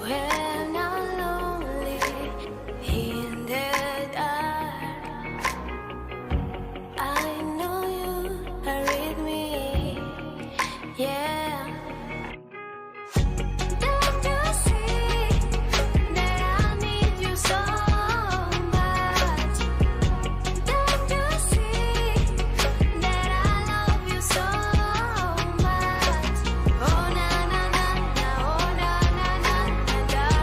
When I'm lonely in the dark, I know you are with me. Yeah. Don't you see that I need you so much? Don't you see that I love you so much? Oh na na na na, oh na na na na, darling.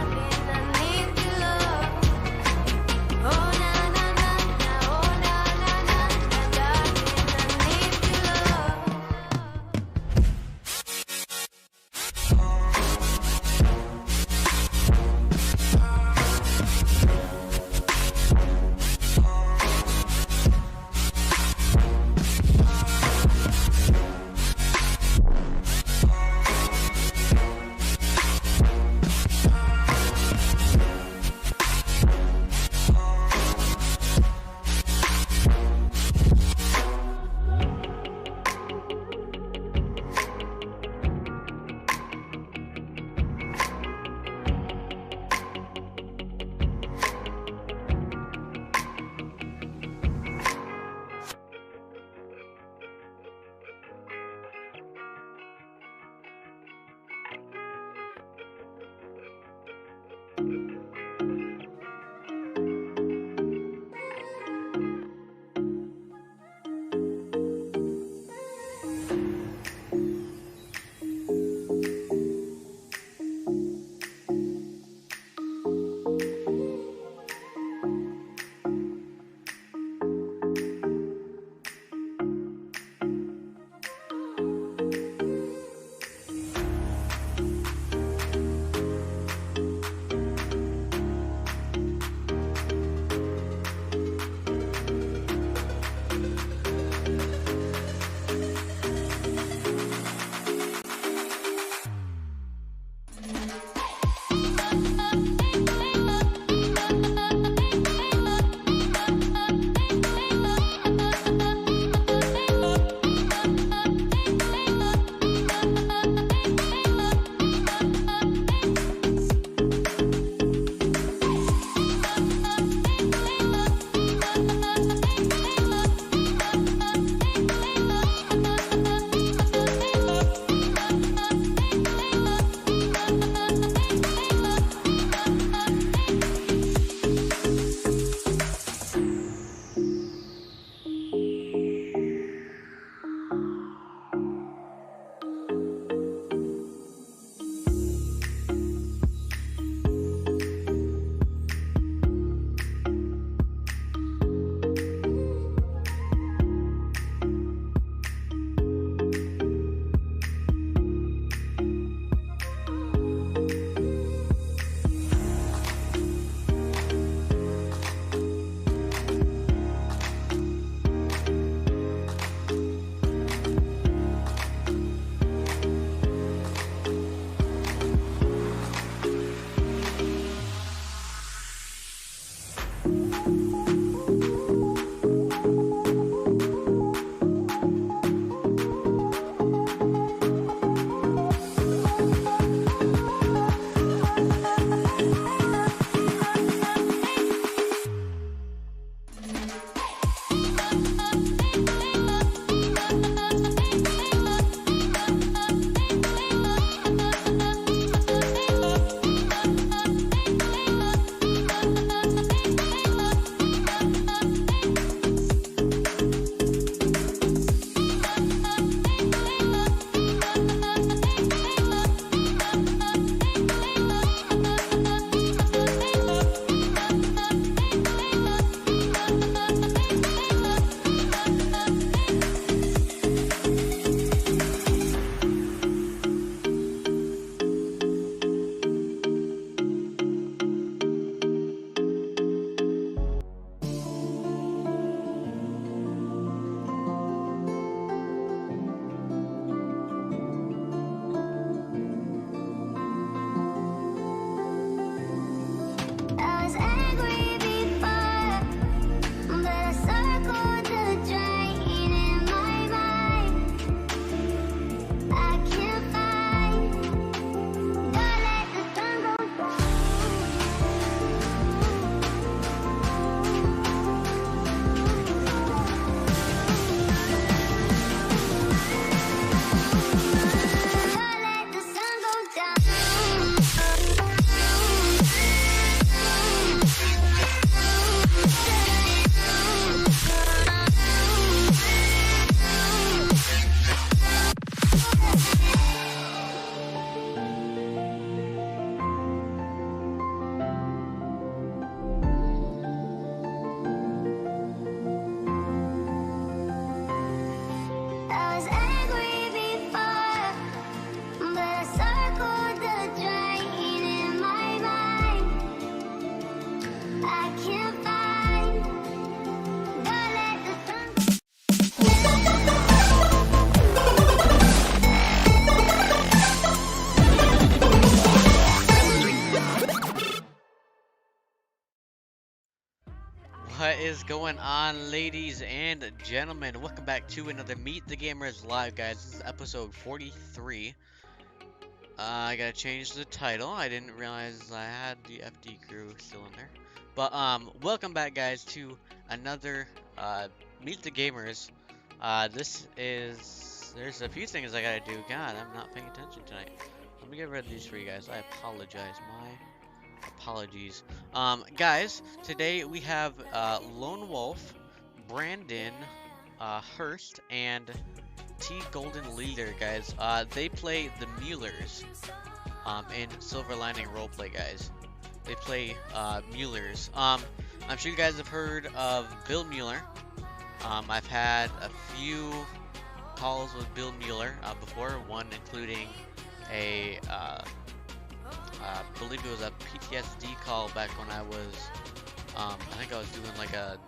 is going on, ladies and gentlemen? Welcome back to another Meet the Gamers Live, guys. This is episode 43. I gotta change the title. I didn't realize I had the FD crew still in there. But welcome back, guys, to another Meet the Gamers. There's a few things I gotta do. God, I'm not paying attention tonight. Let me get rid of these for you guys. I apologize. My apologies. Guys, today we have Lone Wolf, Brandon, Hurst, and T Golden Leader, guys. They play the Muellers in Silver Lining Roleplay, guys. They play Muellers. I'm sure you guys have heard of Bill Mueller. I've had a few calls with Bill Mueller before, one including a I believe it was a PTSD call back when I was, I think I was doing like a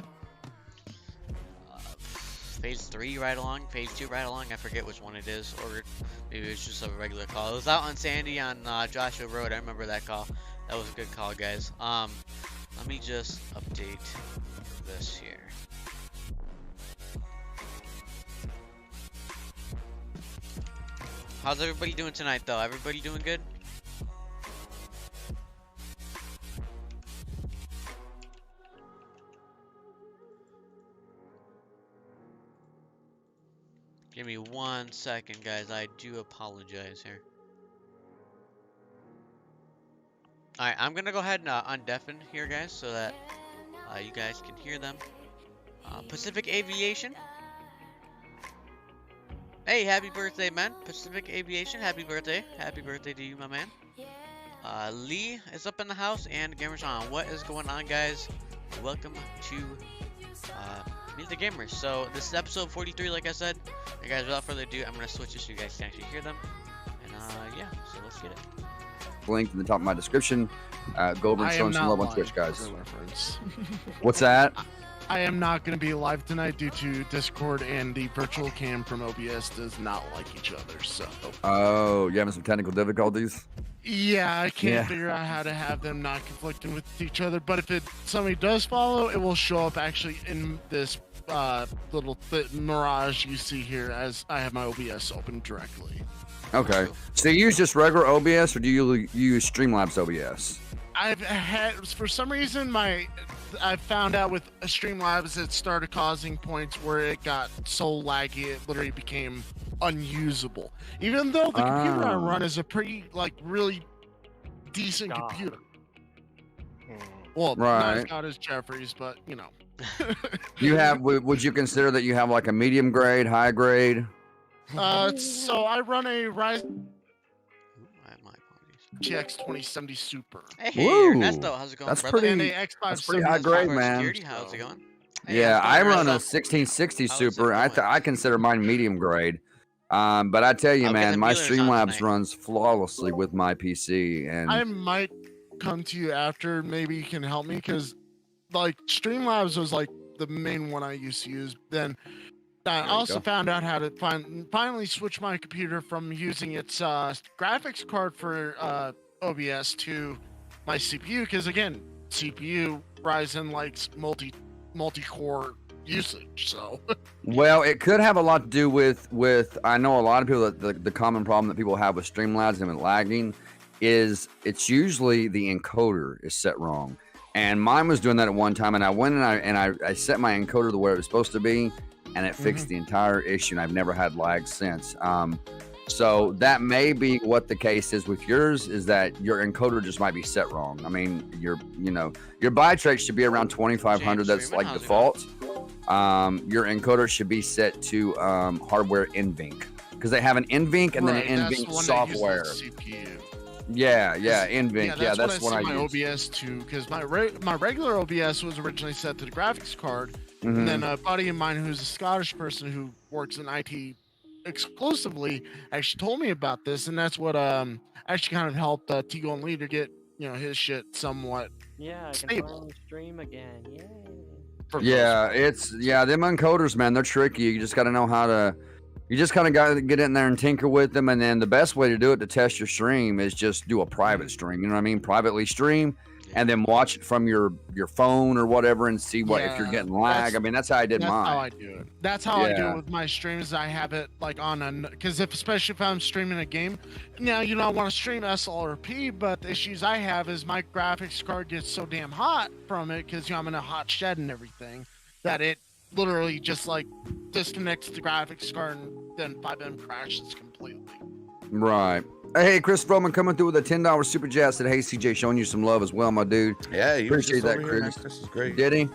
phase 3 ride along, phase 2 ride along, I forget which one it is, or maybe it was just a regular call. It was out on Sandy on Joshua Road. I remember that call. That was a good call, guys. Let me just update this here. How's everybody doing tonight, though? Everybody doing good? Give me 1 second, guys. I do apologize here. Alright, I'm gonna go ahead and undeafen here, guys, so that you guys can hear them. Pacific Aviation. Hey, happy birthday, man. Pacific Aviation, happy birthday. Happy birthday to you, my man. Lee is up in the house, and Gamers On. What is going on, guys? Welcome to Meet the Gamers. So this is episode 43, like I said. And guys, without further ado, I'm gonna switch this so you guys can actually hear them. And yeah, so let's get it. Link in the top of my description. Go over and show some love on Twitch, guys. Reference. What's that? I am not going to be live tonight due to Discord, and the virtual cam from OBS does not like each other. So. Oh, you having some technical difficulties? Yeah, I can't figure out how to have them not conflicting with each other. But if somebody does follow, it will show up actually in this little mirage you see here, as I have my OBS open directly. Okay. So you use just regular OBS, or do you use Streamlabs OBS? I've had, for some reason, I found out with Streamlabs it started causing points where it got so laggy it literally became unusable. Even though the computer I run is a pretty, really decent computer. Well, not as good as Jeffrey's, but you know. You have? Would you consider that you have like a medium grade, high grade? So I run a Ryzen GX 2070 Super. Hey, Ernesto, how's it going, that's brother? That's pretty high grade, man. How's it going? Hey, yeah, I run a 1660 Super. I consider mine medium grade. But I tell you, man, my Streamlabs runs flawlessly with my PC, and I might come to you after. Maybe you can help me, because Streamlabs was the main one I used to use. Then I also found out how to finally switch my computer from using its graphics card for OBS to my CPU, because again, CPU Ryzen likes multi-core usage. So well, it could have a lot to do with I know a lot of people that the common problem that people have with Streamlabs and lagging is it's usually the encoder is set wrong, and mine was doing that at one time, and I went and I set my encoder the way it was supposed to be, and it fixed the entire issue, and I've never had lag since. So that may be what the case is with yours, is that your encoder just might be set wrong. I mean, your byte rate should be around 2500. That's like default. Your encoder should be set to hardware NVENC, because they have an NVENC and then an NVENC software. Yeah, NVENC. Yeah, that's what I use my OBS to, because my regular OBS was originally set to the graphics card, and then a buddy of mine who's a Scottish person who works in IT exclusively actually told me about this, and that's what actually kind of helped T Golden Leader get his shit somewhat stable. Stream again. Yay. Them encoders, man, they're tricky. You just got to know how to. You just kind of got to get in there and tinker with them, and then the best way to do it to test your stream is just do a private stream. You know what I mean? Privately stream, and then watch it from your phone or whatever and see what if you're Yeah, getting lag. that's- I mean, that's how I did That's how mine. I do it. That's how I do Yeah. it with my streams. I have it like on a because especially if I'm streaming a game. Now I want to stream SLRP, but the issues I have is my graphics card gets so damn hot from it because I'm in a hot shed and everything that it literally just like disconnects the graphics card and then 5M crashes completely. Right. Hey, Chris Roman coming through with a $10 super chat. Said, "Hey, CJ, showing you some love as well, my dude." Yeah, he was Appreciate just that, over here, man. Chris. Chris is great. Did he? Yeah,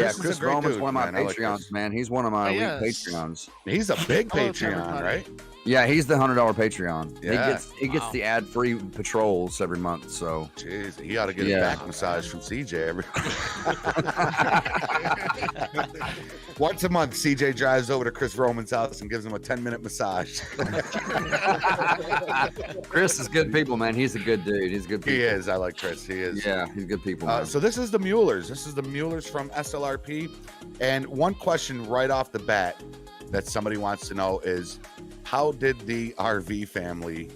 Chris is a Chris great Roman's dude, one of my man. I like Patreons, Chris. man. He's one of my elite Yes. Patreons. He's a big Hello, Patreon, everybody. right? Yeah, he's the $100 Patreon. Yeah. He gets Wow. the ad-free patrols every month. So Jeez, he ought to get a Yeah. back massage from CJ every. Once a month, CJ drives over to Chris Roman's house and gives him a 10-minute massage. Chris is good people, man. He's a good dude. He's good people. He is. I like Chris. He is. Yeah, he's good people. Man. So this is the Muellers. This is the Muellers from SLRP. And one question right off the bat that somebody wants to know is, how did the RV family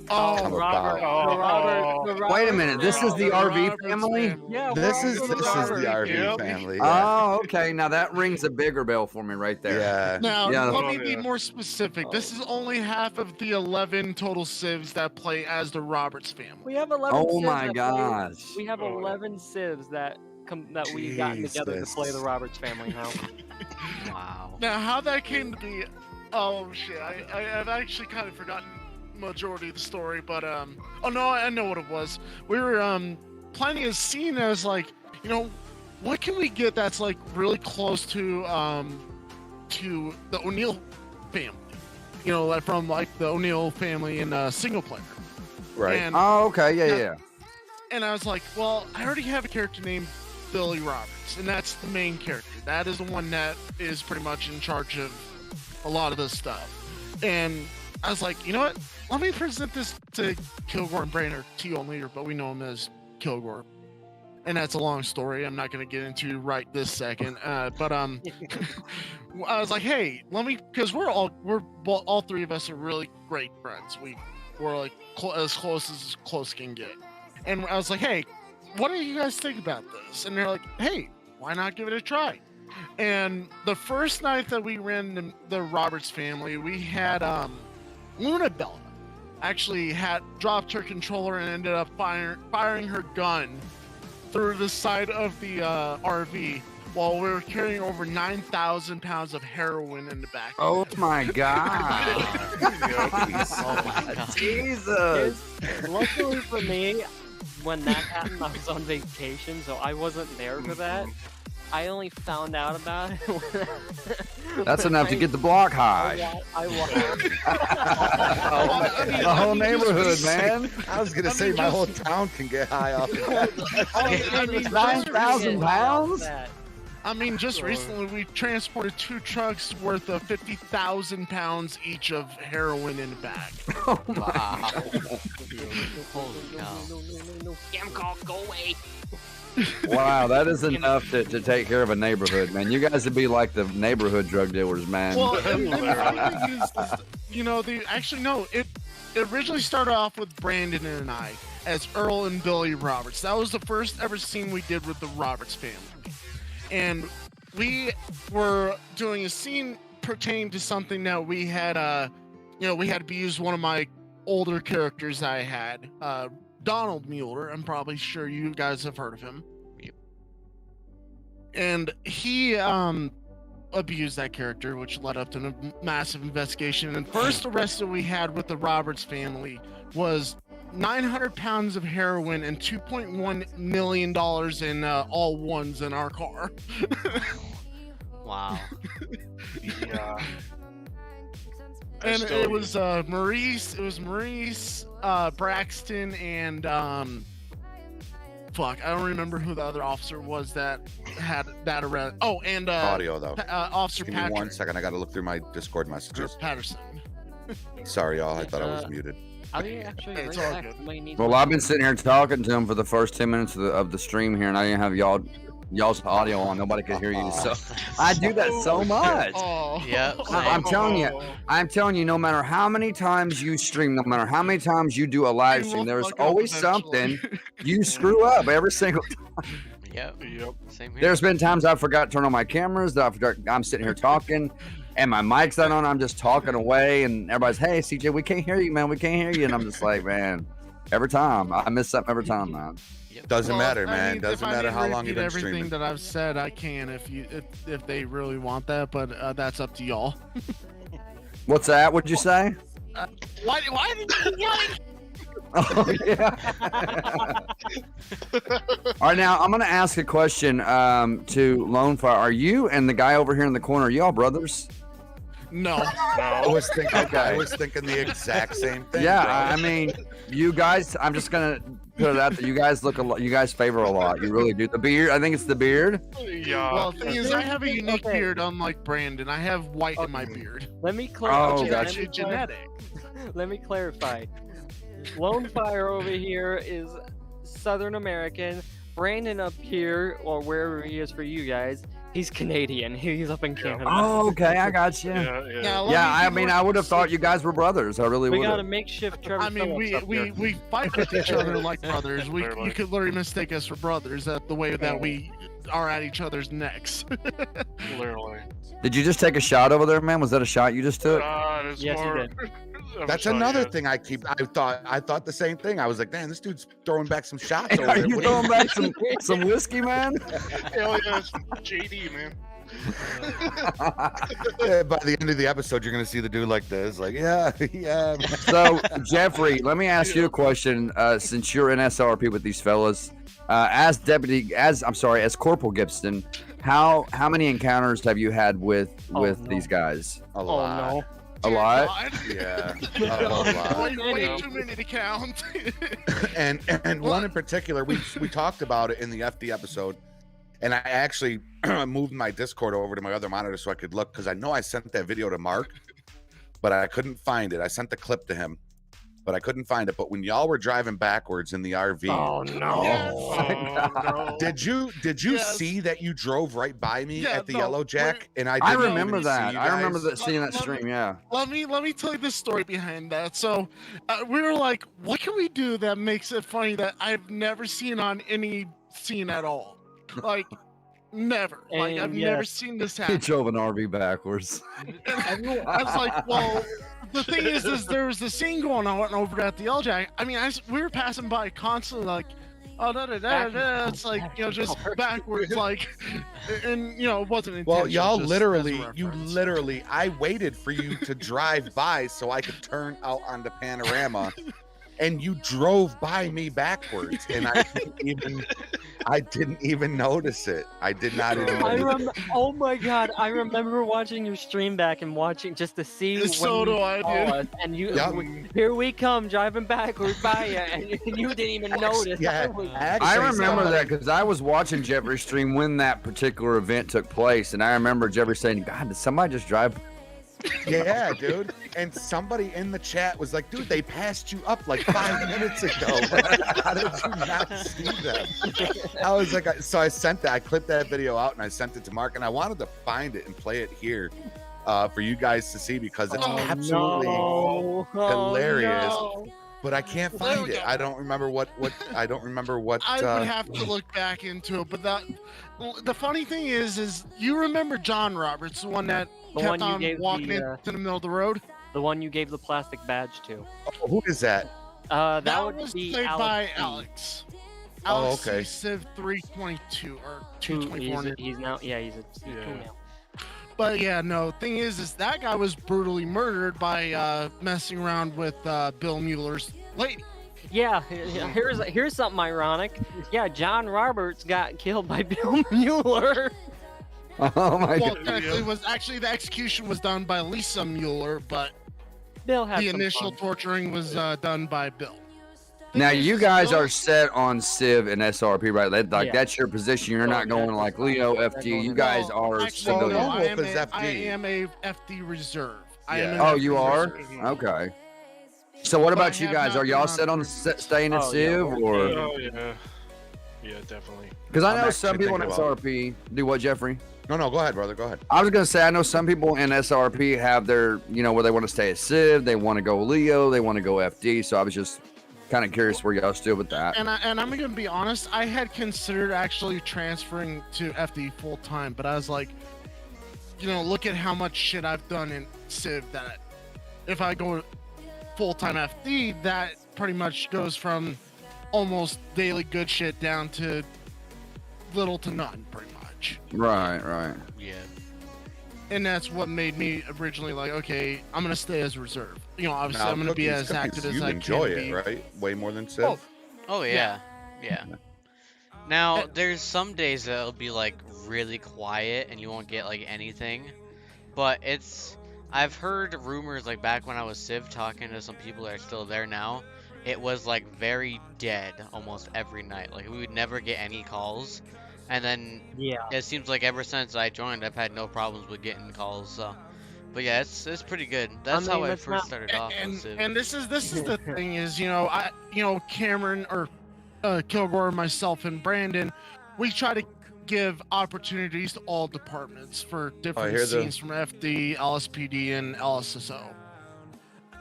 come Robert. about? Wait a minute. This is the RV Roberts family? Yeah, This we're is all the Robert. RV family. Yeah. Oh, okay. Now that rings a bigger bell for me right there. Yeah. Now, Yeah. let me be more specific. This is only half of the 11 total civs that play as the Roberts family. We have 11 Oh civs my that gosh. play, we have 11 civs that we've gotten together to play the Jesus. Roberts family now. Wow. Now, how that came to be, oh shit, I've actually kind of forgotten majority of the story, but oh no, I know what it was. We were planning a scene as like, what can we get that's like really close to the O'Neill family, like from like the O'Neill family in single player. Right. And, Oh, okay. Yeah. and I was like, well, I already have a character named Billy Roberts, and that's the main character. That is the one that is pretty much in charge of a lot of this stuff. And I was like, you know what? Let me present this to Kilgore and Brainerd, T.O. Leader, but we know him as Kilgore. And that's a long story I'm not going to get into right this second. But I was like, hey, because all three of us are really great friends. We're like as close can get. And I was like, hey, what do you guys think about this? And they're like, hey, why not give it a try? And the first night that we ran the Roberts family, we had Luna Bella actually had dropped her controller and ended up firing her gun through the side of the RV while we were carrying over 9,000 pounds of heroin in the back. Oh my God. Oh my god. Jesus. Luckily for me, when that happened, I was on vacation, so I wasn't there for that. I only found out about it. That's enough to get the block high. I The whole neighborhood, man. I was gonna say my whole town can get high off of that. 9,000 pounds? I mean, just recently we transported 2 trucks worth of 50,000 pounds each of heroin in the back. Wow. Holy cow. No. Scam call, go away. Wow, that is enough to take care of a neighborhood, man. You guys would be like the neighborhood drug dealers, man. Well, and the thing is, it originally started off with Brandon and I as Earl and Billy Roberts. That was the first ever scene we did with the Roberts family. And we were doing a scene pertaining to something that we had, we had abused one of my older characters I had, Donald Mueller. I'm probably sure you guys have heard of him. Yep. And he abused that character, which led up to a massive investigation. And first arrest that we had with the Roberts family was 900 pounds of heroin and $2.1 million in all ones in our car. Wow. Yeah. And it was Maurice, Braxton, and fuck, I don't remember who the other officer was that had that arrest. Oh, and Audio though. Officer Give me Patrick 1 second. I got to look through my Discord messages. Patterson. Sorry, y'all. I thought I was muted. I'll be actually It's right all back. good. Somebody needs Well, my I've been phone. sitting here talking to him for the first 10 minutes of the stream here, and I didn't have y'all y'all's audio on. Nobody could hear you. So Oh, I do that so much. Oh. Yep, I'm telling you, no matter how many times you stream, no matter how many times you do a live You stream, will there's fuck up always eventually. something you screw up every single. Yep. Yep. Same here. There's been times I forgot to turn on my cameras. That I forgot. I'm sitting here talking, and my mic's not on. I'm just talking away, and everybody's, "Hey, CJ, we can't hear you, man. We can't hear you." And I'm just like, man, every time I miss something every time, man. Doesn't Well, matter, I man. mean, Doesn't if I matter need how to long you've repeat been everything streaming. that I've said, I can if they really want that, but that's up to y'all. What's that? What'd you say? Why did you? Oh yeah. All right, now I'm gonna ask a question to Lone Fire. Are you and the guy over here in the corner? Are y'all brothers? No. I was thinking. Okay. I was thinking the exact same thing. Yeah, bro. I mean, you guys. I'm just gonna put it out there. You guys look a lot. You guys favor a lot. You really do. The beard. I think it's the beard. Yeah. Well, the thing is, I have a unique Okay. beard, unlike Brandon. I have white in my Okay. beard. Let me Oh, clarify. It's gotcha. actually genetic. Let me clarify. Lone Fire over here is Southern American. Brandon up here, or wherever he is for you guys, he's Canadian. He's up in Canada. Oh, okay, I got you. Yeah. Yeah. Now, let Yeah, me I be mean, more I would have thought you specific. guys were brothers. I really We would got a have. makeshift Trevor I mean, Phillips up here. we fight with each other like brothers. You Literally. could literally mistake us for brothers. That the way that we are at each other's necks. Literally. Did you just take a shot over there, man? Was that a shot you just took? It's Yes, he more did. of a That's shot, another yeah. thing I thought the same thing. I was like, man, this dude's throwing back some shots over Are there. you What throwing back some whiskey, man? Hell yeah, it's JD, man. By the end of the episode, you're gonna see the dude like this, like, yeah, yeah. man. So, Jeffrey, let me ask you a question. Since you're in SRP with these fellas, as Corporal Gibson, how many encounters have you had with Oh, no. these guys? A Oh lot. no. A lot. God. Yeah, a whole lot. Way too many to count. And one in particular, we talked about it in the FD episode, and I actually moved my Discord over to my other monitor so I could look, because I know I sent that video to Mark, but I couldn't find it. I sent the clip to him, but I couldn't find it. But when y'all were driving backwards in the RV, Oh no. Yes. Oh, no. did you Yes. see that you drove right by me Yeah, at the no, Yellow Jack? And I I didn't remember even see that. you I remember guys? seeing that Let me- stream. Yeah. let me tell you the story behind that. So we were like, what can we do that makes it funny that I've never seen on any scene at all? Like, never. Like, And I've never yes. seen this He happen. drove an RV backwards. I was like, well, the thing is there was the scene going on over at the LJ. I mean, we were passing by constantly, like, oh, da da da da. It's like, you know, just backwards, like, and you know, it wasn't Well, intentional, y'all just as a reference. I waited for you to drive by so I could turn out on the panorama, and you drove by me backwards, and I didn't even notice it. I did not even. Oh my god, I remember watching your stream back and watching just to see when So do you I, saw dude. us, and you Yep. here we come driving backwards by you, and you didn't even notice. Yeah, I actually, remember somebody- that because I was watching Jeffrey's stream when that particular event took place, and I remember Jeffrey saying, "God, did somebody just drive?" Yeah, dude. And somebody in the chat was like, dude, they passed you up like 5 minutes ago. How did you not see them? I was like, so I sent that, I clipped that video out and I sent it to Mark, and I wanted to find it and play it here for you guys to see, because it's Oh, absolutely no. Oh, hilarious. no. but I can't There find we it. go. I don't remember what I don't remember what I would have to look back into it, but the funny thing is you remember John Roberts, the one that The kept one you on gave walking the, into the middle of the road? The one you gave the plastic badge to. oh, who is that? That would was be played Alex by C. Alex. Oh, Alex okay. Civ 322 or Who- 224. He's now, yeah, he's a C2 Yeah. now. But yeah, no. Thing is that guy was brutally murdered by messing around with Bill Mueller's lady. Yeah, here's something ironic. Yeah, John Roberts got killed by Bill Mueller. Oh my Well, god. technically, was actually the execution was done by Lisa Mueller, but Bill had the some initial fun. torturing was done by Bill. Now Thing is, you is guys Bill- are set on Civ and SRP, right? Like Yeah. that's your position. You're Oh, not going yeah. like Leo, FG. You guys Well, are actually, Well, no, civilian. no. I am, Wolf is a, FD. I am a FD reserve. I am Yeah. an Oh, FD you are? reserve. Okay. So what But I about you have guys? not Are y'all been set on on staying in Oh, Civ yeah. or? Oh yeah. Yeah, definitely. Because I I'm know some actually people in thinking about- SRP do what, Jeffrey? No, go ahead, brother. Go ahead. I was gonna say I know some people in SRP have their, where they want to stay at Civ, they want to go Leo, they want to go FD. So I was just kind of curious where y'all stood with that. And I'm gonna be honest, I had considered actually transferring to FD full time, but I was like, look at how much shit I've done in Civ that if I go full time FD, that pretty much goes from almost daily good shit down to little to none, pretty much. Right. Yeah. And that's what made me originally like, okay, I'm gonna stay as reserve. Obviously, Now, I'm gonna be Cookies, as active as you I enjoy can it, be. right? Way more than Civ. Oh, Oh Yeah. yeah. Now there's some days that it'll be like really quiet and you won't get like anything, but I've heard rumors like back when I was Civ talking to some people that are still there now, it was like very dead almost every night. Like we would never get any calls, and then Yeah. it seems like ever since I joined, I've had no problems with getting calls. So, but yeah, it's pretty good. That's how mean, I it's first not- started off with Civ. and this is the thing is, Cameron or Kilgore, myself, and Brandon, we try to give opportunities to all departments for different hear the- scenes from FD, LSPD, and LSSO.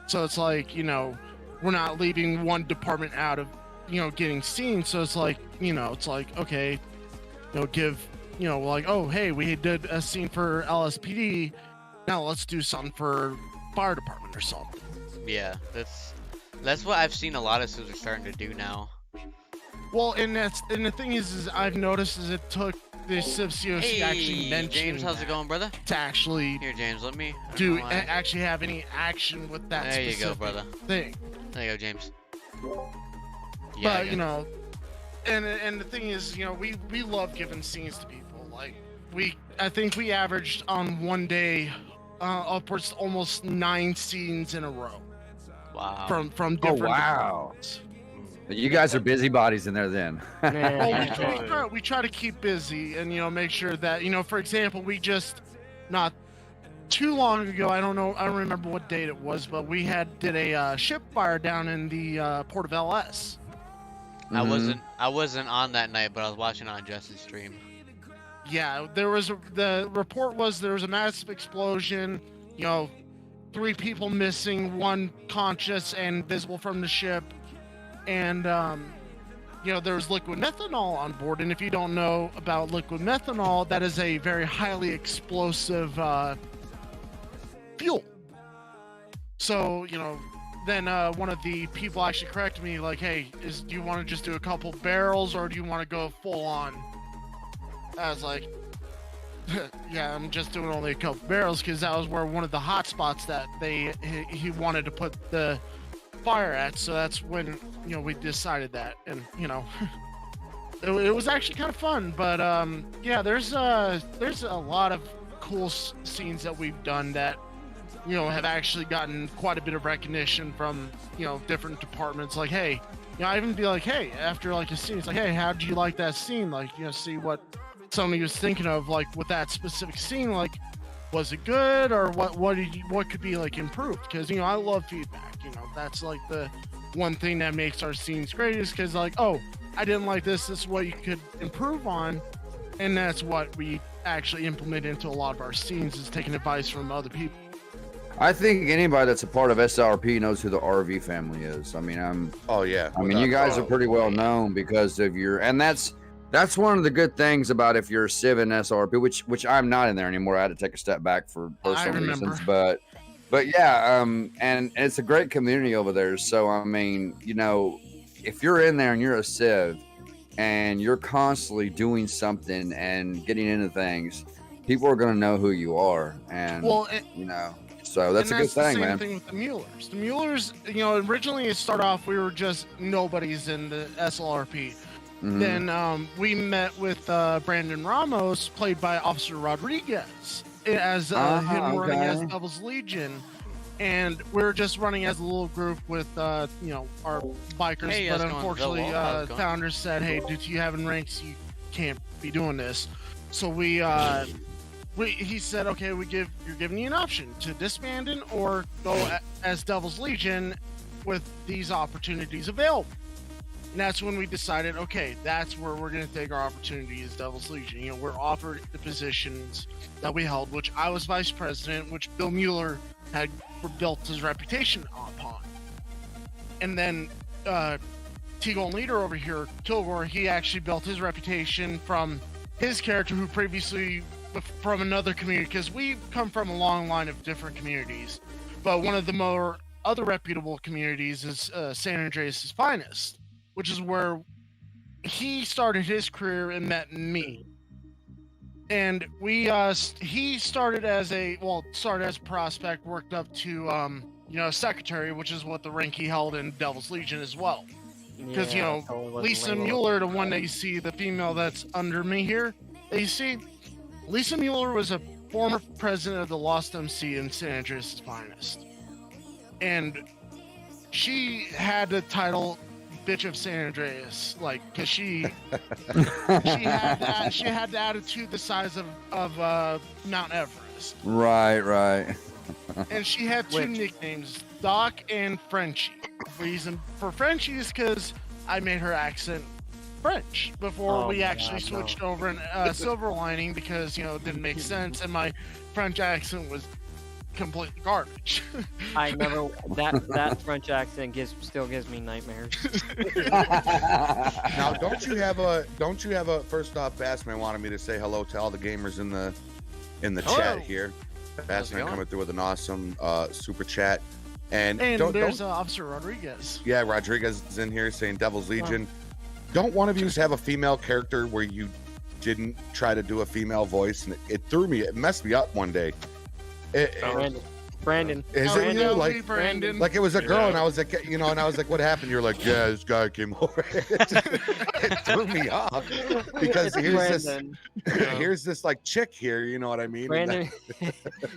So it's like, we're not leaving one department out of, getting scenes. So it's like, okay, give, like, oh, hey, we did a scene for LSPD. Now let's do something for fire department or something. Yeah, that's what I've seen a lot of Civs are starting to do now. Well, and the thing is I've noticed is it took the Civ COC actually Hey, mentioning James, how's it going, brother? to actually Here, James, let me. I don't do know why. actually have any action with that There you specific go, brother. thing. There you go, James. But I got- and the thing is, we love giving scenes to people. Like I think we averaged on one day upwards to almost 9 scenes in a row wow. from Oh different wow. departments. You guys are busybodies in there then. Well, Yeah. we try to keep busy and make sure that for example, we just not too long ago, I don't remember what date it was, but we did a ship fire down in the port of LS. Mhm. I wasn't on that night, but I was watching on Justin's stream. Yeah, the report was there was a massive explosion, 3 people missing, 1 conscious and visible from the ship, and there was liquid methanol on board. And if you don't know about liquid methanol, that is a very highly explosive fuel. So then one of the people actually corrected me, like, hey, do you want to just do a couple barrels or do you want to go full on? I was like, yeah, I'm just doing only a couple barrels, because that was where one of the hot spots that he wanted to put the fire at. So that's when we decided that, and it was actually kind of fun. But yeah, there's a lot of cool scenes that we've done that have actually gotten quite a bit of recognition from different departments. Like, hey, I even be like, hey, after like a scene, it's like, hey, how did you like that scene? Like, see what somebody was thinking of, like, with that specific scene. Like, was it good, or what could be like improved? Because I love feedback. That's like the one thing that makes our scenes great, is because, like, oh, I didn't like this is what you could improve on. And that's what we actually implement into a lot of our scenes, is taking advice from other people. I think anybody that's a part of SRP knows who the RV family is. I mean, Oh yeah. you guys are pretty well known because of and that's one of the good things about if you're a Civ and SRP, which I'm not in there anymore. I had to take a step back for personal reasons, but yeah, and it's a great community over there. So I mean, if you're in there and you're a Civ and you're constantly doing something and getting into things, people are going to know who you are, and so that's a good thing, man. The same thing with the Muellers. The Muellers, originally it started off, we were just nobodies in the SLRP. Mhm. Then we met with Brandon Ramos, played by Officer Rodriguez, as him running as okay. Devil's Legion. And we were just running as a little group with, our bikers. Hey, but how's it going, unfortunately, Bill? How's it going? founders said, hey, due to you having ranks, you can't be doing this. So he said, okay, you're giving you an option to disbanding or go as Devil's Legion with these opportunities available. And that's when we decided, okay, that's where we're going to take our opportunity as Devil's Legion. You know, we're offered the positions that we held, which I was vice president, which Bill Mueller had built his reputation upon. And then T-Golden Leader over here, Kilgore, he actually built his reputation from his character who previously from another community, because we come from a long line of different communities. But one of the more other reputable communities is San Andreas' Finest, which is where he started his career and met me. And he started as a prospect, worked up to secretary, which is what the rank he held in Devil's Legion as well. Because Lisa Mueller, the one that you see, the female that's under me here, that you see, Lisa Mueller was a former president of the Lost MC in San Andreas' Finest, and she had the title bitch of San Andreas, like, because she had the attitude the size of Mount Everest. Right. And she had two nicknames, Doc and Frenchie. Reason for Frenchie is because I made her accent French before we actually switched over in Silver Lining, because it didn't make sense, and my French accent was completely garbage. I never that French accent still gives me nightmares. Now, don't you have a first off, Bassman wanted me to say hello to all the gamers in the chat here. Bassman coming through with an awesome super chat. And there's Officer Rodriguez. Yeah, Rodriguez is in here saying Devil's Legion. Don't one of you have a female character where you didn't try to do a female voice? And it messed me up one day. Brandon. Is it you? Like Brandon. Like it was a girl, and I was like, and I was like, what happened? You're like, yeah, this guy came over. It threw me off because here's this like chick here, you know what I mean? Brandon,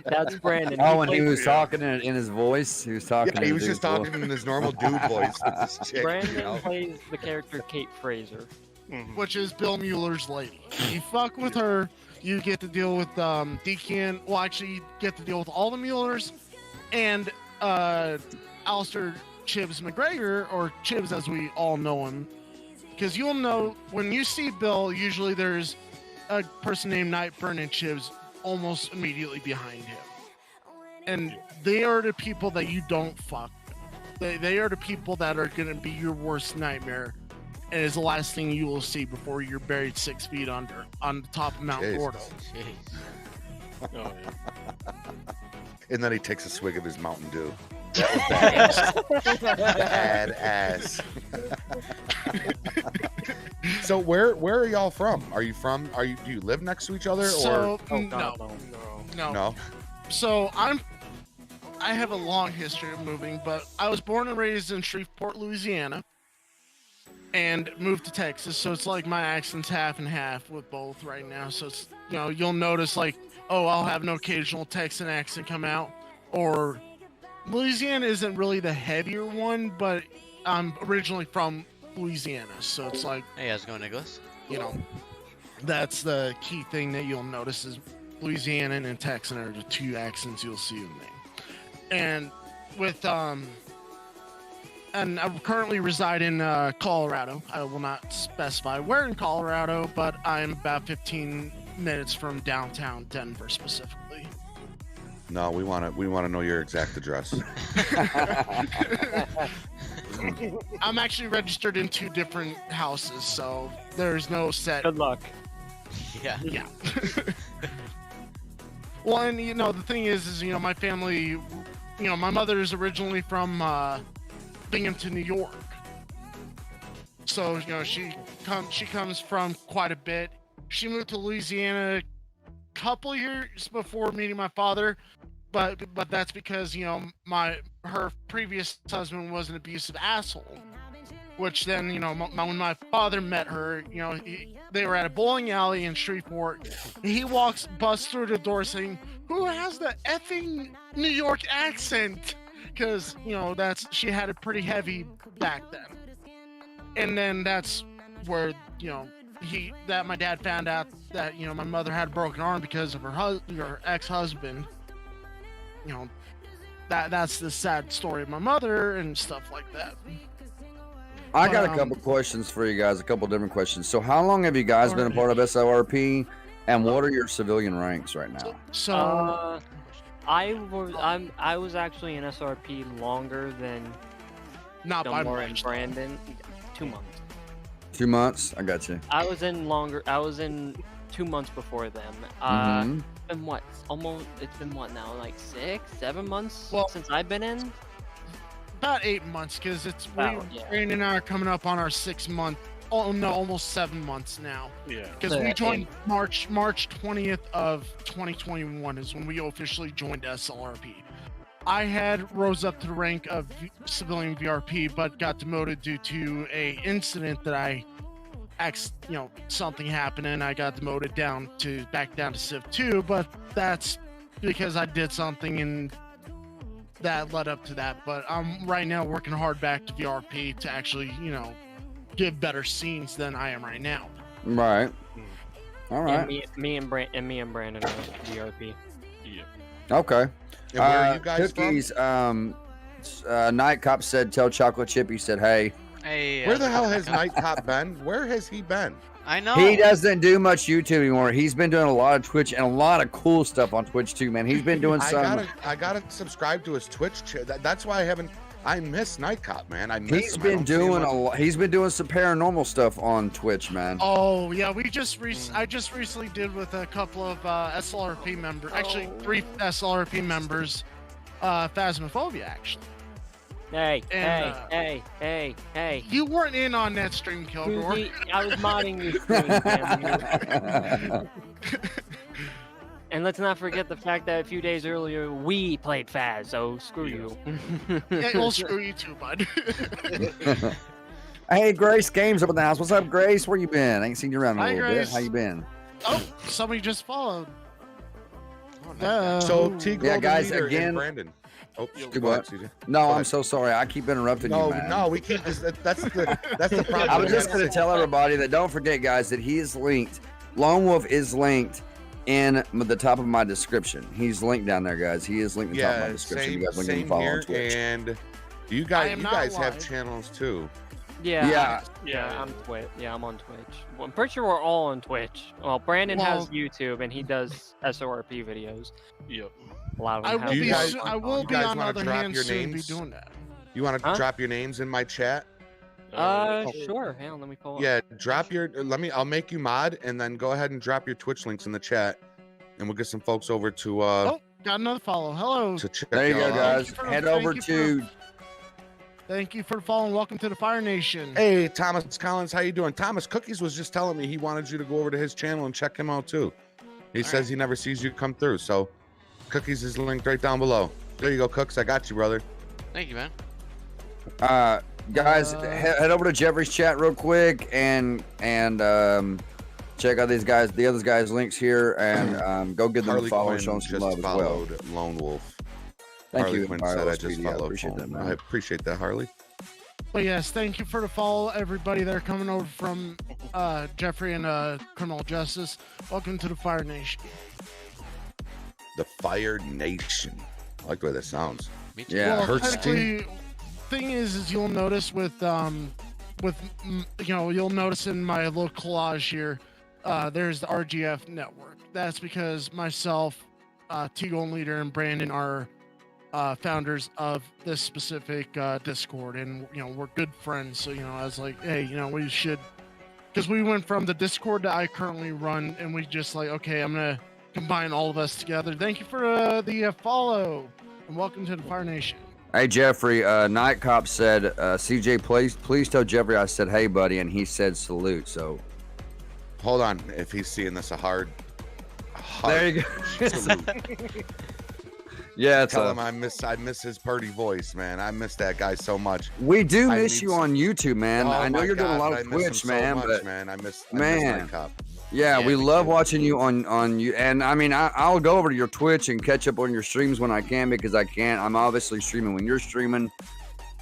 that's Brandon. Oh, and he was talking in his voice. He was talking. Yeah, he was just talking in his normal dude voice with this chick. Brandon plays the character Kate Fraser, which is Bill Mueller's lady. You fuck with her, you get to deal with Deacon. Well, actually, you get to deal with all the Muellers and Alistair Chibs McGregor, or Chibs as we all know him. Because you'll know when you see Bill, usually there's a person named Nightburn and Chibs almost immediately behind him. And they are the people that you don't fuck. They are the people that are going to be your worst nightmare. And is the last thing you will see before you're buried 6 feet under on the top of Mount Gordo. Oh, yeah. And then he takes a swig of his Mountain Dew. That was badass. So where are y'all from? Are you from? Do you live next to each other? So or no. So I have a long history of moving, but I was born and raised in Shreveport, Louisiana, and moved to Texas. So it's like my accent's half and half with both right now. So it's, you'll notice like, I'll have an occasional Texan accent come out, or Louisiana isn't really the heavier one, but I'm originally from Louisiana, so it's like, hey, how's it going, Nicholas? That's the key thing that you'll notice is Louisiana and Texan are the two accents you'll see with me. And with and I currently reside in Colorado. I will not specify where in Colorado, but I'm about 15 minutes from downtown Denver specifically. No, we want to know your exact address. I'm actually registered in 2 different houses, so there's no set. Good luck. Yeah. Yeah. Well, and the thing is my family, my mother is originally from Binghamton, New York. So, she comes from quite a bit. She moved to Louisiana a couple years before meeting my father, but that's because her previous husband was an abusive asshole. Which then when my father met her, they were at a bowling alley in Shreveport. He busts through the door saying, "Who has the effing New York accent?" Because she had it pretty heavy back then. And then that's where my dad found out that my mother had a broken arm because of her ex-husband. That's the sad story of my mother and stuff like that. I got a But, couple questions for you guys. A couple different questions. So, how long have you guys been a part of SLRP, and what are your civilian ranks right now? So I was actually in SRP longer than not by Dunbar and much. Brandon. 2 months. 2 months. I got you. I was in 2 months before them. Mhm. It's been what? It's been what now? Like 6-7 months Well- since I've been in. About 8 months, because About, yeah. Brandon and I are coming up on our 6 month. Oh no, almost 7 months now. Yeah. Because we joined March 20th of 2021 is when we officially joined SLRP. I had rose up to the rank of civilian VRP, but got demoted due to a incident that something happened, and I got demoted back down to Civ 2. But that's because I did something, and that led up to that. But I'm right now working hard back to VRP to actually, give better scenes than I am right now. Right. All right. And me and Brandon are VRP. Yeah. Okay. And where are you guys Cookies. Night Cop said, "Tell Chocolate Chip." He said, "Hey." Hey. Where the hell has Night Cop been? Where has he been? I know. He doesn't do much YouTube anymore. He's been doing a lot of Twitch and a lot of cool stuff on Twitch too, man. He's been doing some. I gotta subscribe to his Twitch. That's why I miss Night Cop, man. I miss He's him. I been don't see him doing on- a lot. He's been doing some paranormal stuff on Twitch, man. Oh yeah, I just recently did with a couple of SLRP members, actually 3 SLRP members, Phasmophobia actually. Hey, And, hey. You weren't in on that stream, Kilgore. Susie, I was modding your stream, man. And let's not forget the fact that a few days earlier we played Faz, so screw you. Yeah, well, screw you too, bud. Hey, Grace Games up in the house. What's up, Grace? Where you been? I ain't seen you around in a Hi, little Grace. bit. How you been? Oh, somebody just followed. So T Yeah, Golden guys, Leader again- and Brandon. Oh, Do go ahead, what? CJ. No, Go I'm ahead. so sorry. I keep interrupting No, you, man. no, we can't. That's the problem. I was just going to tell everybody that don't forget, guys, that he is linked. Lone Wolf is linked in the top of my description. He's linked down there, guys. He is linked in the top of my Yeah, description. same, you guys want to same follow here. on Twitch. And you I guys, am you not guys have live. channels too. Yeah, Yeah. I'm Twitch. Yeah, I'm on Twitch. Well, I'm pretty sure we're all on Twitch. Well, Brandon has YouTube and he does SORP videos. Yep. A lot of them I will have You be. guys- I will you be guys on the wanna other drop hand your soon. Be names? doing that. You want to Huh? drop your names in my chat? Sure. Hang on, let me pull up. Yeah, drop your. I'll make you mod, and then go ahead and drop your Twitch links in the chat, and we'll get some folks over to Oh, got another follow. Hello. to check. There you go, y'all out. guys. you for- Head thank over you to. Thank you for the follow and welcome to the Fire Nation. Hey, Thomas Collins, how you doing? Thomas Cookies was just telling me he wanted you to go over to his channel and check him out too. He says he never sees you come through, so Cookies is linked right down below. There you go, Cooks. I got you, brother. Thank you, man. Guys, head over to Jeffrey's chat real quick and check out these guys, the other guys' links here, and go give them Harley a follow and Quinn show them some just love as well. followed Lone Wolf. Thank Harley you, Quinn Empire said I Lost just Media. I followed. appreciate that, I man. appreciate that, Harley. But yes, thank you for the follow, everybody that are coming over from Jeffrey and Criminal Justice. Welcome to the Fire Nation. The Fire Nation. I like the way that sounds. Me too. Yeah, well, hurts technically, thing is you'll notice you'll notice in my little collage here, there's the RGF network. That's because myself, T Golden Leader, and Brandon are founders of this specific Discord, and we're good friends. So I was like, hey, we should, because we went from the Discord that I currently run, and we just like, okay, I'm gonna combine all of us together. Thank you for the follow, and welcome to the Fire Nation. Hey Jeffrey, Night Cop said, CJ, please tell Jeffrey I said hey buddy, and he said salute. So Hold on. If he's seeing this, a hard there you go. salute. Yeah, it's Tell him I miss his purdy voice, man. I miss that guy so much. we do I miss need you s- on YouTube, man. Oh I know my you're doing a God, lot I of miss him Twitch, so man, much, but man. I miss Man. Night Cop. yeah, Yeah, we me love too. watching you on you. And I mean, I'll go over to your Twitch and catch up on your streams when I can, because I can't. I'm obviously streaming when you're streaming.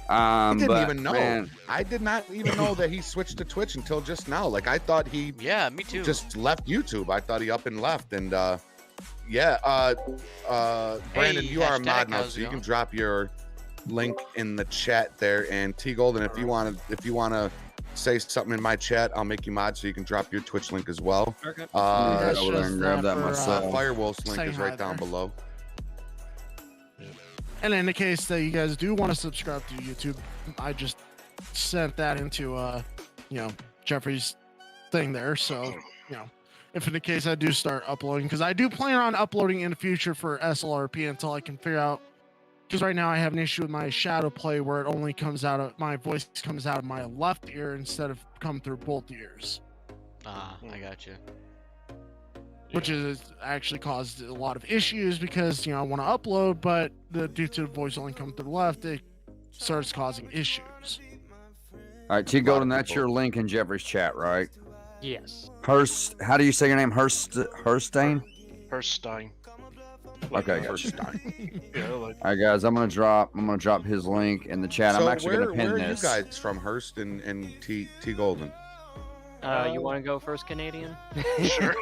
I didn't But, even know. man, I did not even know that he switched to Twitch until just now. Like I thought he Yeah, me too. just left YouTube. I thought he up and left. And Brandon, you are a Hey, mod now, how's so it you can going? drop your link in the chat there. And T Golden, if you wanna say something in my chat, I'll make you mod so you can drop your Twitch link as well. Okay. Head That's over there and just grab that for, myself. Firewolf's link saying is hi right down there. below. And in the case that you guys do want to subscribe to YouTube, I just sent that into Jeffrey's thing there. So if in the case I do start uploading, because I do plan on uploading in the future for SLRP until I can figure out. Because right now I have an issue with my shadow play where it only comes out of my voice comes out of my left ear instead of come through both ears, Ah, I got you. which is actually caused a lot of issues because I want to upload, but due to the voice only come through the left, it starts causing issues. All right, T Golden, that's people. your link in Jeffrey's chat, right? Yes. Hurst, how do you say your name? Hurstein? Herstein. Okay. Herstein. Yeah, like All right, guys, I'm gonna drop his link in the chat. I'm So actually where gonna pin are this. you guys from, Hurst and T Golden? You want to go first, Canadian? sure.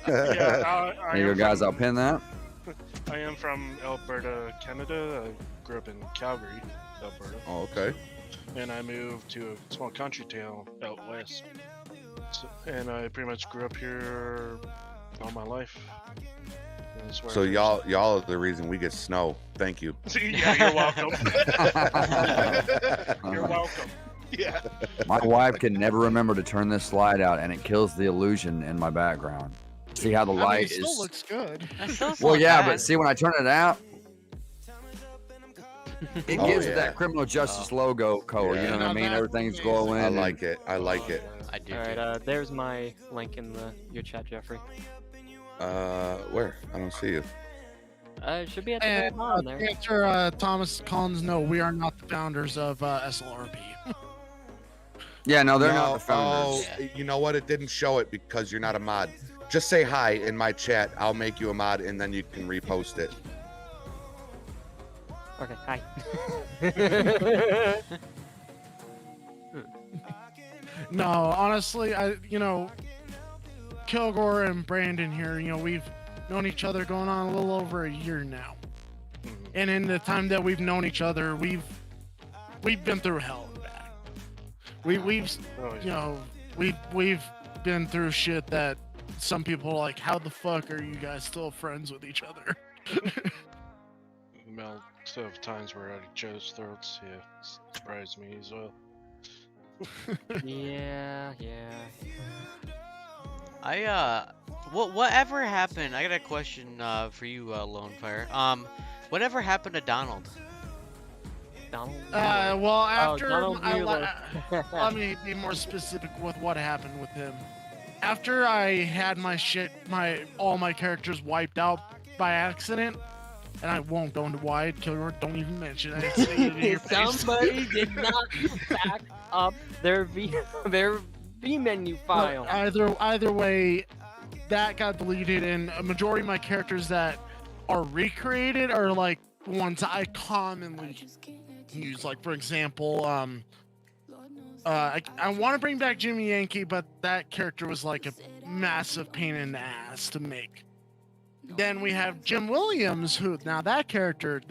yeah, There you go, guys. I'll pin that. I am from Alberta, Canada. I grew up in Calgary, Alberta, Oh, okay. and I moved to a small country town out west. And I pretty much grew up here all my life. And that's where So I y'all are the reason we get snow. Thank you. yeah, you're welcome. You're welcome. Yeah. My wife can never remember to turn this slide out, and it kills the illusion in my background. See how the I mean, light it still is. looks good. Well, yeah, but see when I turn it out, it Oh, gives yeah. it that criminal justice logo color. Yeah. You know what I Now mean? that's Everything's amazing. glowing. I and- like it. I like it. I do. All too. right. There's my link in your chat, Jeffrey. Where? I don't see you. It should be at the very And bottom to there. answer Thomas Collins, no, we are not the founders of SLRP. Yeah, no, they're not No, the founders. Oh, you know what? It didn't show it because you're not a mod. Just say hi in my chat. I'll make you a mod, and then you can repost it. Okay. Hi. No, honestly, Kilgore and Brandon here, we've known each other going on a little over a year now. And in the time that we've known each other, we've been through hell and back. We've Oh, yeah. we've been through shit that some people are like, how the fuck are you guys still friends with each other? Amount of times we're at each other's throats, yeah, surprised me as well. yeah. Whatever happened? I got a question for you, Lone Fire. Whatever happened to Donald? Donald. Well, after Donald Mueller. let me be more specific with what happened with him. After I had all my characters wiped out by accident, and I won't go into why. Kilgore, don't even mention it. I didn't say it in your face. Somebody did not back up their V menu file. Either way, that got deleted, and a majority of my characters that are recreated are like ones I commonly use. Like, for example, I want to bring back Jimmy Yankee, but that character was like a massive pain in the ass to make. Then we have Jim Williams, who now that character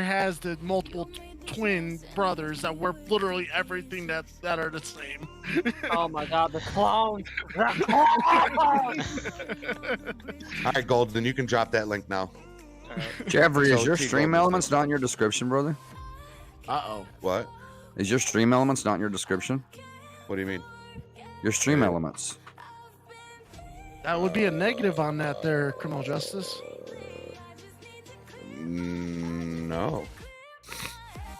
has the multiple twin brothers that wear literally everything that are the same. Oh my god, the clown! All right, Golden, you can drop that link now. Jeffrey, is So your T stream Golden elements says- not in your description, brother? Uh-oh. What? Is your stream elements not in your description? What do you mean? Your stream elements. That would be a negative on that there, criminal justice. No.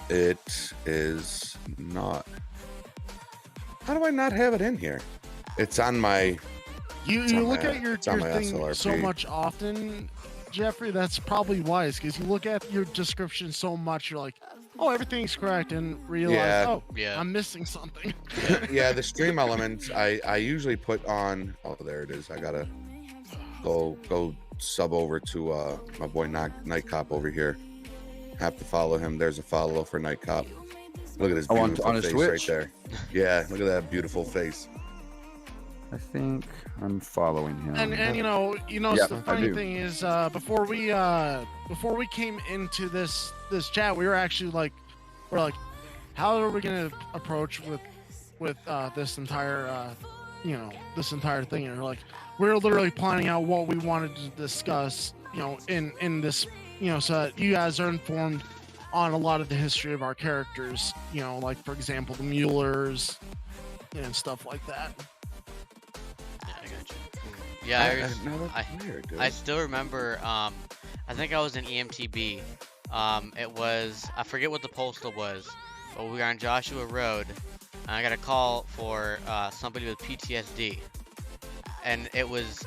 It is not. How do I not have it in here? It's on my. You on look my- at your it's on my thing SLRP. so much often, Jeffrey, that's probably wise, because you look at your description so much, you're like, oh, everything's correct, and realize, Yeah. oh, Yeah. I'm missing something. Yeah, the stream elements I usually put on. Oh, there it is. I gotta go sub over to my boy Night Cop over here. Have to follow him. There's a follow for Night Cop. Look at his Oh, on beautiful his face Twitch? right there. Yeah, look at that beautiful face. I think I'm following him. And you know, Yep, the I funny do. thing is, before we came into this chat, we were actually like, we're like, how are we gonna approach with this entire this entire thing? And we're like, we're literally planning out what we wanted to discuss, in this, so that you guys are informed on a lot of the history of our characters, like for example the Muellers and stuff like that. Yeah, I got you. Yeah, I still remember. I think I was in EMTB. It was, I forget what the postal was, but we were on Joshua Road, and I got a call for somebody with PTSD, and it was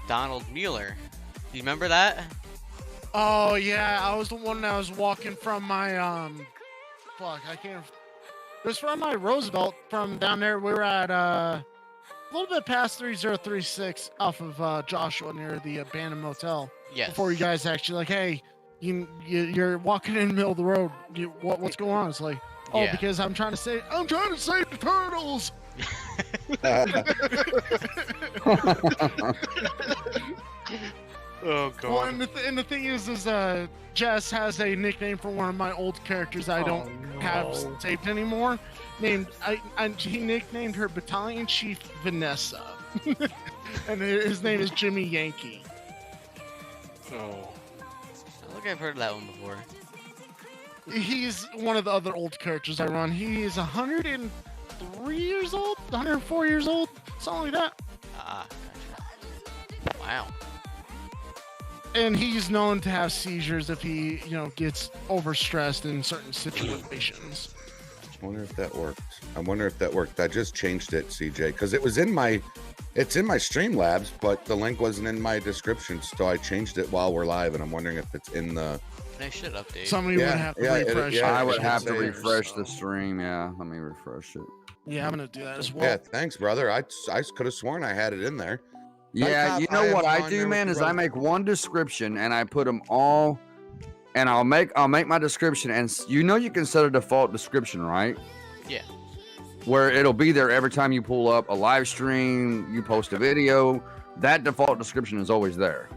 Donald Mueller. Do you remember that? Oh yeah, I was the one that was walking from my fuck, I can't. It was from my Roosevelt from down there. We were at a little bit past 3036 off of Joshua near the abandoned motel. Yes. Before you guys actually like, hey, you're walking in the middle of the road. What's going on? It's like, oh, Yeah. because I'm trying to save the turtles. Oh god. Well, and the thing is Jess has a nickname for one of my old characters I don't have saved anymore. He nicknamed her Battalion Chief Vanessa, and his name is Jimmy Yankee. Oh. I think I've heard of that one before. He's one of the other old characters I run. He is 103 years old, 104 years old, something like that. Ah, gotcha. Wow. And he's known to have seizures if he, gets overstressed in certain situations. I wonder if that worked. I just changed it, CJ, because it's in my Streamlabs, but the link wasn't in my description, so I changed it while we're live, and I'm wondering if it's in the. They should update. Somebody would have to refresh. I would should have to say- refresh the stream. Yeah, let me refresh it. Yeah, I'm gonna do that as well. Yeah, thanks, brother. I could have sworn I had it in there. Yeah, you know what I do, man, is I make one description and I put them all, and I'll make my description, and you can set a default description, right? Yeah. Where it'll be there every time you pull up a live stream, you post a video. That default description is always there.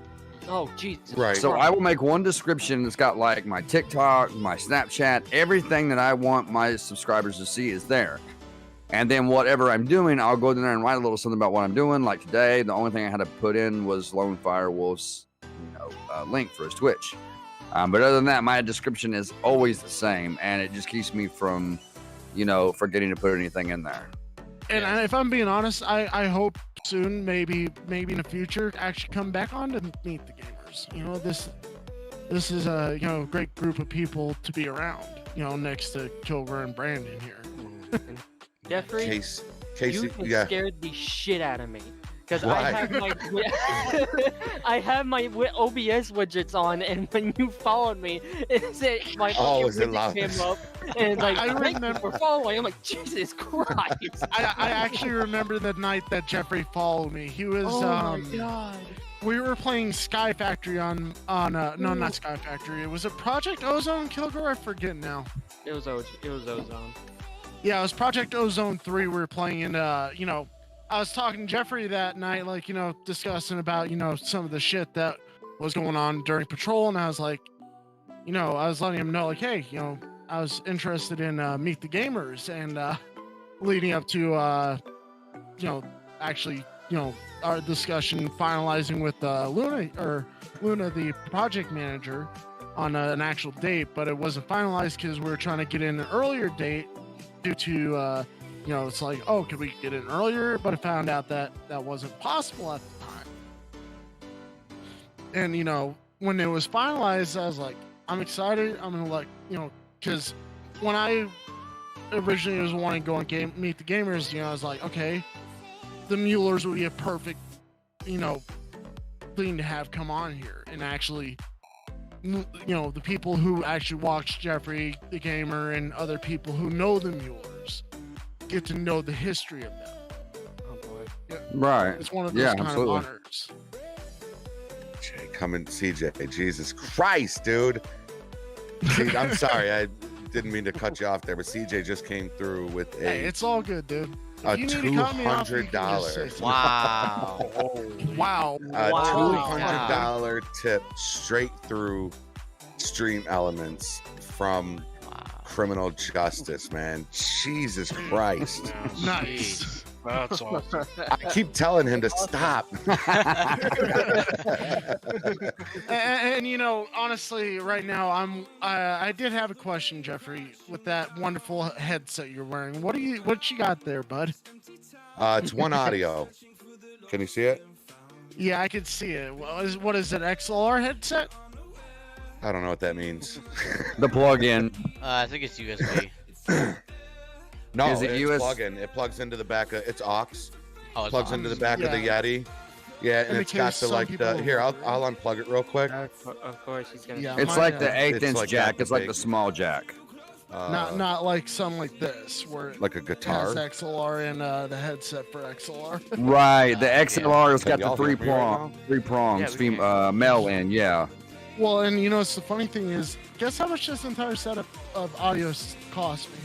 Oh, Jesus. Right. So I will make one description that's got like my TikTok, my Snapchat, everything that I want my subscribers to see is there. And then whatever I'm doing, I'll go in there and write a little something about what I'm doing. Like today, the only thing I had to put in was Lone Fire Wolf's link for his Twitch. But other than that, my description is always the same, and it just keeps me from, forgetting to put anything in there. And if I'm being honest, I hope soon, maybe in the future, actually come back on to Meet the Gamers. This is a great group of people to be around. Next to Kilgore and Brandon here. Jeffrey, Casey, you yeah. scared the shit out of me. Because Why? I have my OBS widgets on, and when you followed me, it said my fucking is it loud? widget came up, and like I thank you remember- for following. I'm like, Jesus Christ! I actually remember the night that Jeffrey followed me. He was Oh my God! we were playing Sky Factory on no, not Sky Factory. It was a Project Ozone, Kilgore. I forget now. It was Ozone. Yeah, it was Project Ozone 3 we were playing, and I was talking to Jeffrey that night, like, discussing about, some of the shit that was going on during patrol, and I was like, I was letting him know, like, hey, I was interested in Meet the Gamers, and leading up to actually, our discussion finalizing with Luna, the project manager, on an actual date, but it wasn't finalized because we were trying to get in an earlier date due to it's like, oh, could we get in earlier? But I found out that that wasn't possible at the time. And when it was finalized, I was like, I'm excited. I'm gonna because when I originally was wanting to go and Meet the Gamers, I was like, okay, the Muellers would be a perfect thing to have come on here and actually the people who actually watch Jeffrey the Gamer and other people who know the Muellers get to know the history of them. Oh boy. Yeah. Right. It's one of those kind absolutely. of honors. CJ, Jesus Christ, dude. See, I'm sorry, I didn't mean to cut you off there, but CJ just came through with Hey, a it's all good, dude. A If you need to cut me off, you can just say $200. so. Wow. Wow. A Wow. $200 tip straight through Stream Elements from Wow. criminal justice, man. Jesus Christ. Nice. That's awesome. I keep telling him to stop. And you know, honestly, right now I did have a question, Jeffrey, with that wonderful headset you're wearing. What you got there, bud? It's one audio. Can you see it? Yeah, I can see it. What is it? XLR headset? I don't know what that means. The plug-in. I think it's USB. No, Is it it's US? plug-in. It plugs into the back of it's aux. Oh, it's Plugs on. into the back of the Yeti. Yeah, and In it's got case the some like the people- here. I'll unplug it real quick. Of course, he's gonna. Yeah. It's My, like the uh, 8th it's inch like jack. that It's like big. the small jack. Not like some like this where like a it guitar. has XLR and the headset for XLR. Right. The Yeah. XLR has Can got the y'all hear me right three prongs, Yeah, we can. male in. Yeah. Well, and you know, it's the funny thing is, guess how much this entire setup of audio cost me?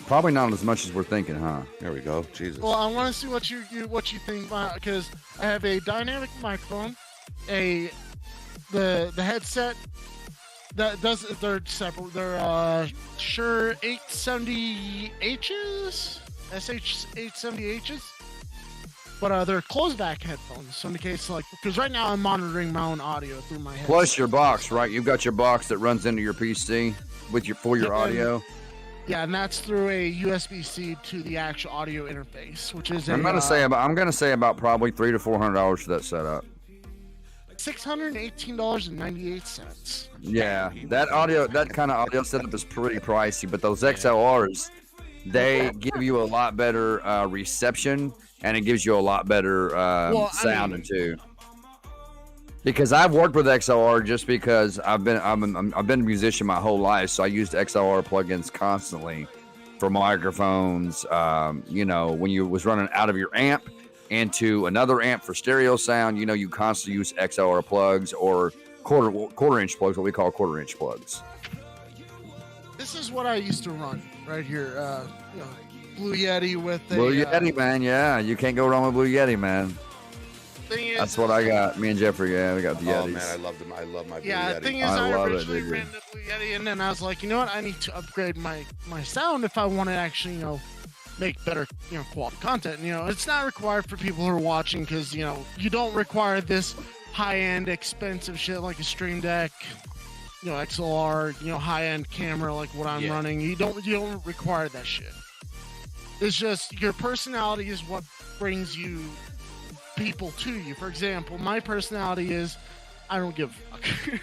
Probably not as much as we're thinking, huh? There we go. Jesus. Well, I want to see what you think, because I have a dynamic microphone, the headset that does they're separate. They're Shure 870Hs, SH870Hs, but they're closed back headphones. So in the case because right now I'm monitoring my own audio through my headset. Plus your box, right? You've got your box that runs into your PC for your Yep, audio. Yeah, and that's through a USB-C to the actual audio interface, which is I'm gonna say about probably $300 to $400 for that setup. $618.98. Yeah, that kind of audio setup is pretty pricey, but those XLRs, they give you a lot better reception, and it gives you a lot better sounding too. Because I've worked with XLR just because I've been a musician my whole life, so I used XLR plugins constantly for microphones. You know, when you was running out of your amp into another amp for stereo sound, you know, you constantly use XLR plugs or quarter inch plugs, what we call quarter inch plugs. This is what I used to run right here. You know, Blue Yeti with a Blue Yeti, man, yeah, you can't go wrong with Blue Yeti, man. Thing is, That's what I got. Me and Jeffrey, yeah, we got the Yetis. Oh man, I love them. I love my Blue Yeah, the Yeti. thing is, I I love it, originally dude. ran the Blue Yeti, and then I was like, you know what? I need to upgrade my sound if I want to actually, you know, make better, you know, quality content. You know, it's not required for people who are watching because, you know, you don't require this high-end, expensive shit like a Stream Deck, you know, XLR, you know, high-end camera like what I'm Yeah. running. You don't require that shit. It's just your personality is what brings you people to you. For example, my personality is I don't give a fuck.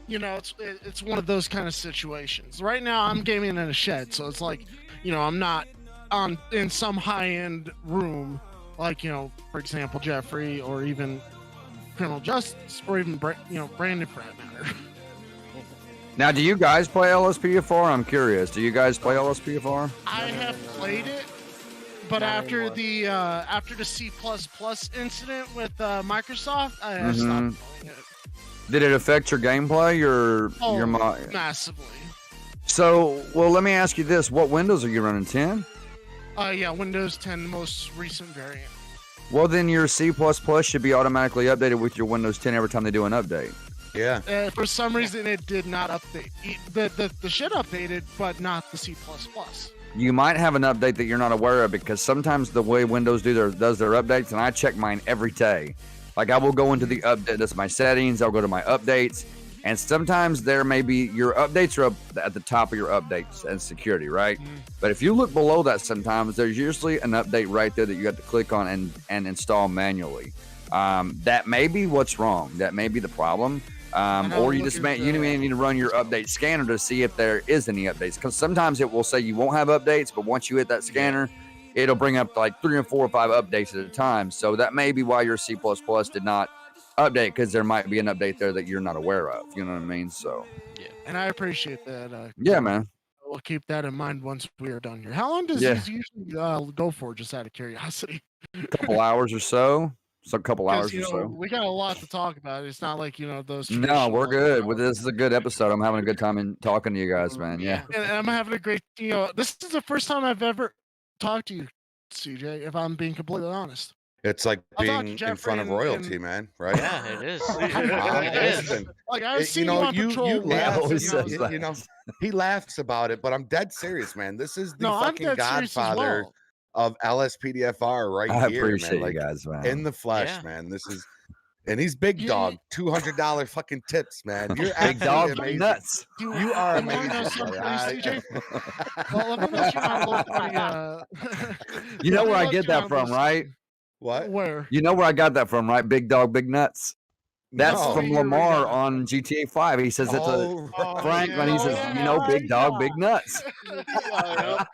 You know, it's one of those kind of situations. Right now, I'm gaming in a shed, so it's like, you know, I'm not in some high-end room, like, you know, for example, Jeffrey, or even Criminal Justice, or even Brandon, for that matter. Now, do you guys play LSPFR? I'm curious. Do you guys play LSPFR? I have played it, but Not after the C++ incident with Microsoft, I stopped playing it. Did it affect your gameplay or your massively. So, well, let me ask you this: what Windows are you running? 10? Yeah, Windows 10, the most recent variant. Well, then your C++ should be automatically updated with your Windows 10 every time they do an update. Yeah. For some reason, it did not update. The shit updated, but not the C++. You might have an update that you're not aware of because sometimes the way Windows does their updates, and I check mine every day. Like I will go into the update, that's my settings. I'll go to my updates, and sometimes there may be your updates are up at the top of your updates and security, right? But if you look below that, sometimes there's usually an update right there that you have to click on and install manually. That may be what's wrong. That may be the problem. Or you just may need to run your update scanner to see if there is any updates. Because sometimes it will say you won't have updates, but once you hit that scanner, it'll bring up like 3 or 4 or 5 updates at a time. So that may be why your C++ did not update, because there might be an update there that you're not aware of. You know what I mean? So And I appreciate that. yeah, man. We'll keep that in mind once we are done here. How long does Yeah. these usually go for, just out of curiosity? A couple hours or so. So a couple 'Cause, hours you or know, so. we got a lot to talk about. It's not like, you know, those. No, traditional, we're like, good. Well, this is a good episode. I'm having a good time in talking to you guys, man. Yeah. And I'm having a great, you know, this is the first time I've ever talk to you, CJ. If I'm being completely honest. It's like I'll talk being to in front of Jeffrey royalty, man. Right? Yeah, it is. Yeah. It is. Listen, Like I was you seeing you know, on patrol. Yeah, laugh, always and I says was- that. you know, he laughs about it, but I'm dead serious, man. This is the No, I'm fucking dead serious as godfather well. of LSPDFR right I here, man. appreciate you Like guys, man. in the flesh, Yeah. man. This is, and he's big You- dog, $200 fucking tips, man. You're Big dog, absolutely big amazing. nuts. You are you wanna know amazing, something brother. funny, CJ? Well, let me let you know a little funny. You know let me where I let get you know that from, this- right? What? Where? You know where I got that from, right? Big dog, big nuts. That's No. from Here we Lamar go. on GTA 5. He says it's a Oh, Frank yeah. when he says, Oh, you know, big dog, big nuts. Yep.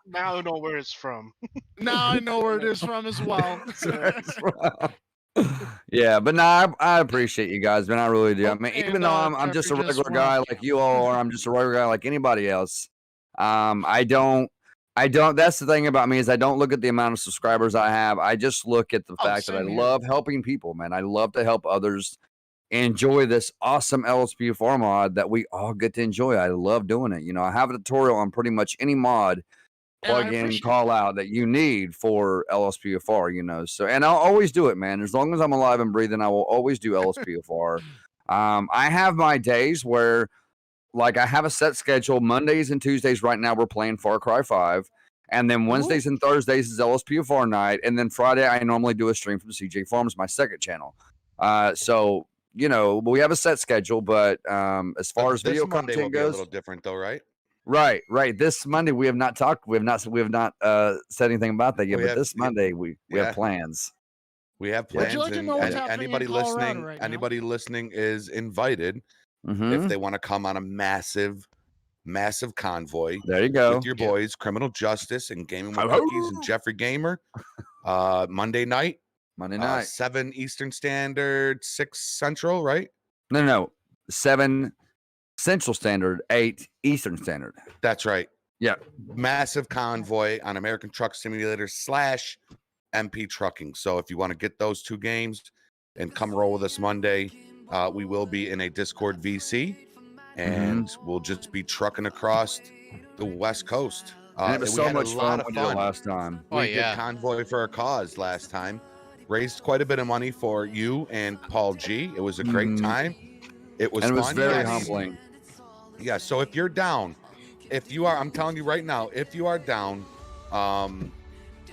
Now I know where it's from. Now I know where it is from as well. Yeah, but nah, I appreciate you guys, man. I really do. I mean, And, even though I'm just a Jeffrey just regular went guy off like camera. you all are, I'm just a regular guy like anybody else. I don't. That's the thing about me is I don't look at the amount of subscribers I have. I just look at the Oh, fact that I same here. love helping people, man. I love to help others enjoy this awesome LSPFR mod that we all get to enjoy. I love doing it. You know, I have a tutorial on pretty much any mod, And I plug in, appreciate call out that you need for LSPFR, you know. So, and I'll always do it, man. As long as I'm alive and breathing, I will always do LSPFR. I have my days where, like, I have a set schedule. Mondays and Tuesdays right now we're playing Far Cry 5. And then Wednesdays and Thursdays is LSPFR night. And then Friday I normally do a stream from CJ Farms, my second channel. So, you know, we have a set schedule, but as far as this video Monday will content be a goes, little different, though, right? right. This Monday we have not talked. We have not said anything about that yet. We But have- this Monday we yeah. have plans. We have Would plans, you like to and know what's happening anybody in Colorado listening, right now? anybody listening is invited Mhm. if they want to come on a massive convoy There you go. with your boys, Criminal Justice and Gaming with Hello. Cookies and Jeffrey Gamer. Monday night, Monday night. 7 Eastern Standard, 6 Central, right? No. 7 Central Standard, 8 Eastern Standard. That's right. Yeah. Massive convoy on American Truck Simulator / MP Trucking. So if you want to get those 2 games and come roll with us Monday, we will be in a Discord VC, and we'll just be trucking across the West Coast. And it was we so had a much lot fun of when we did it fun. last time. Oh, We yeah. did Convoy for a Cause last time. Raised quite a bit of money for you and Paul G. It was a great Mhm. time. It was And it was fun. very yes. humbling. Yeah, so if you're down, if you are, I'm telling you right now, if you are down,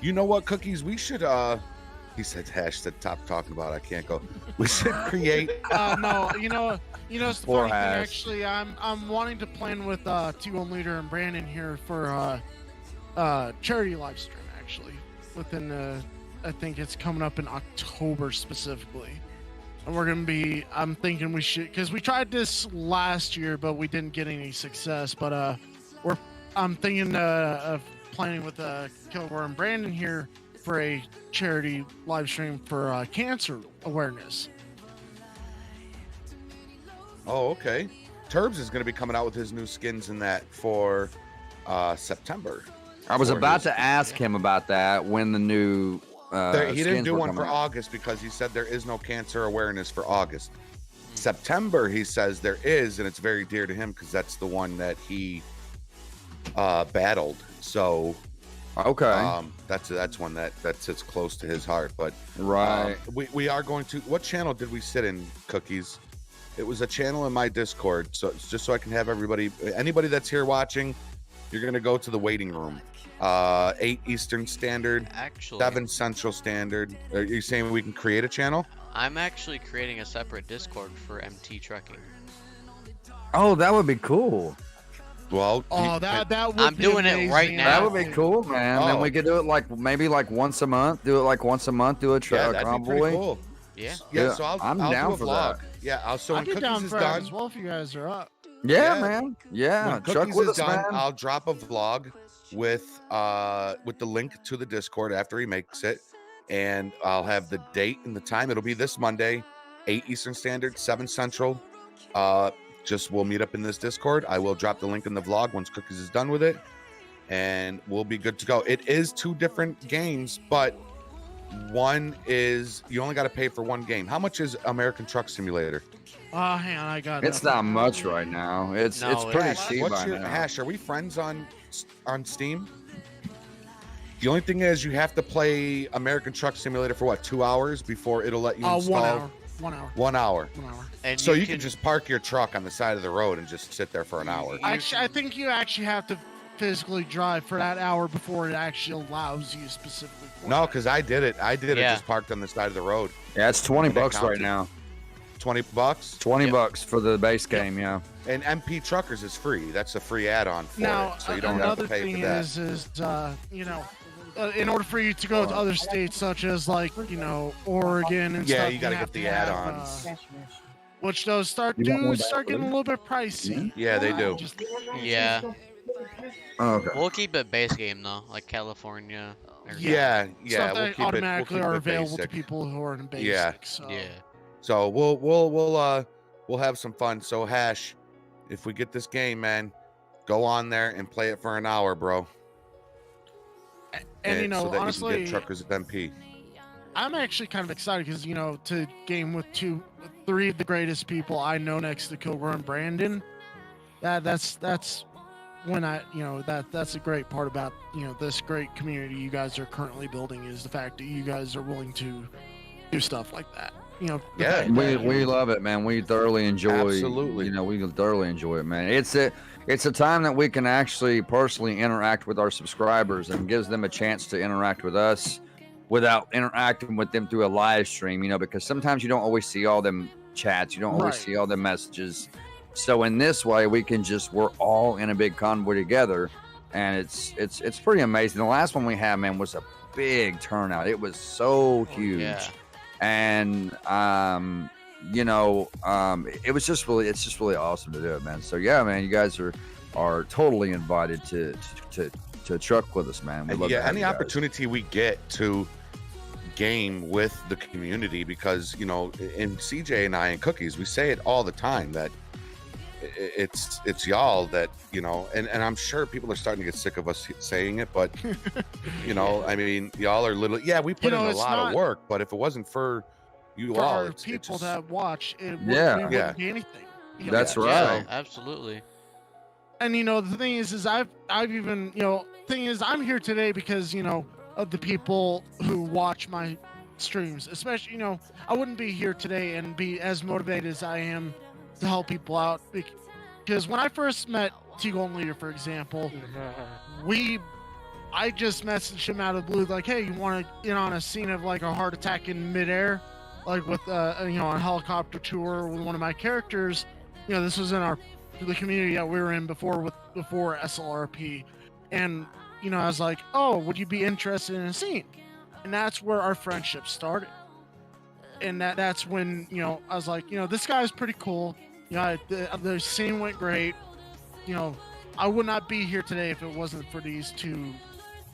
you know what, Cookies, we should he said hash said top talking about I can't go. We should create No, you know, it's the Poor funny thing. ass. Actually, I'm wanting to plan with T1 Leader and Brandon here for charity live stream. Actually, within I think it's coming up in October specifically, and we're gonna be. I'm thinking we should, because we tried this last year, but we didn't get any success. But I'm thinking of planning with Kilgore and Brandon here for a charity live stream for cancer awareness. Oh, okay. Turbs is going to be coming out with his new skins in that for September. I was For about his- to ask him about that when the new He didn't skins do were one coming for out. August because he said there is no cancer awareness for August. September, he says there is, and it's very dear to him because that's the one that he battled. So Okay. that's one that sits close to his heart. But Right. we are going to. What channel did we sit in, Cookies? It was a channel in my Discord. So it's just so I can have anybody that's here watching, you're gonna go to the waiting room. 8 Eastern Standard, Actually, 7 Central Standard. Are you saying we can create a channel? I'm actually creating a separate Discord for MT Trucking. Oh, that would be cool. Well, Oh, that would I'm be doing it right amazing. now. That would be cool, man. Oh. Then we could do it like maybe like once a month. Do it like once a month. Do a yeah, that'd be convoy. pretty cool. Yeah. Yeah, Yeah, so I'm I'll down do a for vlog. that. Yeah, so I'd when get Cookies down is for that done, as well if you guys are up. Yeah, Yeah. man. Yeah, when chuck Cookies with is us, done, man. I'll drop a vlog with the link to the Discord after he makes it, and I'll have the date and the time. It'll be this Monday, 8 Eastern Standard, 7 Central. Just we'll meet up in this Discord. I will drop the link in the vlog once Cookies is done with it, and we'll be good to go. It is 2 different games, but one is you only got to pay for one game. How much is American Truck Simulator? Hang on, I got it. It's not much right now. It's No, pretty it's- cheap What's by your now. hash? Are we friends on Steam? The only thing is you have to play American Truck Simulator for what, 2 hours before it'll let you install? 1 hour. 1 hour. 1 hour. 1 hour. And So you can just park your truck on the side of the road and just sit there for an hour. Actually, I think you actually have to physically drive for that hour before it actually allows you specifically. For No, that. because I did it. I did it Yeah. just parked on the side of the road. Yeah, it's 20 That bucks right counted. now. $20. 20 Yep. bucks for the base game, yeah. And MP Truckers is free. That's a free add-on for Now, it, so you don't have another to pay thing for that. is you know, in order for you to go to other states such as like, you know, Oregon and Yeah, stuff, you gotta have get the to have, add-ons. which those start You want more getting a little bit pricey. Yeah, they do. Just, Yeah. Oh, okay. We'll keep it base game though, like California. or- Yeah, yeah. stuff We'll that keep it. automatically we'll are keep it available basic. to people who are in basic. Yeah. So. Yeah. So we'll have some fun. So Hash, if we get this game, man, go on there and play it for an hour, bro. And you know, so that you honestly, can get Truckers MP. I'm actually kind of excited because, you know, to game with three of the greatest people I know next to Kilgore and Brandon. That's when that's a great part about, you know, this great community you guys are currently building is the fact that you guys are willing to do stuff like that. You know, the Yeah. fact that- We love it, man. We thoroughly enjoy. Absolutely. You know, we thoroughly enjoy it, man. It's a time that we can actually personally interact with our subscribers and gives them a chance to interact with us without interacting with them through a live stream. You know, because sometimes you don't always see all them chats. You don't always Right. see all the messages. So in this way, we're all in a big convoy together, and it's pretty amazing. The last one we had, man, was a big turnout. It was so huge. Yeah. And you know, it's just really awesome to do it, man. So yeah, man, you guys are totally invited to truck with us, man. We'd love to Yeah, have any you guys. opportunity we get to game with the community, because you know, in CJ and I and Cookies, we say it all the time that it's y'all that, you know, and I'm sure people are starting to get sick of us saying it, but you know, I mean, y'all are literally, yeah, we put You know, in a it's lot of not- work, but if it wasn't for you for all, our it's people just, that watch, it would, Yeah. we wouldn't Yeah. be anything. You know, That's Yeah, right. absolutely. And you know, the thing is I've even, you know, thing is I'm here today because, you know, of the people who watch my streams. Especially, you know, I wouldn't be here today and be as motivated as I am to help people out, because when I first met T Golden Leader, for example, I just messaged him out of the blue like, hey, you want to get on a scene of like a heart attack in midair, like with you know, a helicopter tour with one of my characters. You know, this was in the community that we were in before SLRP, and you know, I was like, oh, would you be interested in a scene? And that's where our friendship started. And that's when, you know, I was like, you know, this guy's pretty cool. You know, the scene went great. You know, I would not be here today if it wasn't for these two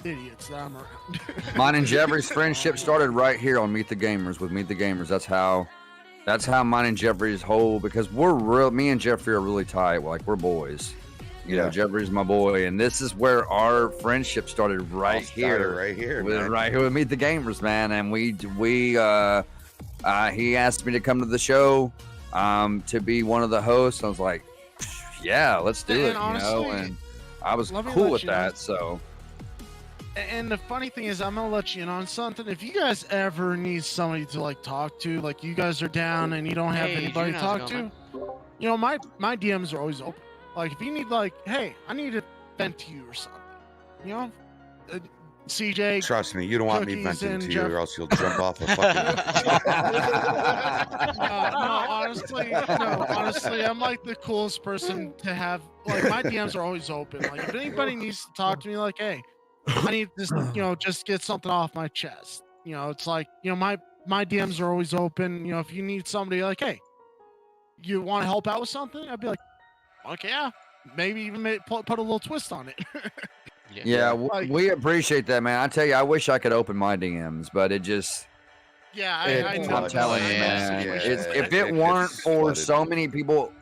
idiots that I'm around. Mine and Jeffrey's friendship started right here on Meet the Gamers with Meet the Gamers. That's how mine and Jeffrey's whole, because me and Jeffrey are really tight. Like, we're boys. You know, Yeah. Jeffrey's my boy, and this is where our friendship started all right started here. right here, With, man. right here with Meet the Gamers, man. And he asked me to come to the show to be one of the hosts. I was like, yeah, let's do And it, you know, honestly, and I was let me cool let with you know- that. So And the funny thing is, I'm gonna let you in on something. If you guys ever need somebody to like talk to, like you guys are down and you don't have Hey, anybody to June, how's talk it going, to, you know, my DMs are always open. Like if you need, like, hey, I need to vent to you or something, you know, CJ. Trust me, you don't want me Cookies venting and to you, Jeff- or else you'll jump off a fucking. No, honestly, I'm like the coolest person to have. Like my DMs are always open. Like if anybody needs to talk to me, like, hey, I need this, you know, just get something off my chest. You know, it's like, you know, my DMs are always open. You know, if you need somebody, like, hey, you want to help out with something, I'd be like, okay, yeah, maybe even put a little twist on it. yeah, Like- we appreciate that, man. I tell you, I wish I could open my DMs, but it just. Yeah, I It's know. I'm telling you, Yeah, man. yeah, It's, yeah, if it it weren't gets for flooded. so many people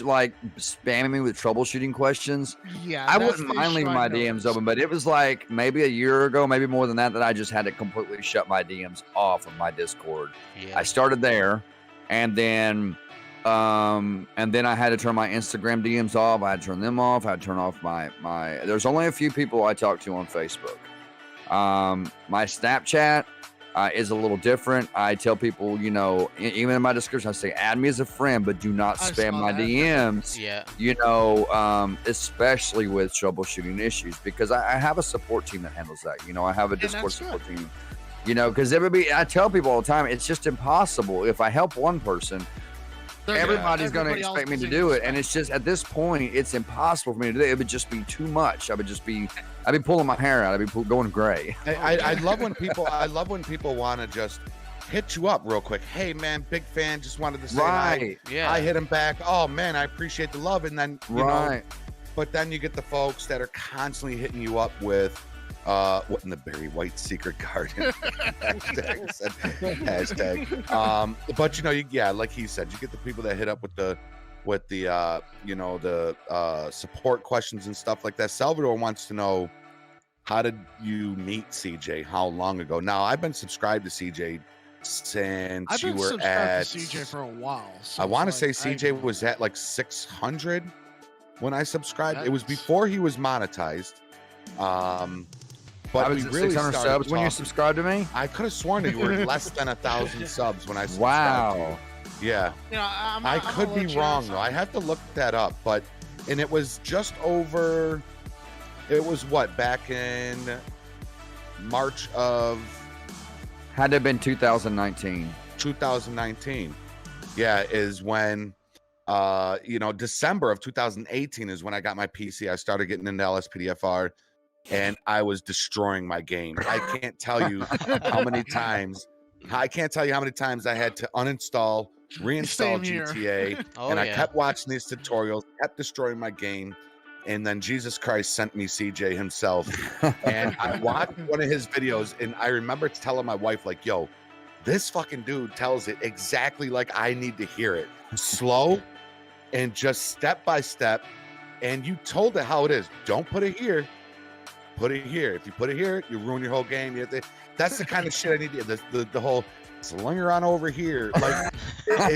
like spamming me with troubleshooting questions, Yeah, I that's wouldn't the mind issue leaving I my noticed. DMs open. But it was like maybe a year ago, maybe more than that, that I just had to completely shut my DMs off of my Discord. Yeah. I started there, and then I had to turn my Instagram DMs off. I had to turn them off. I had to turn off my. There's only a few people I talk to on Facebook, My Snapchat is a little different. I tell people, you know, even in my description, I say add me as a friend, but do not I spam saw my that. DMs. Yeah. You know, especially with troubleshooting issues, because I have a support team that handles that. You know, I have a Discord that's support team. You know, because I tell people all the time, it's just impossible. If I help one person, everybody's going to Everybody else expect me is to in do it, respect. and it's just at this point, it's impossible for me to do it. It would just be too much. I'd be pulling my hair out. I'd be going gray. I love when people want to just hit you up real quick. Hey man, big fan. Just wanted to say hi. Right. Yeah. I hit him back. Oh man, I appreciate the love. And then you know, Right. but then you get the folks that are constantly hitting you up with what in the Barry White secret garden hashtag. But you know, yeah, like he said, you get the people that hit up with the you know, the support questions and stuff like that. Salvador wants to know, how did you meet CJ? How long ago? Now I've been subscribed to CJ since I've you been were subscribed at to CJ for a while. So I want to it's say like, CJ was at like 600 when I subscribed. It was That's- before he was monetized. But I we was at really 600 started subs when you talking- subscribed to me. I could have sworn that you were less than 1,000 subs when I subscribed. Wow. To you. Yeah, You know, I could be wrong though. I have to look that up. But and it was just over. It was what, back in March of Had to have been 2019. 2019. Yeah, is when you know, December of 2018 is when I got my PC. I started getting into LSPDFR and I was destroying my game. I can't tell you how many times I had to uninstall, reinstall Same here. GTA, Oh and yeah. I kept watching these tutorials, kept destroying my game, and then Jesus Christ sent me CJ himself. And I watched one of his videos, and I remember telling my wife, like, yo, this fucking dude tells it exactly like I need to hear it. Slow and just step by step. And you told it how it is. Don't put it here. Put it here. If you put it here, you ruin your whole game. You have to, that's the kind of shit I need to the whole slinger on over here. Like,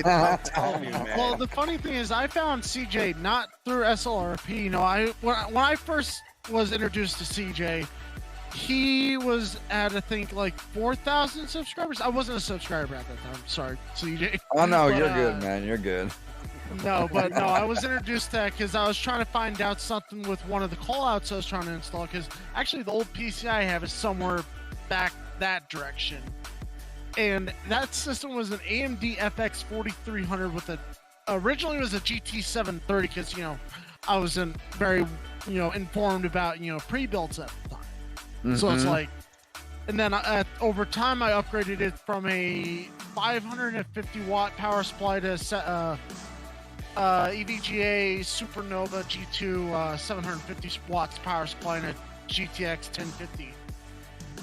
I'm telling you, man. Well, the funny thing is, I found CJ not through SLRP. You know, when I first was introduced to CJ, he was at I think like 4,000 subscribers. I wasn't a subscriber at that time. Sorry, CJ. Oh no, But, you're good, man. You're good. No, I was introduced to that because I was trying to find out something with one of the callouts I was trying to install. Because actually, the old PC I have is somewhere back that direction, and that system was an AMD FX 4300 with originally it was a GT 730 because you know I wasn't very informed about pre-builds at the time. So it's Mhm. like, and then over time I upgraded it from a 550 watt power supply to EVGA Supernova G2 750 watts power supply and a GTX 1050.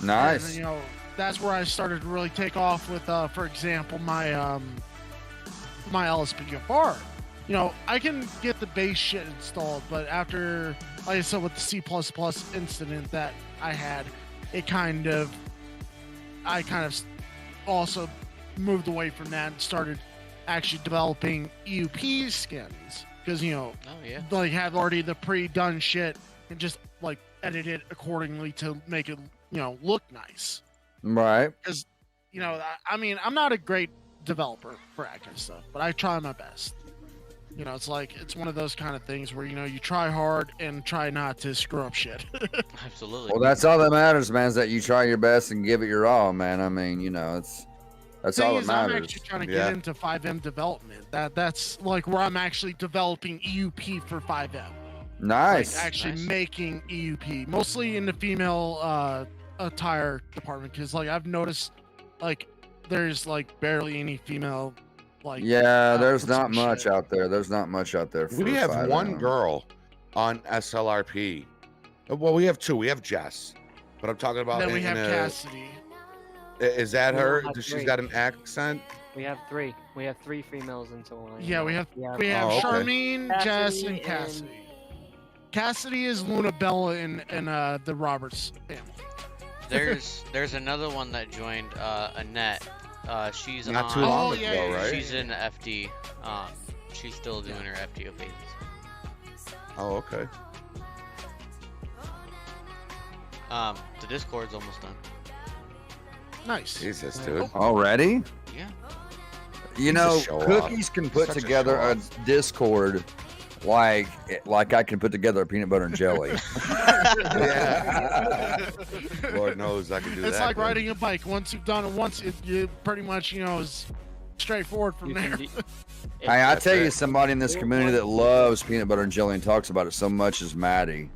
Nice. And, that's where I started to really take off with, for example, my my LSPDFR. I can get the base shit installed, but after, like I said, with the C++ incident that I had, I kind of also moved away from that and started actually developing EUP skins because Oh yeah. like have already the pre-done shit and just like edit it accordingly to make it look nice. Right. I mean, I'm not a great developer for that kind of stuff, but I try my best. It's one of those kind of things where you try hard and try not to screw up shit. Absolutely. Well, that's all that matters, man. Is that you try your best and give it your all, man. I mean, that's all that I'm matters. actually trying to Yeah. get into 5M development. That's like where I'm actually developing EUP for 5M. Nice. Like actually Nice. making EUP, mostly in the female attire department, because like I've noticed like there's like barely any female like Yeah, there's puts not and much shit. out there. There's not much out there. We for have 5M. one girl on SLRP. Well, we have two. We have Jess, but I'm talking about. Then we in have a- Cassidy. Is that We her? have Does she's three. got an accent? We have three. We have three females in total. Yeah, we have Yeah. we have Oh, okay. Charmaine, Jess, Cassidy and and- Cassidy. Cassidy is Luna Bella in the Roberts family. There's another one that joined, Annette. She's Not on, too long Oh, ago, yeah, yeah, right? She's in FD. She's still doing her FD phases. Oh, okay. The Discord's almost done. Nice. Jesus, dude. Already? Yeah. You He's a know, show-off. Cookies can put Such a together a show-off. Discord like I can put together a peanut butter and jelly. Yeah. Lord knows I can do that. It's like man. riding a bike. Once you've done it once, you pretty much, is straightforward from You there. can do- Hey, I That's tell you, it. somebody in this community that loves peanut butter and jelly and talks about it so much is Maddie.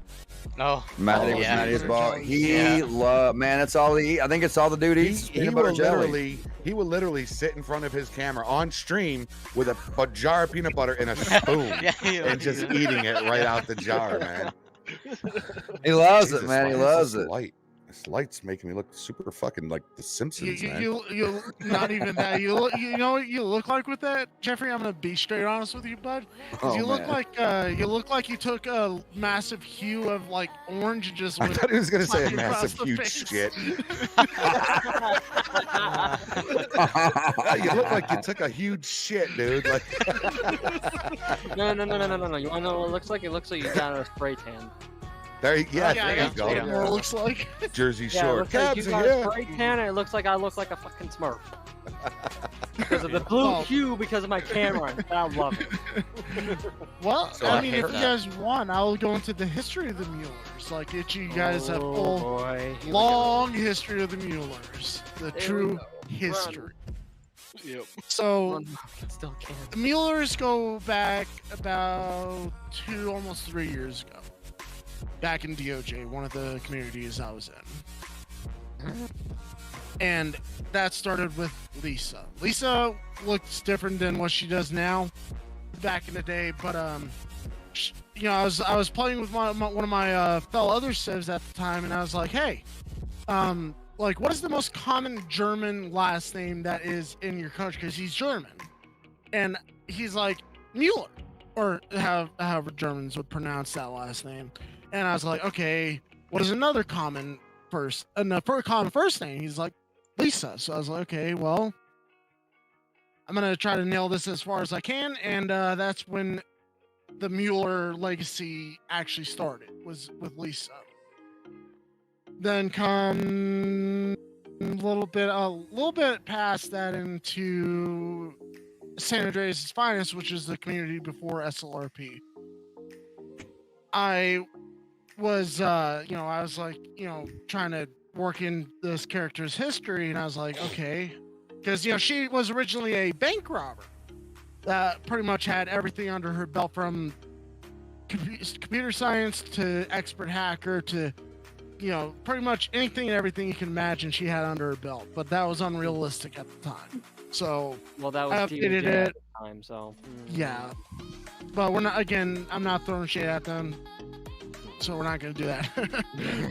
Oh. Maddie Oh, was yeah. Maddie's boss. He Yeah. man, that's all he eat. I think it's all the dude eats is He peanut butter will and jelly. literally sit in front of his camera on stream with a jar of peanut butter and a spoon Yeah, he and would just do that. eating it right out the jar, man. He loves Jesus, it, man. He why is loves this it. Light. This light's making me look super fucking like The You, Simpsons, you, man. you not even that. You know what you look like with that, Jeffrey? I'm gonna be straight honest with you, bud. 'Cause Oh, you look man. like you took a massive hue of like orange and just I went thought he was gonna say a slapped across massive, the huge face. shit. You look like you took a huge shit, dude. Like, No. You wanna know what it looks like? It looks like you got a spray tan. there you Yeah, there you that's go. what Yeah. it more looks like. Jersey Yeah, it Shore. looks like you Cabs, got yeah. a spray tan, and it looks like I look like a fucking Smurf. Because of the blue Oh. hue, because of my camera. I love it. Well, So I I mean, hate if you that. guys want, I'll go into the history of the Muellers. Like, you guys have Oh, full, boy. Here we go. long history of the Muellers, the There we true go. history. Yep. So, Run, still can't. the Muellers go back about almost 3 years ago. Back in DOJ, one of the communities I was in. And that started with Lisa. Lisa looks different than what she does now back in the day, but I was playing with one of my fellow other civs at the time, and I was like, hey, like, what is the most common German last name that is in your country? Because he's German. And he's like, Mueller, or however Germans would pronounce that last name. And I was like, okay, what is another common first name? He's like, Lisa. So I was like, okay, well, I'm gonna try to nail this as far as I can. And that's when the Mueller legacy actually started, was with Lisa. Then come a little bit past that into San Andreas' Finest, which is the community before SLRP. I was trying to work in this character's history, and I was like, okay, because she was originally a bank robber that pretty much had everything under her belt, from computer science to expert hacker to pretty much anything and everything you can imagine she had under her belt, but that was unrealistic at the time. So Well, that was I updated DOJ at it. the time, so. Yeah, but I'm not throwing shade at them, so we're not gonna do that.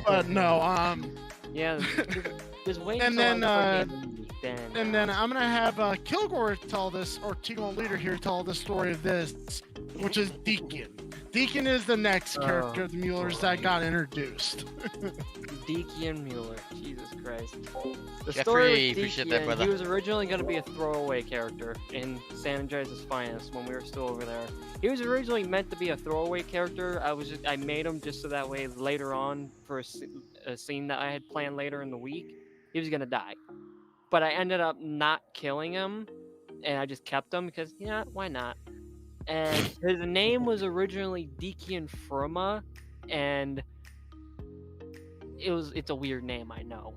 But no, Yeah, just wait And until then, I look at the movie, then. and then I'm gonna have Kilgore tell this, or T1 Leader here tell the story of this, which is Deacon. Deacon is the next character of the Muellers that got introduced. Deacon Mueller. Jesus Christ. The Jeffrey, story of appreciate that, Deacon, brother. he was originally going to be a throwaway character in San Andreas' Finest when we were still over there. He was originally meant to be a throwaway character. I made him just so that way later on for a scene that I had planned later in the week, he was going to die. But I ended up not killing him, and I just kept him because, why not? And his name was originally Deacon Fruma, and it's a weird name, I know.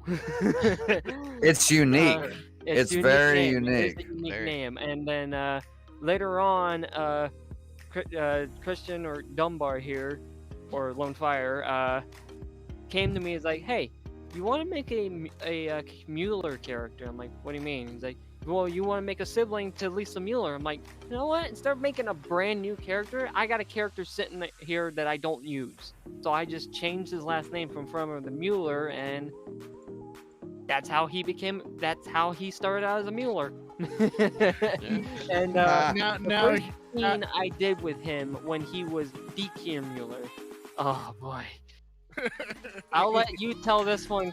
It's unique. It's a unique very name. unique. It's a unique Very. name. And then later on, Christian or Dunbar here, or Lone Fire, came to me. He's like, "Hey, you want to make a Mueller character?" I'm like, "What do you mean?" He's like, "Well, you want to make a sibling to Lisa Mueller?" I'm like, "You know what? Instead of making a brand new character, I got a character sitting here that I don't use. So I just changed his last name from the Mueller, and that's how he started out as a Mueller." And Now, the now, first scene I did with him when he was Deacon Mueller. Oh boy. I'll let you tell this one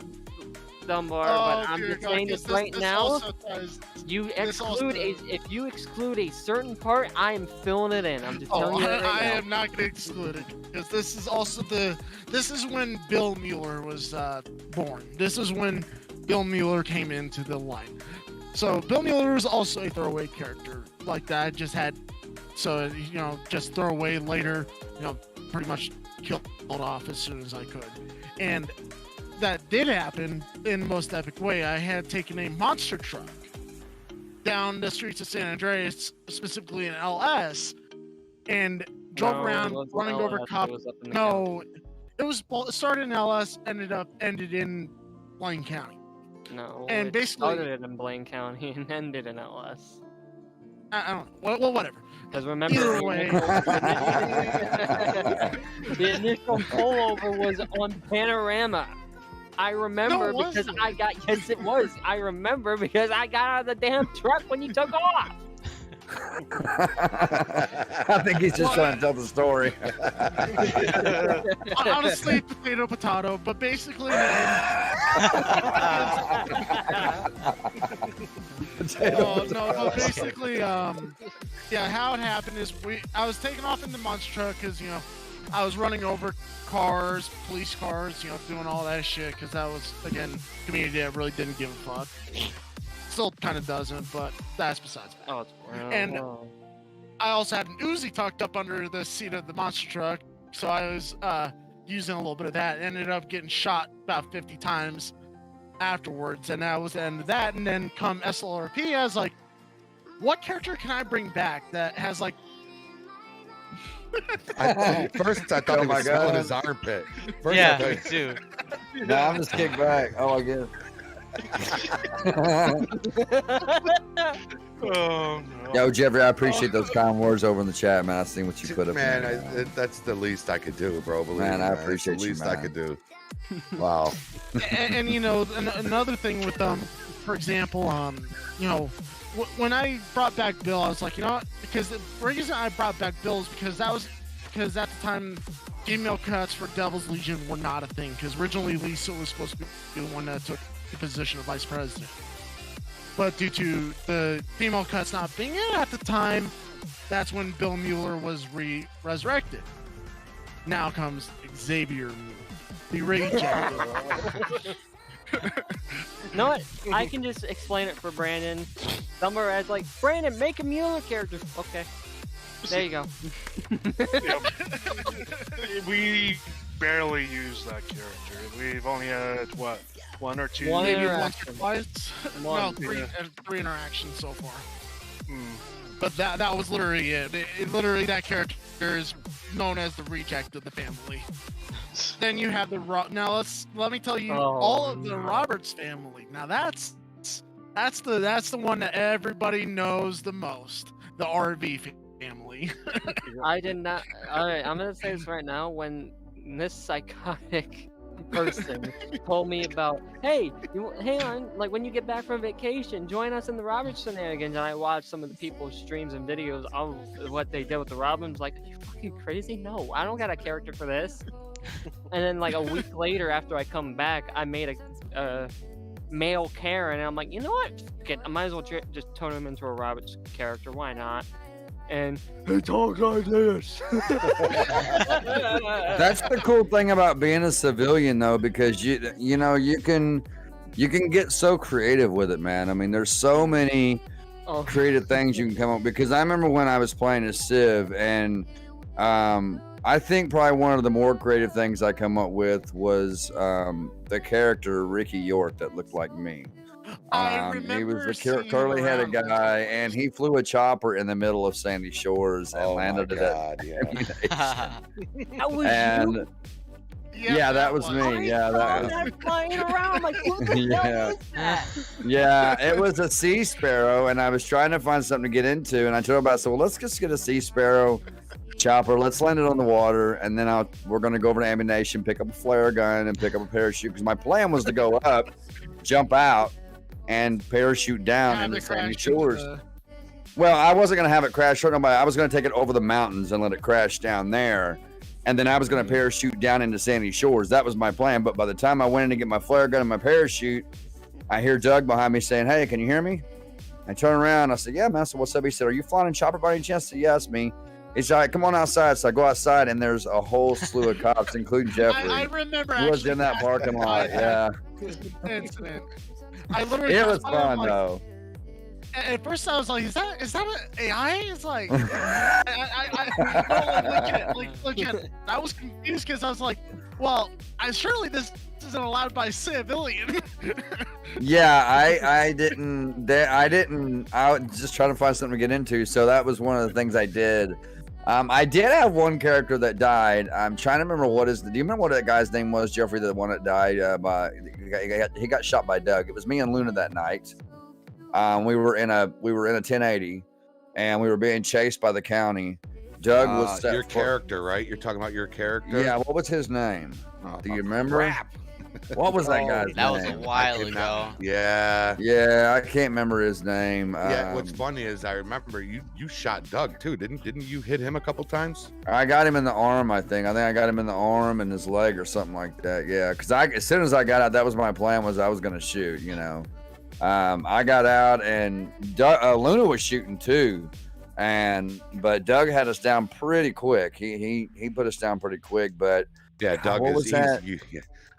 Dunbar, Oh, but I'm dear just God, saying 'cause this right this now. also ties- You this also- if you exclude a certain part, I am filling it in. I'm just telling you that I right now. am not going to exclude it because this is also this is when Bill Mueller was born. This is when Bill Mueller came into the line. So Bill Mueller is also a throwaway character like that. I just had, so just throw away later. Pretty much killed off as soon as I could, and that did happen in the most epic way. I had taken a monster truck down the streets of San Andreas, specifically in LS, and drove No, it around wasn't running over LS, it cops. was up in the county. No, it started in LS, ended in Blaine County. No, and it basically- started in Blaine County and ended in LS. I don't know. Well, whatever. Because remember, Either way. the initial pullover was on Panorama. I remember No, it because wasn't. I got, yes it was. I remember because I got out of the damn truck when you took off. I think he's just trying to tell the story. Honestly, potato, but basically, no, but basically, yeah, how it happened is I was taking off in the monster truck because I was running over cars, police cars, doing all that shit because that was again community that really didn't give a fuck. Still kind of doesn't, but that's besides that. Oh, it's And I also had an Uzi tucked up under the seat of the monster truck, so I was using a little bit of that. Ended up getting shot about 50 times afterwards, and that was the end of that. And then come SLRP, I was like, what character can I bring back that has like... First, I thought Oh he my was smelling God. his armpit. First, Yeah, I me thought, too. No, I'm just kicked back. Oh, I guess. Oh no. Yo, Jeffrey, I appreciate those kind words over in the chat, man. I seen what you put up man, there. that's the least I could do, bro. Believe Man, me, I It's appreciate the you, least I man. could do. Wow. and another thing with for example, when I brought back Bill, I was like, what? Because the reason I brought back Bill is because at the time, female cuts for Devil's Legion were not a thing. Because originally Lisa was supposed to be the one that took the position of vice president, but due to the female cuts not being in at the time, that's when Bill Mueller was resurrected. Now comes Xavier Mueller, the reject. know what? I can just explain it for Brandon. Somewhere as like, Brandon, make a Mueller character. Okay. There you go. We barely use that character. We've only had what, one or two? One Maybe interaction. once or twice. One, No, three interactions so far. Hmm. But that was literally it. Literally, that character is known as the reject of the family. Then you have now let me tell you all of the Roberts family. Now that's the one that everybody knows the most. The RV family. I did not. Alright, I'm gonna say this right now. When this psychotic person told me about, hey, hang on, like when you get back from vacation, join us in the Roberts shenanigans, and I watched some of the people's streams and videos of what they did with the Robins. Like, are you fucking crazy? No, I don't got a character for this. And then like a week later, after I come back, I made a male Karen, and I'm like, you know what? Fuck it, I might as well just turn him into a Roberts character. Why not? And he talks like this. That's the cool thing about being a civilian, though, because you can get so creative with it, man. I mean, there's so many creative things you can come up. Because I remember when I was playing as Civ, and I think probably one of the more creative things I come up with was the character Ricky York that looked like me. He was the curly-headed guy, and he flew a chopper in the middle of Sandy Shores and landed it at yeah. That was and you. yeah, that was me. Yeah, that was. That flying around like, what the Yeah. hell is that? Yeah, it was a sea sparrow, and I was trying to find something to get into, and I told him about, so well, let's just get a sea sparrow chopper, let's land it on the water, and then we're going to go over to ammunition, pick up a flare gun, and pick up a parachute, because my plan was to go up, jump out, and parachute down into Sandy Shores. Well, I wasn't going to have it crash right on, but I was going to take it over the mountains and let it crash down there, and then I was going to parachute down into Sandy Shores. That was my plan. But by the time I went in to get my flare gun and my parachute, I hear Doug behind me saying, "Hey, can you hear me?" I turn around. I said, "Yeah, man." So what's up? He said, "Are you flying in chopper by any chance?" I said, "Yeah, it's me." He's like, "Come on outside." So I go outside, and there's a whole slew of cops, including Jeffrey. I remember. Who was in that parking lot? Yeah, Incident. I literally. it was I'm fun like, though. At first, I was like, "Is that an AI?" It's like, no, legit. I was confused because I was like, "Well, surely this isn't allowed by civilian." Yeah, I didn't. I was just trying to find something to get into. So that was one of the things I did. I did have one character that died. I'm trying to remember what is. Do you remember what that guy's name was, Jeffrey? The one that died he got shot by Doug. It was me and Luna that night. We were in a 1080, and we were being chased by the county. Doug was your character, right? You're talking about your character. Yeah, what was his name? Do you remember? Crap. What was that guy's That was a name? while ago. Yeah. Yeah, I can't remember his name. Yeah. What's funny is I remember you shot Doug too, didn't you hit him a couple times? I got him in the arm. I think I got him in the arm and his leg or something like that. Yeah, because as soon as I got out, that was my plan. Was I was gonna shoot. You know, I got out and Luna was shooting too, but Doug had us down pretty quick. He put us down pretty quick. But yeah, Doug what is was that?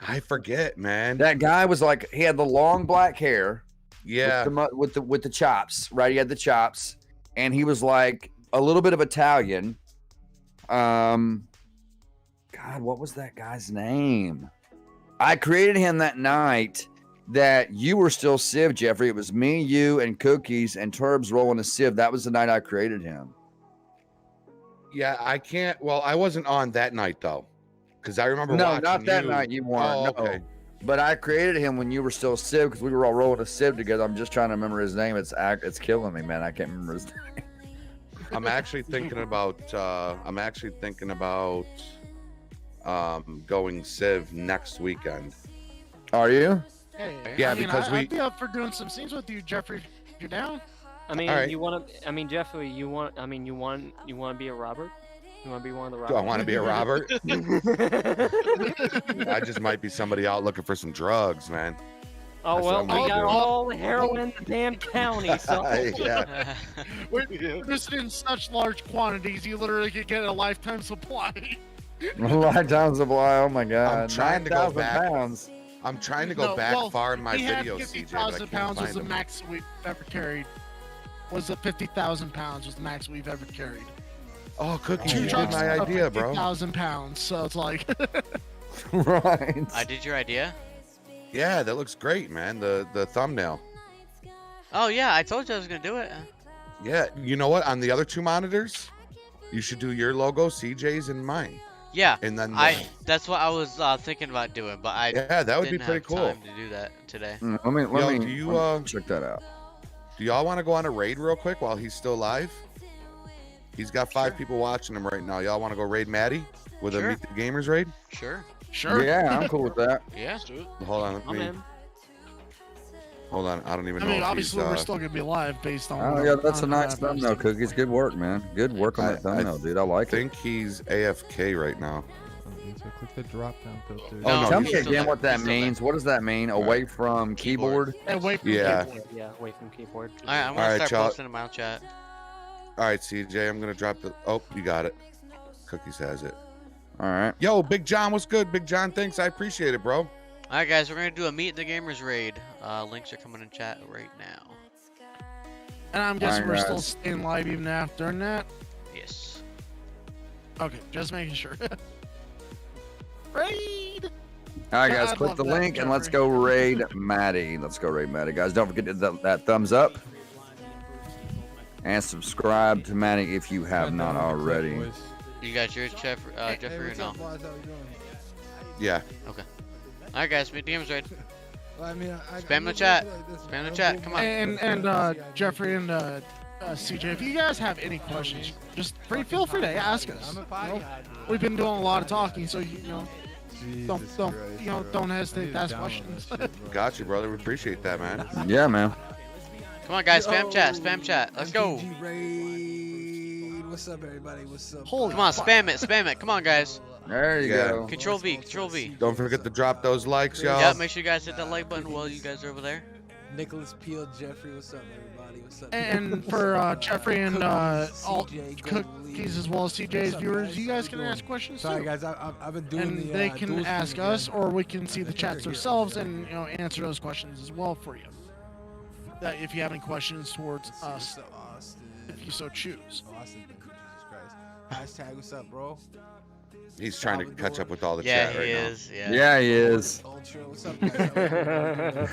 I forget, man. That guy was like, he had the long black hair. Yeah. With the chops, right? He had the chops, and he was like a little bit of Italian. God, what was that guy's name? I created him that night that you were still Civ, Jeffrey. It was me, you, and Cookies and Turbs rolling a Civ. That was the night I created him. Yeah, I can't. Well, I wasn't on that night though. Because I remember No, watching not that you. night. You weren't. Oh, okay. No. But I created him when you were still Civ because we were all rolling a Civ together. I'm just trying to remember his name. It's killing me, man. I can't remember his name. I'm actually thinking about. Going Civ next weekend. Are you? Hey, Yeah, I mean, because I'd be up for doing some scenes with you, Jeffrey. If you're down. I mean, All right. you want to? I mean, Jeffrey, you want to be a robber? You want to be one of the robbers? Do I want to be a robber? I just might be somebody out looking for some drugs, man. Oh That's well, what I'm we gonna got do. all the heroin in the damn county, so. Yeah. We're just in such large quantities, you literally could get a lifetime supply. Lifetime supply. Oh my God. I'm trying to go 9,000 back. pounds. I'm trying to go back far in my we had videos, CJ, but I 50,000 can't pounds was find the them. max we've ever carried. Was it 50,000 pounds was the max we've ever carried? Oh, Cookie, Two you did trucks my of idea, bro. 50,000 pounds, so it's like. Right. I did your idea? Yeah, that looks great, man. The thumbnail. Oh yeah, I told you I was gonna do it. Yeah, you know what? On the other two monitors, you should do your logo, CJ's, and mine. Yeah, And then that's what I was thinking about doing, but I yeah, that would be didn't pretty have cool. time to do that today. Let Yo, me do you, let me check that out. Do y'all want to go on a raid real quick while he's still live? He's got 5 people watching him right now. Y'all want to go raid Maddie with a Sure. Meet the Gamers raid? Sure. Sure. Yeah, I'm cool with that. Yeah. Let's do it. Hold on, I'm in. hold on. I don't even I know mean, if obviously, we're he's. still gonna be live based on. Oh yeah, that's a on nice that thumbnail, Cookies. Good work, man. Good work on that I thumbnail, dude. I like I think he's AFK right now. So click the drop down filter. Oh, no, it. Tell he's me still again there. what that He's still there. means. What does that mean? Away from keyboard? Away from Yeah. keyboard. Yeah, away from keyboard. All right, I'm gonna All right, start y'all. posting in my chat. All right, CJ, I'm gonna drop the. Oh, you got it. Cookies has it. All right. Yo, Big John, what's good? Big John, thanks. I appreciate it, bro. All right, guys, we're gonna do a Meet the Gamers raid. Links are coming in chat right now. And I'm guessing Alright, we're still guys. staying live even after that. Yes. Okay, just making sure. Raid. All right, Yeah, guys, I'd click love the that, link and let's Jeffrey. go raid Maddie. Let's go raid Maddie, guys. Don't forget to hit that thumbs up and subscribe to Maddie if you have not already. You got yours, Jeffrey, or no? Yeah. All right, guys, Meet the Gamers raid. I mean, Spam the chat. Spam the chat. Come on. And Jeffrey and CJ, if you guys have any questions, just feel free to ask us. You know, we've been doing a lot of talking, so you know, don't hesitate to ask questions. Got you, brother. We appreciate that, man. Yeah, man. Come on, guys, spam chat. Spam chat. Let's go. what's up, everybody? What's up? Holy Come on, fuck. spam it. Come on, guys. There you Yeah. go. Control V, Control V. Don't forget to drop those likes, y'all. Yeah, make sure you guys hit that like button while you guys are over there. Nicholas Peel, Jeffrey, what's up, everybody? What's up? And for Jeffrey and all CJ, cookies as well as CJ's viewers, you guys can ask questions Sorry, too. guys, I've been doing And the. they can dual ask screen us, again. or we can see the chats ourselves and answer those questions as well for you. If you have any questions towards us, Austin. if you so choose. Austin, thank you, Jesus Christ. Hashtag, what's up, bro? He's trying to catch up with all the Yeah, chat he right is. Yeah. Yeah, he is. Ultra, what's up, guys?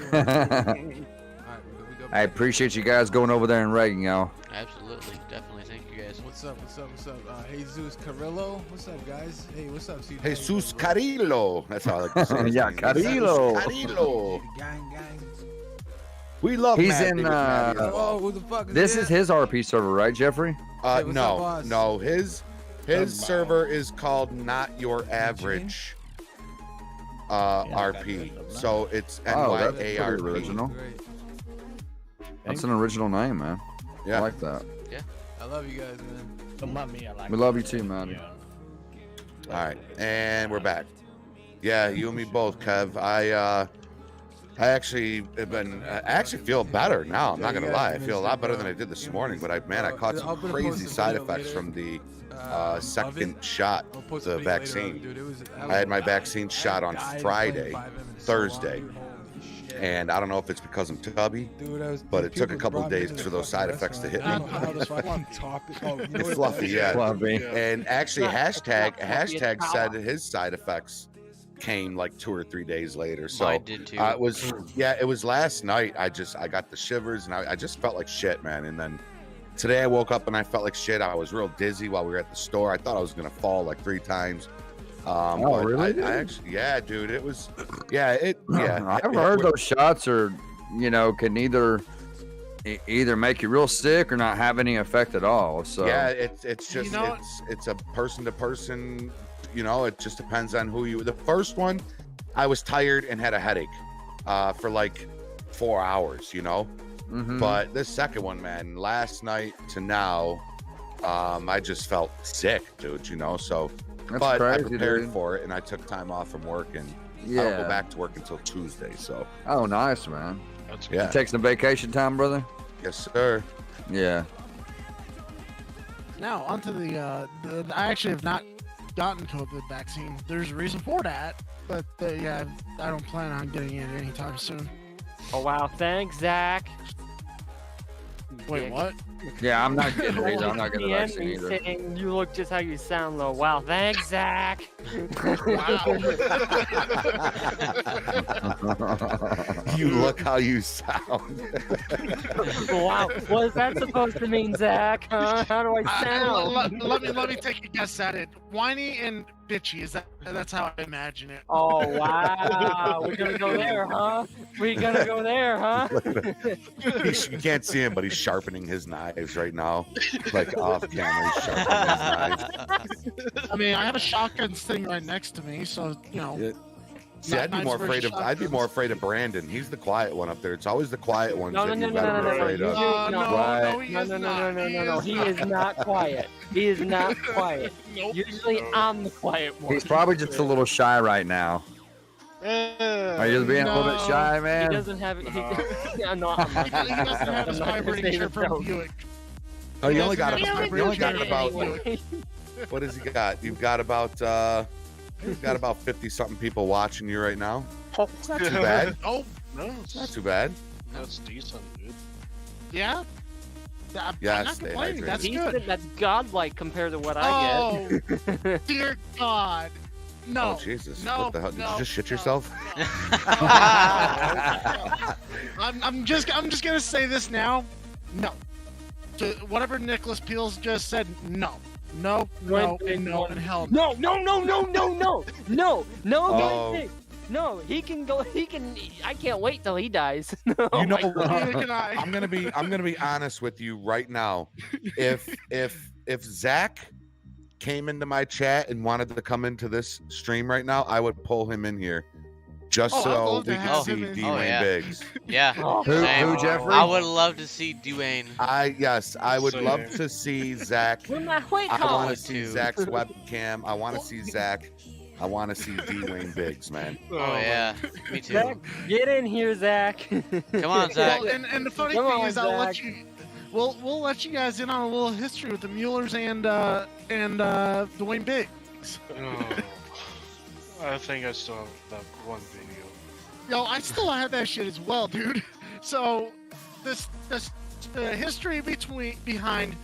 I appreciate you guys going over there and ragging, y'all. Absolutely, definitely. Thank you guys. What's up? What's up? What's up? Jesus Carrillo. What's up, guys? Hey, what's up? CJ? Jesus Carillo. That's how I like to say his Yeah, name. Carillo. Jesus Carillo. Gang, gang. We love He's Matt in, Davis Matty as Oh, well. who the fuck is This this? is his RP server, right, Jeffrey? Hey, what's up, No, boss? no. His server is called Not Your Average RP. So it's Oh, that's pretty NYARP. original. Great. That's an original name, man. I Yeah. like that. I love you guys, man. Don't mind me, I like We love you too, man. All right, and we're back. Yeah, you and me both, Kev. I actually have been. I actually feel better now. I'm not gonna lie. I feel a lot better than I did this morning. But I caught I'll some put a crazy post side video effects later. from the Of second it. shot, I'll post a the video later of it, vaccine. dude. It was- I had my vaccine I shot on died Friday, playing 5M in so Thursday. long, dude. Holy shit. And I don't know if it's because I'm tubby, Dude, I was- but dude, it took a people couple brought me days to the for those fucking side effects to hit restaurant. me. I don't know how to fucking talk. Oh, you know It's what fluffy, that is? yeah. Fluffy. And actually, It's not hashtag fluffy, said it's his side effects came like 2 or 3 days later. So Mine did too. it was last night. I got the shivers and I just felt like shit, man. And then today I woke up and I felt like shit. I was real dizzy while we were at the store. I thought I was gonna fall like 3 times. But really? I actually, yeah, dude, it was, yeah. I've heard those shots are, can either make you real sick or not have any effect at all. So Yeah, it's just You know what? it's a person to person. It just depends on who you. The first one, I was tired and had a headache for like 4 hours. Mhm. But this second one, man, last night to now, I just felt sick, dude. So, That's but I crazy, prepared dude. for it and I took time off from work and I Yeah. don't go back to work until Tuesday. So, Oh, nice, man. That's yeah, You take some vacation time, brother? yes, sir. Yeah. Now onto the I actually have not gotten COVID vaccine. There's a reason for that, but yeah, I don't plan on getting it anytime soon. Oh wow, thanks, Zach. Wait, Dick. what? Yeah, I'm not getting it either. I'm not getting the Yeah, vaccine me either. saying, you look just how you sound, though. Wow, thanks, Zach. You look how you sound. Wow, what is that supposed to mean, Zach? Huh? How do I sound? Let me take a guess at it. Whiny and bitchy. That's how I imagine it. Oh wow, we're gonna go there, huh? We gonna go there, huh? You can't see him, but he's sharpening his knives right now, like off camera. He's sharpening his knives. I mean, I have a shotgun sitting right next to me, so Yeah. See, I'd be Knives more versus afraid of. I'd be more afraid of Brandon. He's the quiet one up there. It's always the quiet ones No, that no, you no, gotta no, be no, afraid no, of. no. no, Right. no, he No, is no, no, not. no, no, no. He is not quiet. He is not quiet. Nope. Usually I'm the quiet one. He's probably just a little shy right now. Are you being a little bit shy, He man? doesn't have. Yeah, no, I'm not. He doesn't have his I'm not gonna vibrating say chair this, from no. Buick. Oh, you only got. He doesn't You only have got his about. Anyway. What has he got? You've got about. You've got about 50-something people watching you right now. It's not too bad. Oh, No, Not it's, too bad. that's decent, dude. yeah. I'm Yeah, not stay complaining. hydrated. That's Decent, good. that's godlike compared to what I Oh, dear God. No. Oh Jesus! No, What the hell? Did no, you just shit no, yourself? no. I'm just gonna say this now. No. To whatever Nicholas Peels just said, no. No, no, Wait, no, and hell guess. No, no, no, no, no, no, no, no, Oh. guys, no. He can go. He can. I can't wait till he dies. No, You know my what? God. Neither can I. I'm gonna be honest with you right now. If Zach came into my chat and wanted to come into this stream right now, I would pull him in here just Oh, I'd so love to we can have see him in- Dwayne Oh, yeah. Biggs. Yeah. Oh, Same. Who, Jeffrey? I would love to see Dwayne. I would love Same. to see Zach. With my white I want would to see too. Zach's webcam. I want to see Zach. I want to see Dwayne Biggs, man. Oh my yeah, me too. Zach, get in here, Zach. Come on, Zach. Well, and the funny Come thing on, is, I'll let Zach. you. We'll let you guys in on a little history with the Muellers and Dwayne Biggs. Oh, I think I still have that one video. Yo, I still have that shit as well, dude. So this the history behind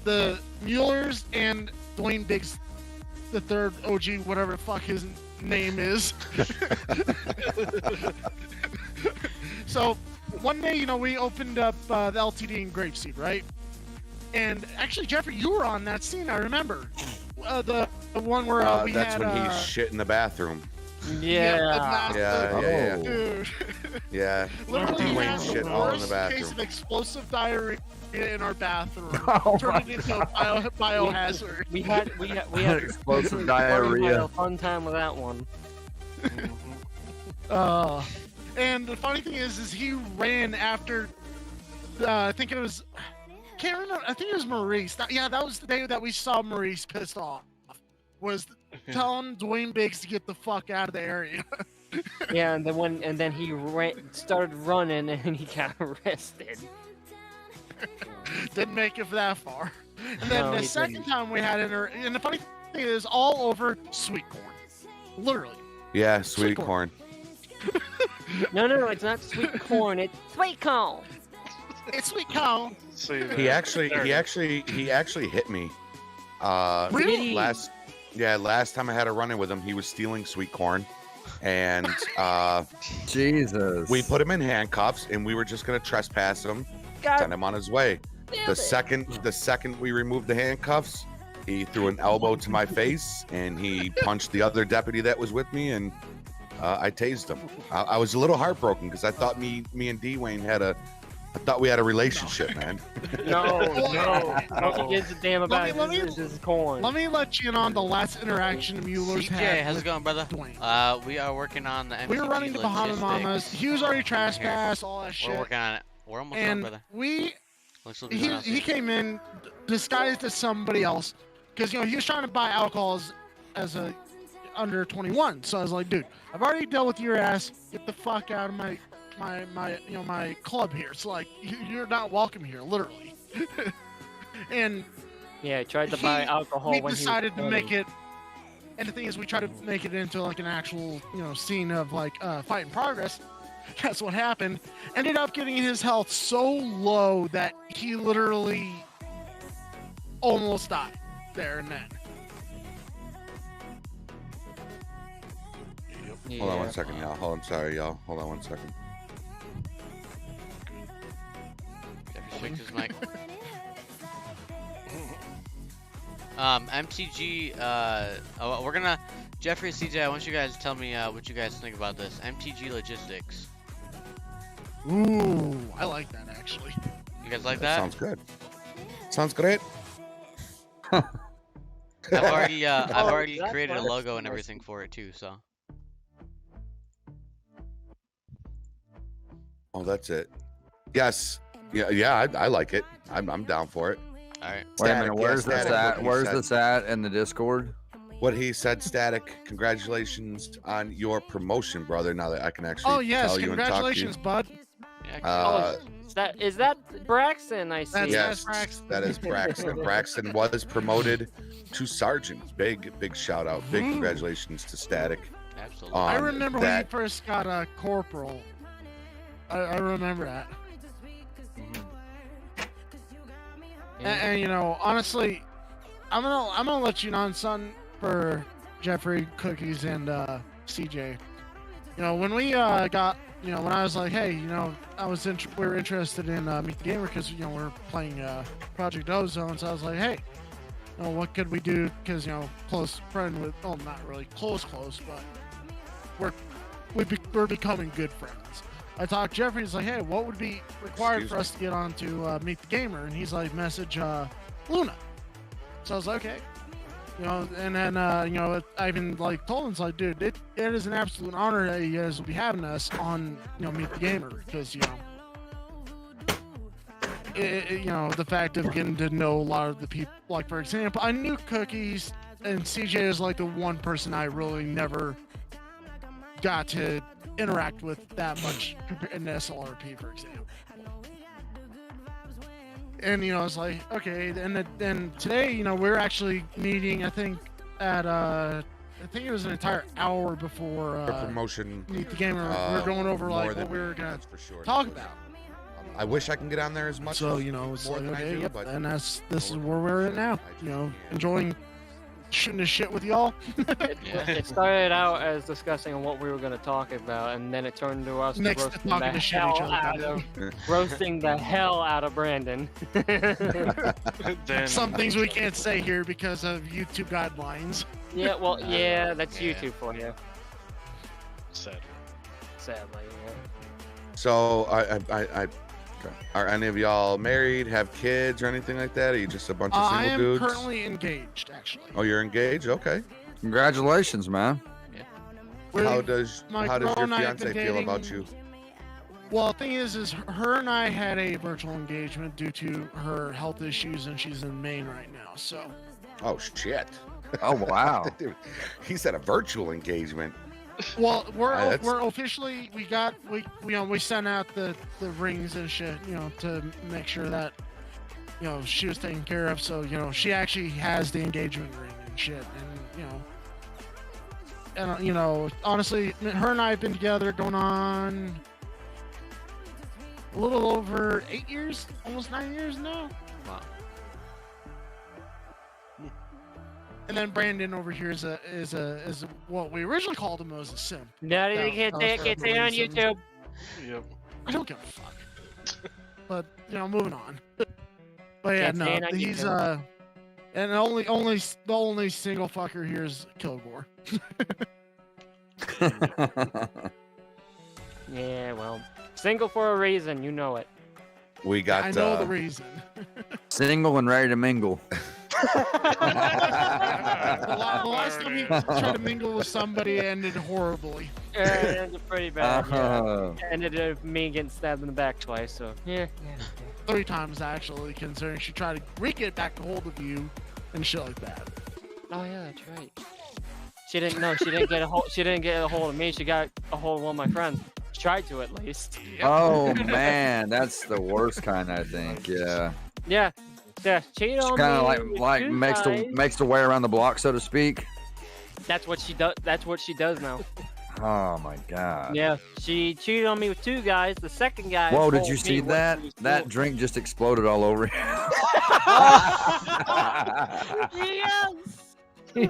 the Muellers and Dwayne Biggs, the third OG, whatever the fuck his name is. So one day, you know, we opened up the LTD in Grapeseed, right? And actually, Jeffrey, you were on that scene. I remember the one where we That's had. when he shit in the bathroom. Yeah. Yeah. Dude. Yeah. Literally Dwayne had the shit all in the worst bathroom. case of explosive diarrhea in our bathroom. Oh Turned my it into a biohazard. We had Explosive we diarrhea. had a fun time with that one. And the funny thing is he ran after. I think it was. Can't remember. I think it was Maurice. Yeah, that was the day that we saw Maurice pissed off. Was telling Dwayne Biggs to get the fuck out of the area. Yeah, and then he started running and he got arrested. Didn't make it that far. And then No, the he second didn't. time we had and the funny thing is all over sweet corn. Literally. Yeah, Sweet sweet corn. No, it's not sweet corn. It's sweet corn. It's sweet corn. See that? He actually hit me. Really? Last time I had a run-in with him, he was stealing sweet corn, and Jesus. we put him in handcuffs, and we were just gonna trespass him, God send him on his way. damn The it. second we removed the handcuffs, he threw an elbow to my face, and he punched the other deputy that was with me, and I tased him. I was a little heartbroken because I thought me and Dwayne I thought we had a relationship, man. No. All he gives a damn about Let me- is his corn. Let me let you in on the last interaction Mueller's CJ, had. how's it with going, brother? Dwayne. We are working on the MTG We were running the Bahama Mamas. logistics. He was already trespassed, all that shit. We're working on it. We're almost done, And brother. Looks like he came in disguised as somebody else because you know he was trying to buy alcohol as a under 21. So I was like, dude, I've already dealt with your ass. Get the fuck out of my club here. It's like you're not welcome here, literally. And Yeah, he tried to buy alcohol we when decided he was to make it. And the thing is, we tried to make it into like an actual, scene of like fight in progress. That's what happened. Ended up getting his health so low that he literally almost died there and then. Hold on one second, y'all. Hold on, sorry, y'all. Hold on one second. Jeffrey fixed his mic. MTG, we're gonna, Jeffrey and CJ, I want you guys to tell me what you guys think about this. MTG Logistics. Ooh, I like that actually. You guys like That that? sounds good. Sounds great. I've already that's created a fun. logo and everything for it too, so. Oh, that's it. Yes. Yeah. I like it. I'm down for it. Alright. Wait a Static, minute, yeah, where's this Static, at? what he Where's said. this at in the Discord? What he said, Static. Congratulations on your promotion, brother. Now that I can actually Oh yes, tell you and talk to you. congratulations, bud. Yeah, Uh, Is that Braxton? I see. That's- yes, Braxton. that is Braxton. Braxton was promoted to sergeant. Big shout out. Big Mm-hmm. congratulations to Static. absolutely. I remember when that- he first got a corporal. I remember that. And honestly, I'm gonna let you on, son, for Jeffrey, Cookies, and CJ. When we got, when I was like, hey, we were interested in Meet the Gamer because we're playing Project Ozone, so I was like, hey, what could we do? Because close friend with, well, not really close, but we're becoming good friends. I talked to Jeffrey. He's like, hey, what would be required Excuse for us to get on to Meet the Gamer? And he's like, message Luna. So I was like, okay. You know, and then you know, I even like told him, it's like, dude, it is an absolute honor that you guys will be having us on, you know, Meet the Gamer, because you know, you know, the fact of getting to know a lot of the people. Like for example, I knew Cookies, and CJ is like the one person I really never got to interact with that much in SLRP, for example. And you know, it's like, okay, and then today, you know, we're actually meeting. I think at I think it was an entire hour before For promotion. Meet the Gamer. We're going over more like than what we were gonna that's for sure. talk about. I wish I can get on there as much. So you know, it's more like, than I okay, do, yep, but and this is where we're at now. You know, enjoying shooting the shit with y'all. It started out as discussing what we were going to talk about, and then it turned to us Next to roasting talking the to shit hell each other out about of roasting the hell out of Brandon. Then Some things we can't say here because of YouTube guidelines. Yeah, well, yeah, that's Yeah. YouTube for you. Sad. Sadly, yeah. So are any of y'all married, have kids, or anything like that? Are you just a bunch of single I am dudes? currently engaged, actually. Oh, you're engaged. Okay. Congratulations, man. We're- How does my your girl and I have fiance been feel about dating- you? Well, the thing is her and I had a virtual engagement due to her health issues, and she's in Maine right now. So Oh shit. Oh wow. Dude, he said a virtual engagement. well, That's- we're officially we sent out the rings and shit, you know, to make sure that, you know, she was taken care of. So you know, she actually has the engagement ring and shit, and you know, honestly, her and I have been together going on a little over 8 years, almost 9 years now. Wow. And then Brandon over here is what we originally called him was a simp. No, No, you can't no, say it, for can't say it on reasons. YouTube. Yep. I don't give a fuck. But you know, moving on. But yeah, Can't say it no, on he's YouTube. and the only single fucker here is Kilgore. Yeah, well, single for a reason, you know it. We got I know the reason. Single and ready to mingle. The last time he tried to mingle with somebody ended horribly. It ended pretty bad. Yeah. Uh, Ended up me getting stabbed in the back twice. So yeah. 3 times actually, considering she tried to get back a hold of you and shit like that. Oh yeah, that's right. She didn't know. She didn't get a hold. She didn't get a hold of me. She got a hold of one of my friends. She tried to, at least. oh man, that's the worst kind, I think. Yeah. Yeah. Yeah. Cheated It's on kind me. of with like two makes guys. the way around the block, so to speak. That's what she does. That's what she does now. Oh my god. Yeah. She cheated on me with 2 guys. The second guy. Whoa, did told you me see what that? she was That doing. drink just exploded all over him. Yes.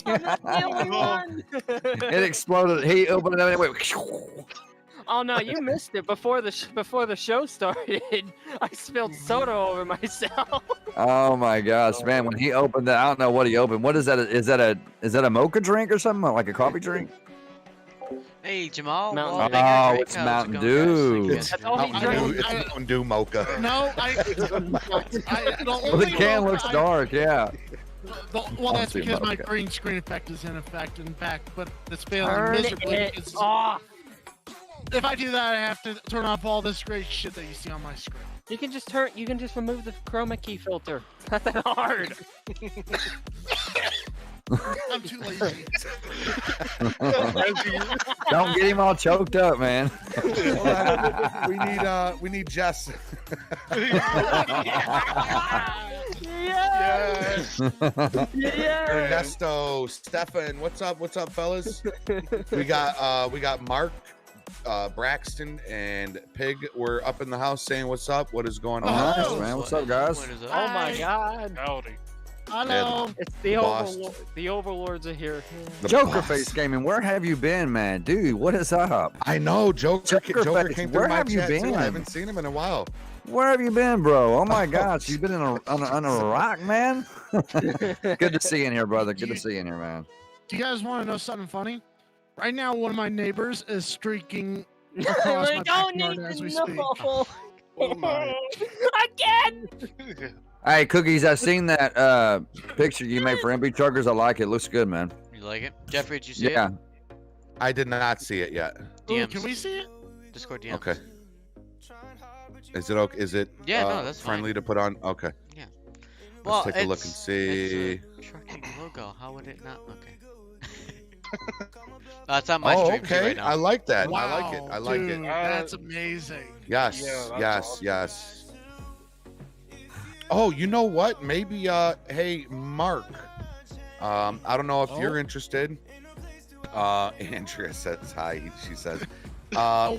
I'm not the only one. It exploded. He opened it up and it went. Oh no, you missed it before the show started. I spilled soda over myself. Oh my gosh, man! When he opened that, I don't know what he opened. What is that? Is that a mocha drink or something? Like a coffee drink? Hey, Jamal. Mountain well, Dew. they got Oh, Drake. it's How's it Mountain going, guys? Dew. Thank you guys That's for all doing he that. drinks. Mountain Dew, it's Mountain Dew mocha. No, Well, the can looks dark. Yeah. Well, that's Honestly, because my okay. green screen effect is in effect. In fact, but it's failing Turn miserably. it because off. if I do that, I have to turn off all this great shit that you see on my screen. You can just remove the chroma key filter. It's not that hard. I'm too lazy. Don't get him all choked up, man. we need Jess. Yes. Yeah. Ernesto, Stefan, what's up, fellas? We got Mark, Braxton, and Pig. We're up in the house saying what's up. What is going Oh, on? nice, Oh, man. What's up, guys? What is up? Oh my God. Howdy. Hello. It's the Boss. overlord. The overlords are here. The Joker boss. Face Gaming, where have you been, man? Dude, what is up? I know Joker Face, came where through my have you chat too. been? I haven't seen him in a while. Where have you been, bro? Oh my gosh, you been on a rock, man. Good to see you in here, brother. Good to see you in here, man. Do you guys want to know something funny? Right now, one of my neighbors is streaking across my I don't backyard need as to we know. speak. Oh my. Again. Hey, Cookies, I seen that picture you made for MP Truckers. I like it. Looks good, man. You like it? Jeffrey, did you see Yeah. it? I did not see it yet. Ooh, DMs. can we see it? Discord DMs. Okay. Is it okay? Is it Yeah, no, that's friendly fine. to put on? Okay. Well, Let's take a look and see. It's a trucking logo. How would it not? Okay. It's on my Oh, stream too okay. right now. I like that. Wow, I like it. I like dude, it. That's amazing. Yes, Yeah, that's yes, awesome. yes. Oh, you know what? Maybe hey, Mark. I don't know if you're interested. Andrea says hi, she says.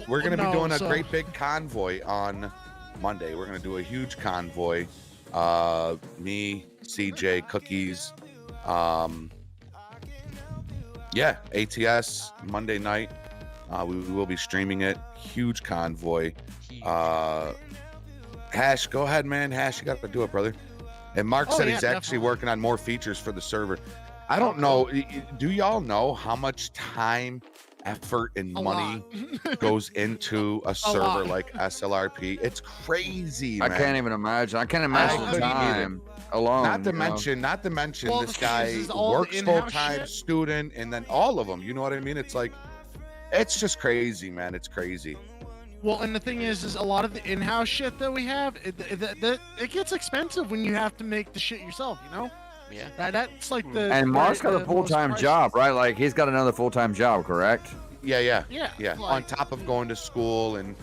We're gonna be doing a great big convoy on Monday. We're gonna do a huge convoy. Me, CJ, Cookies. Yeah, ATS Monday night. We will be streaming it. Huge convoy. Hash, go ahead, man. Hash, you got to do it, brother. And Mark said he's actually working on more features for the server. I don't know. Do y'all know how much time, effort, and money goes into a server like SLRP? It's crazy, man. I can't even imagine. I can't imagine the couldn't time alone. Not to you know? mention, Well, this the guy thing is all the works in-house full time, shit. student, and then all of them. You know what I mean? It's like, it's just crazy, man. It's crazy. Well, and the thing is a lot of the in-house shit that we have, it gets expensive when you have to make the shit yourself. You know? Yeah. That's like the. And Mark's got a the full-time most job, right? Like he's got another full-time job, correct? Yeah. Yeah. On top of going to school and.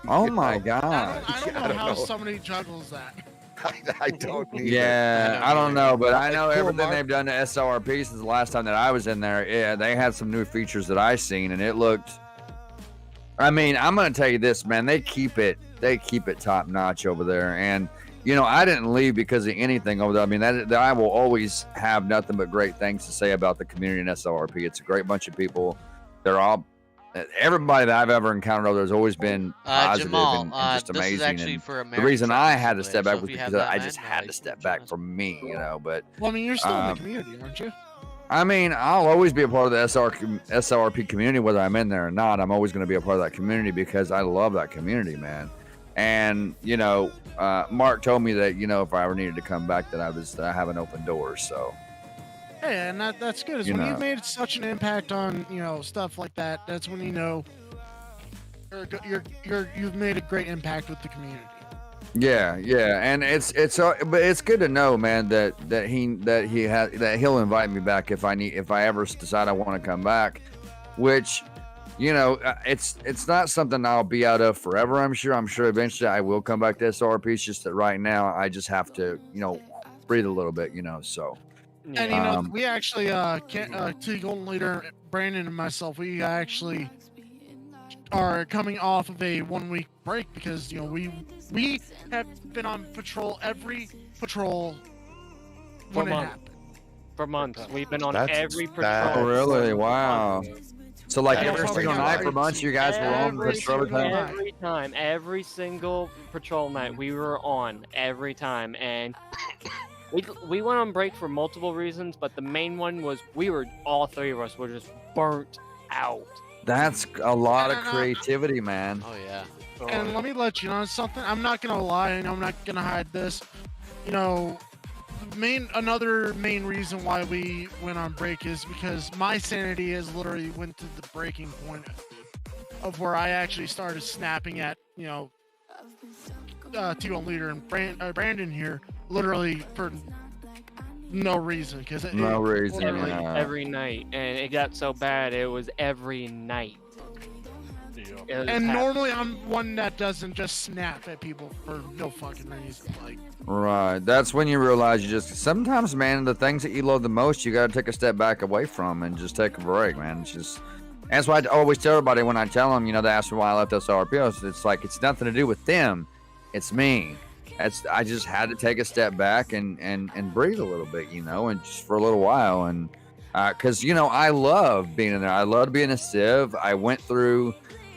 Oh you my know, God. I don't I know don't how know. somebody juggles that. I don't either. Yeah, I don't know, but I know Cool, everything Mark. they've done to SLRP since the last time that I was in there. Yeah, they had some new features that I seen, and it looked. I mean, I'm gonna tell you this, man. They keep it top notch over there, and you know, I didn't leave because of anything over there. I mean, that I will always have nothing but great things to say about the community in SLRP. It's a great bunch of people. They're all. Everybody that I've ever encountered over there has always been positive Jamal, and just this is amazing. actually And for the American reason I trucking had to step simulator, back so was if you have because that I man, just had you to can step join back us. for me, you know. But Well, I mean, you're still in the Um, community, aren't you? I mean, I'll always be a part of the SLRP community, whether I'm in there or not. I'm always going to be a part of that community because I love that community, man. And you know, Mark told me that if I ever needed to come back, that I have an open door. So Hey, and that's good. Is You when know. you've made such an impact on stuff like that. That's when you know you've made a great impact with the community. yeah, and but it's good to know, man, that he'll invite me back if I ever decide I want to come back, which. It's not something I'll be out of forever. I'm sure eventually I will come back to SRP. It's just that right now I just have to, breathe a little bit, So And we actually to Golden Leader, Brandon and myself, we actually are coming off of a 1 week break because we have been on every patrol when it happened. For months, we've been on That's- every patrol. that- Oh, really? Wow. So like That's every single crazy. night for months, you guys were on the patrol every time? Every single patrol night we were on every time, and we went on break for multiple reasons, but the main one was all three of us were just burnt out. That's a lot of creativity, man. Oh yeah. And let me let you know something. I'm not gonna lie, and I'm not gonna hide this. Another main reason why we went on break is because my sanity has literally went to the breaking point of where I actually started snapping at T1 Leader and Brandon here, literally for no reason. Because Yeah. Every night, and it got so bad it was every night. And normally I'm one that doesn't just snap at people for no fucking reason. Like, Right. That's when you realize sometimes, man, the things that you love the most, you got to take a step back away from and just take a break, man. That's why I always tell everybody when I tell them, they ask me why I left SRPO. It's like, it's nothing to do with them. It's me. I just had to take a step back and breathe a little bit, and just for a little while. And because, I love being in there. I loved being a civ.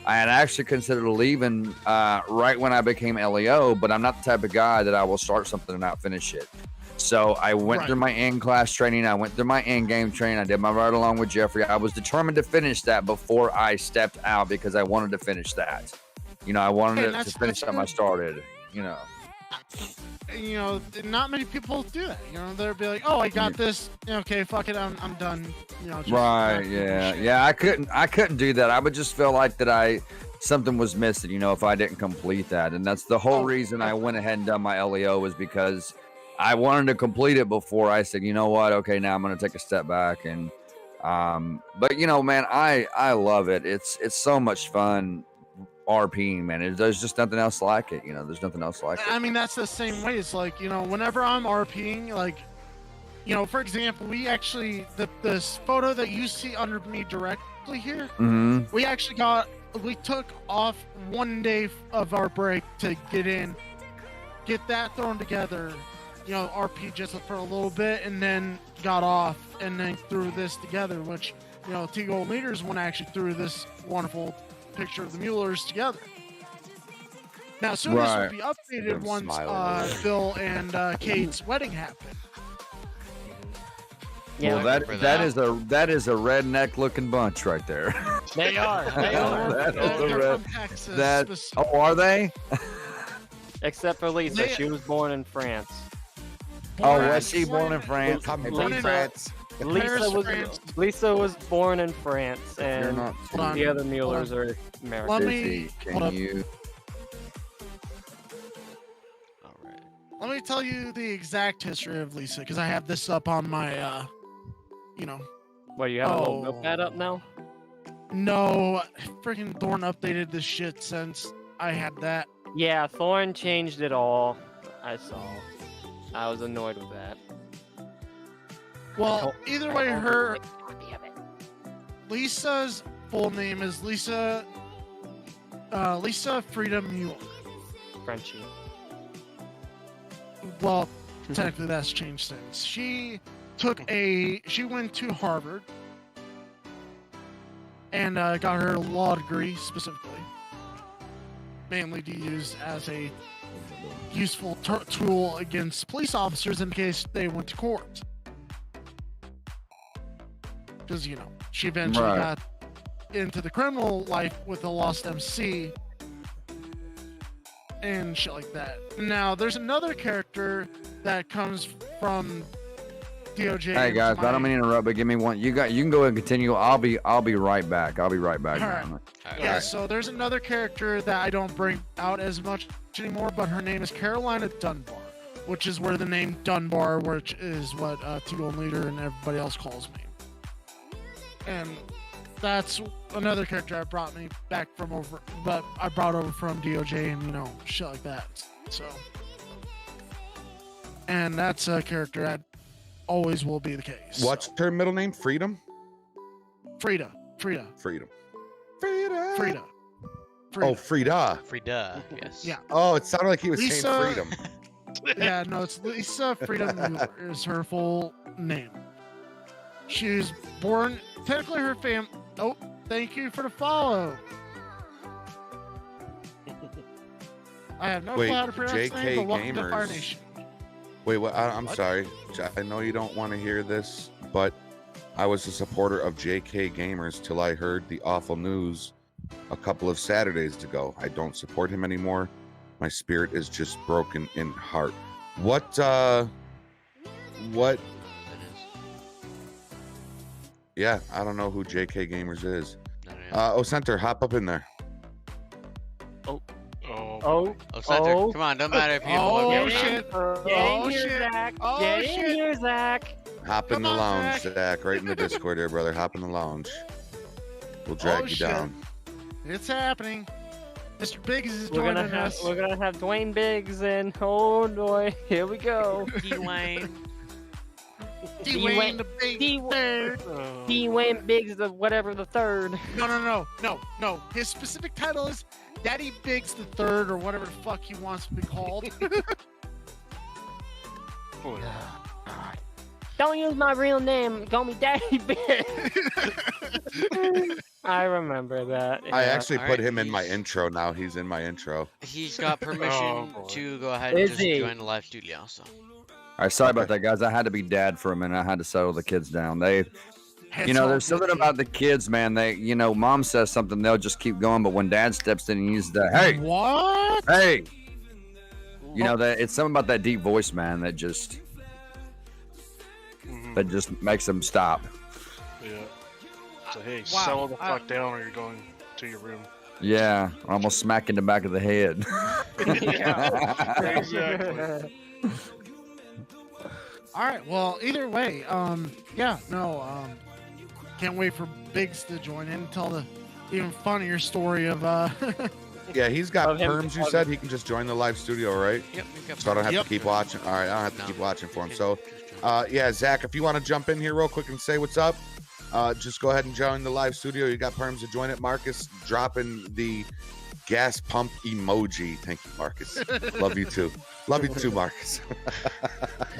I had actually considered leaving right when I became LEO, but I'm not the type of guy that I will start something and not finish it. So I went through my in-class training. I went through my in-game training. I did my ride along with Jeffrey. I was determined to finish that before I stepped out because I wanted to finish that. I wanted to finish something I started, you know, not many people do that. You know, they'll be like, "Oh, I got this. Okay, fuck it, I'm done." You know, just Right. not doing Yeah. shit. Yeah. I couldn't do that. I would just feel like that something was missing, you know, if I didn't complete that. And that's the whole Oh, reason I went ahead and done my LEO was because I wanted to complete it before I said, you know what, okay, now I'm gonna take a step back. And but you know, man, I love it. It's so much fun RPing, man. There's just nothing else like it, you know. There's nothing else like it. I mean, that's the same way. It's like, you know, whenever I'm RPing, like, you know, for example, we actually this photo that you see under me directly here, Mm-hmm. we took off 1 day of our break to get that thrown together, you know, RP just for a little bit, and then got off and then threw this together, which, you know, T Gold Leaders one actually threw this wonderful picture of the Muellers together. Now, soon this will be updated Them once smiling. Bill and Kate's wedding happened. Yeah, Well, remember that is a redneck looking bunch right there. they are. They are. That is a They're red- from Texas. that- specifically. Oh, are they? Except for Lisa, They- she was born in France. Oh, Born was she born in in- France? Come Hey, Born from in- France. Lisa was France. Lisa was born in France, You're and not Hold on. the other Muellers are American. Let busy. me- hold Can up. you? All right. Let me tell you the exact history of Lisa, because I have this up on my, you know. What, you have a little Oh. notepad up now? No, freaking Thorn updated this shit since I had that. Yeah, Thorn changed it all. I saw. I was annoyed with that. Well, either way, her Copy of it. Lisa's full name is Lisa Frida Mueller. Frenchie. Well, technically that's changed since. She went to Harvard and got her law degree specifically, mainly to use as a useful tool against police officers in case they went to court. Because, you know, she eventually Right. got into the criminal life with a lost MC and shit like that. Now, there's another character that comes from DOJ. Hey guys, I don't mean to interrupt, but give me one. You can go and continue. I'll be right back. I'll be right back. All right. now. Yeah, so there's another character that I don't bring out as much anymore, but her name is Carolina Dunbar, which is where the name Dunbar, which is what T-Gold Leader and everybody else calls me. And that's another character I brought over from DOJ and, you know, shit like that. So, and that's a character that always will be the case. What's her middle name? Freedom? Frida. Freedom. Frida. Frida. Oh, Frida. Frida. Yes. Yeah. Oh, it sounded like he was Lisa- saying freedom. Yeah, no, it's Lisa Frida Mueller is her full name. She was born, technically her fam. Oh, thank you for the follow. I have no Wait, clue how to pronounce the name, but JK welcome to Fire Gamers. Nation. Wait, what? I'm What? sorry. I know you don't want to hear this, but I was a supporter of JK Gamers till I heard the awful news a couple of Saturdays ago. I don't support him anymore. My spirit is just broken in heart. What? That is. Yeah, I don't know who JK Gamers is. No, no, no. Center, hop up in there. Oh, Oh, Oh, Center, oh. come on, don't matter if you have Oh, a logo or not. shit. Get Oh, in here, shit. Zach. Oh, Get in shit. here, Zach. Hop in Come the on, lounge, Zach. Zach. Right in the Discord here, brother. Hop in the lounge. We'll drag you shit. down. It's happening. Mr. Biggs is We're joining gonna us. have Dwayne Biggs and oh boy, here we go. Dwayne. Dwayne the Big D- Third. oh. Dwayne Biggs, the whatever the third. No. His specific title is Daddy Biggs the Third, or whatever the fuck he wants to be called. Boy. Don't use my real name. Call me Daddy Biggs. I remember that. I yeah. actually All put right, him in my he's- intro now. He's in my intro. He's got permission Oh, boy. to go ahead and Is just he? join the live studio. So All right, sorry about that, guys. I had to be dad for a minute. I had to settle the kids down. They, It's you know, all there's something good. about the kids, man. They, you know, mom says something, they'll just keep going. But when dad steps in and uses that, hey, What? hey, You know that it's something about that deep voice, man, that just makes them stop. Yeah. So hey, Wow, settle the fuck down, or you're going to your room. Yeah, almost smacking the back of the head. Exactly. All right. Well, either way, can't wait for Biggs to join in and tell the even funnier story of Yeah, he's got Of him- perms. You of- said he can just join the live studio, right? Yep, we've got So I don't have Yep. to keep watching. All right, I don't have to No. keep watching for him. Okay, So, just join. yeah, Zach, if you want to jump in here real quick and say what's up, just go ahead and join the live studio. You got perms to join it. Marcus dropping the gas pump emoji. Thank you, Marcus. Love you too. Love you too, Marcus.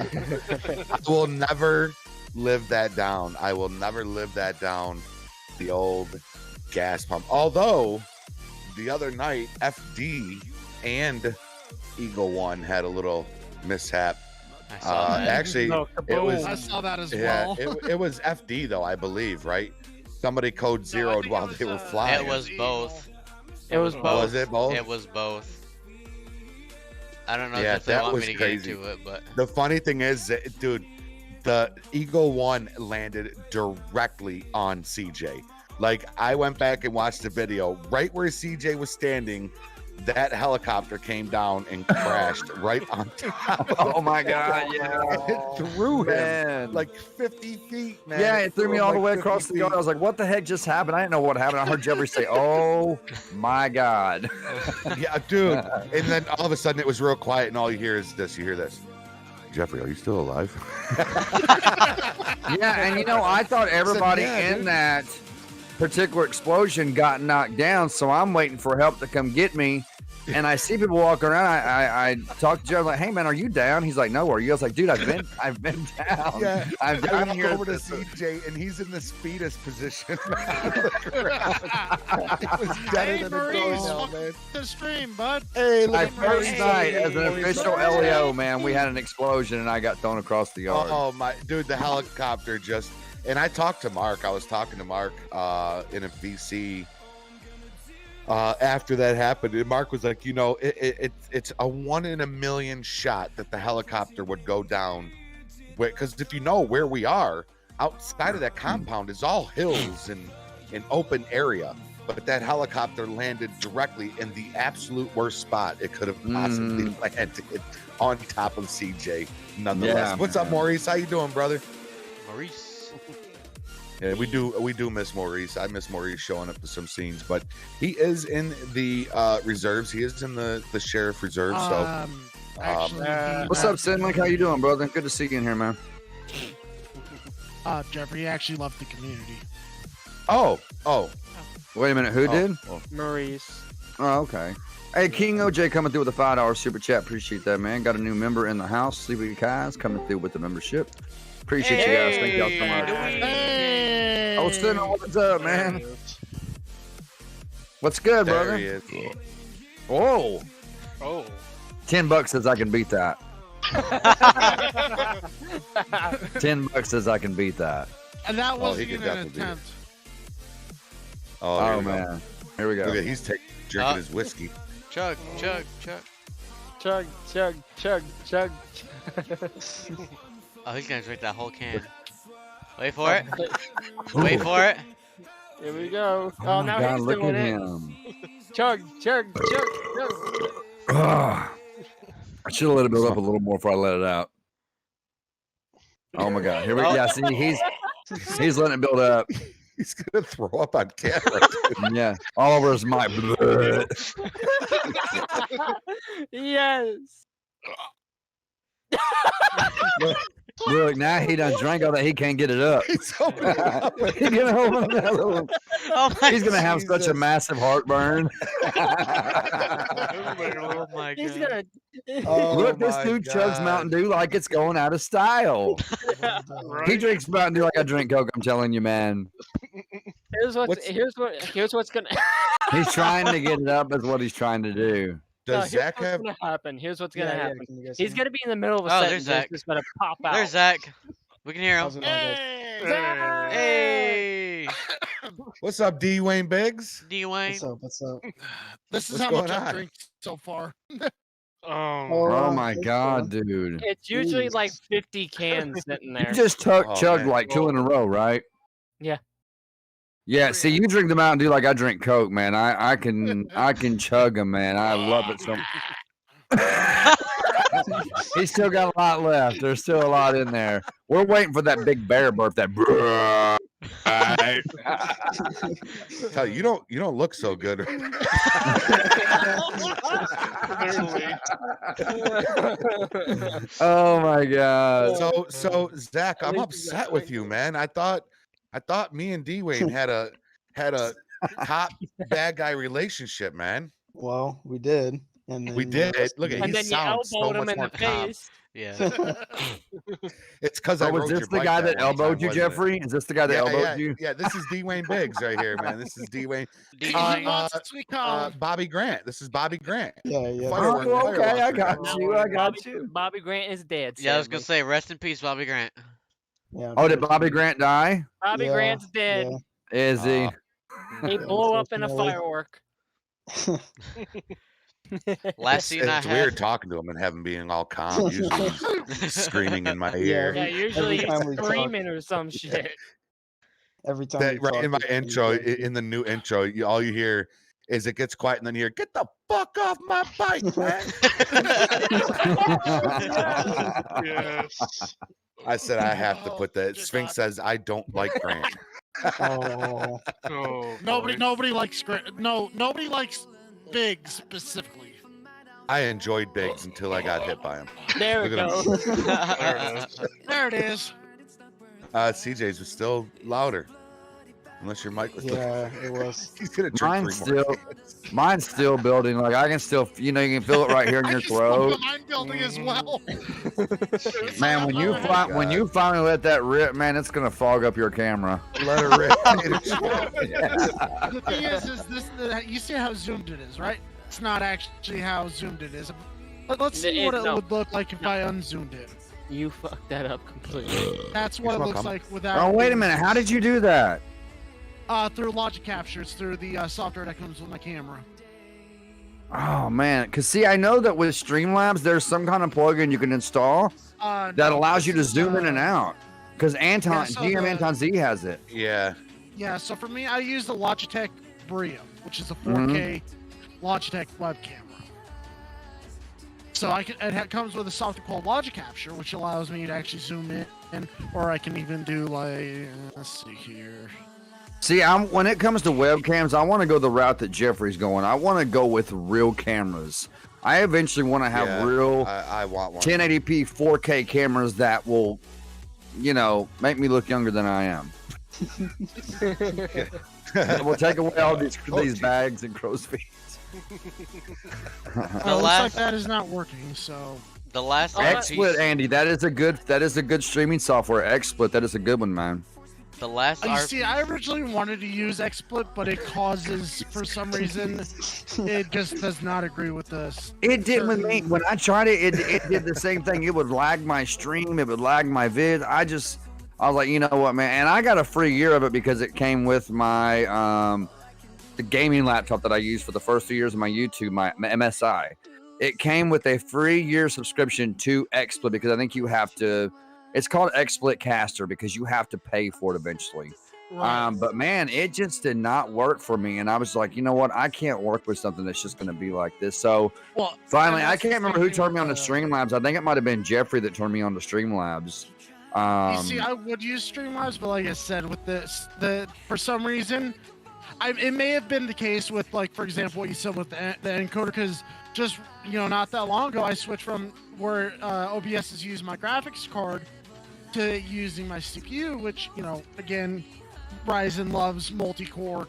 I will never live that down. I will never live that down. The old gas pump. Although the other night, FD and Eagle One had a little mishap. I saw that. Actually, No, it was I saw that as yeah, well. it was FD though, I believe, right? Somebody code zeroed think while it they was, were flying. It was both. It was Oh, both. was it both? It was both. I don't know Yeah, if they that want me was to crazy. get into it, but The funny thing is, that, dude, the Eagle One landed directly on CJ. Like, I went back and watched the video. Right where CJ was standing, that helicopter came down and crashed right on top. Oh my God! Yeah, It threw him man. like 50 feet, man. Yeah, it threw me him all the like way 50 across the feet. yard. I was like, "What the heck just happened?" I didn't know what happened. I heard Jeffrey say, "Oh my God!" Yeah, dude. And then all of a sudden it was real quiet, and all you hear is this. You hear this. Jeffrey, are you still alive? Yeah, and I thought everybody yeah, in dude. that particular explosion got knocked down, so I'm waiting for help to come get me. And I see people walking around. I talked to Joe, like, "Hey man, are you down?" He's like, "No, are you?" I was like, "Dude, I've been down. Yeah, I'm I down walk here." over to CJ, and he's in the speedest position. Look around. It was deader Hey, than a Maurice, doornail, welcome man. to the stream, bud. Hey, look My at first Maurice. night as an official Maurice. LEO, man, we had an explosion and I got thrown across the yard. Oh my, dude, the helicopter just. And I talked to Mark. I was talking to Mark in a VC after that happened, and Mark was like, it's a 1 in a million shot that the helicopter would go down, because if you know where we are, outside of that compound is all hills and an open area. But that helicopter landed directly in the absolute worst spot it could have possibly landed, on top of CJ. Nonetheless, Yeah, what's up, man. Maurice? How you doing, brother? Maurice. Yeah, we do miss Maurice. I miss Maurice showing up to some scenes, but he is in the reserves. He is in the sheriff reserve. Actually, What's up, Sidlink? How you doing, brother? Good to see you in here, man. Jeffrey, he actually left the community. Oh, Wait a minute, who did? Maurice. Oh, okay. Hey, King OJ coming through with a $5 super chat. Appreciate that, man. Got a new member in the house. Sleepy Kai's coming through with the membership. Appreciate you guys. Thank y'all so much. Hey! Oh, Sidlink, what's up, man? What's good, there brother? he is. Whoa. Oh. $10 says I can beat that. $10 says I can beat that. And that he wasn't could even an definitely do it. attempt. Oh, here Oh, we go. man. Here we go. Look at he's drinking his whiskey. Chug, chug, chug. Chug, chug, chug, chug. Oh, he's gonna drink that whole can. Wait for it. Wait for it. Here we go. Oh, Oh, my now God, he's look doing at it. him. Chug, chug, chug, chug. Ah. I should have let it build up a little more before I let it out. Oh my God! Here we go. Yeah, see, he's letting it build up. He's gonna throw up on camera. Yeah, all over his mic. Yes. Look, now he done drank all that. He can't get it up. He's opening up. He's gonna open that little. Oh my He's gonna have such a Jesus. massive heartburn. Oh my god. He's gonna. Oh Look, this my dude chugs God. Mountain Dew like it's going out of style. Right? He drinks Mountain Dew like I drink Coke. I'm telling you, man. Here's what's gonna. He's trying to get it up. Is what he's trying to do. No, Does here's Zach what's have? gonna happen. Here's what's gonna Yeah, happen. can you guys He's hear me? gonna be in the middle of a Oh, sentence. there's Zach. It's just gonna pop out. There's Zach. We can hear him. How's it going, guys? Hey, What's up, D. Wayne Biggs? D Wayne. What's up? What's up? This is What's how much going I've on? drank so far. Oh my god, dude. It's usually like 50 cans sitting You there. just Oh, chugged man. like 2 in a row, right? Yeah. Yeah, see, you drink the Mountain Dew like I drink Coke, man. I can chug them, man. I love it so. He's still got a lot left. There's still a lot in there. We're waiting for that big bear burp. That. Right. Tell you don't look so good. Oh my god. So Zach, I'm upset with you, man. I thought me and D-Wayne had a top bad guy relationship, man. Well, we did. And We then did. Look at And he then you sounds so elbowed him much in more the calm. face. Yeah. It's because I Oh, was rode this your the bike guy that one time, elbowed you, wasn't it? Jeffrey? Is this the guy that elbowed you? Yeah, this is D-Wayne Biggs right here, man. This is D-Wayne. He D-Wayne. wants to be called. Bobby Grant. This is Bobby Grant. yeah. Firework- Oh, okay, I fireworks got guy. you. I got Bobby, you. Bobby Grant is dead. Yeah, I was gonna sadly. say, rest in peace, Bobby Grant. Yeah. Oh, did Bobby Grant die? Bobby Yeah, Grant's dead. yeah. Is he? He blew up in a Unfortunately. firework. Last scene I It's had. weird talking to him and having being all calm. Usually he's screaming in my ear. Yeah, usually Every time he's we talk- screaming or some shit. Every time. That, we right talk, in my it's intro, crazy. in the new intro, all you hear is it gets quiet and then you hear, "Get the fuck off my bike, man!" Yes. I said I have to put that. Sphinx says I don't like Grant. Oh, Oh, Nobody likes nobody likes Big specifically. I enjoyed Biggs until I got hit by him. There we Look at go. There it is. There it is. CJ's was still louder, unless your mic was. yeah, it was. He's gonna drink Mine's 3 more still- cans. Mine's still building. Like I can still, you can feel it right here in I your just love throat. the mind building as well. Man, when you Oh my when you finally let that rip, man, it's gonna fog up your camera. Let her rip. The thing is you see how zoomed it is, right? It's not actually how zoomed it is. Let's see what it No. would look like if I unzoomed it. You fucked that up completely. That's what it Smell looks cum. like without. Oh wait a minute, how did you do that? Through Logic Captures, through the software that comes with my camera. Oh man, cause see, I know that with Streamlabs, there's some kind of plugin you can install that No, allows you to this is, zoom in and out. Cause GM the- Anton Z has it. Yeah. Yeah, so for me, I use the Logitech Brio, which is a Mm-hmm. 4K Logitech web camera. So it comes with a software called Logic Capture, which allows me to actually zoom in, or I can even do like, let's see here. See, when it comes to webcams, I want to go the route that Jeffrey's going. I want to go with real cameras. I eventually want to have Yeah, real I want one. 1080p 4K cameras that will, make me look younger than I am. We'll take away all these bags and crow's feet. Looks last- like that is not working, so. The last XSplit, piece, Andy, that is a good streaming software. XSplit, that is a good one, man. the last You RP see, I originally wanted to use XSplit, but it causes, for some reason, it just does not agree with this. It did with me. When I tried it, it did the same thing. It would lag my stream. It would lag my vid. I was like, you know what, man? And I got a free year of it because it came with my the gaming laptop that I used for the first 2 years of my YouTube, my MSI. It came with a free year subscription to XSplit because I think you have to. It's called XSplit Caster because you have to pay for it eventually. But man, it just did not work for me, and I was like, you know what? I can't work with something that's just going to be like this. So Well, finally, and I that's can't the remember who thing turned me on to with, Streamlabs. I think it might have been Jeffrey that turned me on to Streamlabs. You see, I would use Streamlabs, but like I said, with this, for some reason, it may have been the case with, like, for example, what you said with the encoder, because just, not that long ago, I switched from where OBS is using my graphics card to using my CPU, which, again, Ryzen loves multi-core,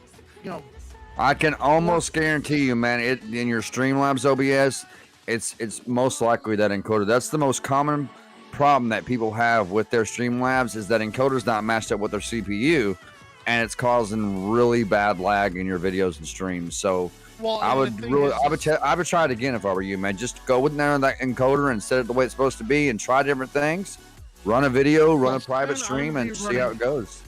I can almost guarantee you, man, in your Streamlabs OBS, it's most likely that encoder. That's the most common problem that people have with their Streamlabs is that encoder's not matched up with their CPU, and it's causing really bad lag in your videos and streams. So well, I would try it again if I were you, man. Just go with that encoder and set it the way it's supposed to be, and try different things. Run a video, run a private stream, and see how it goes.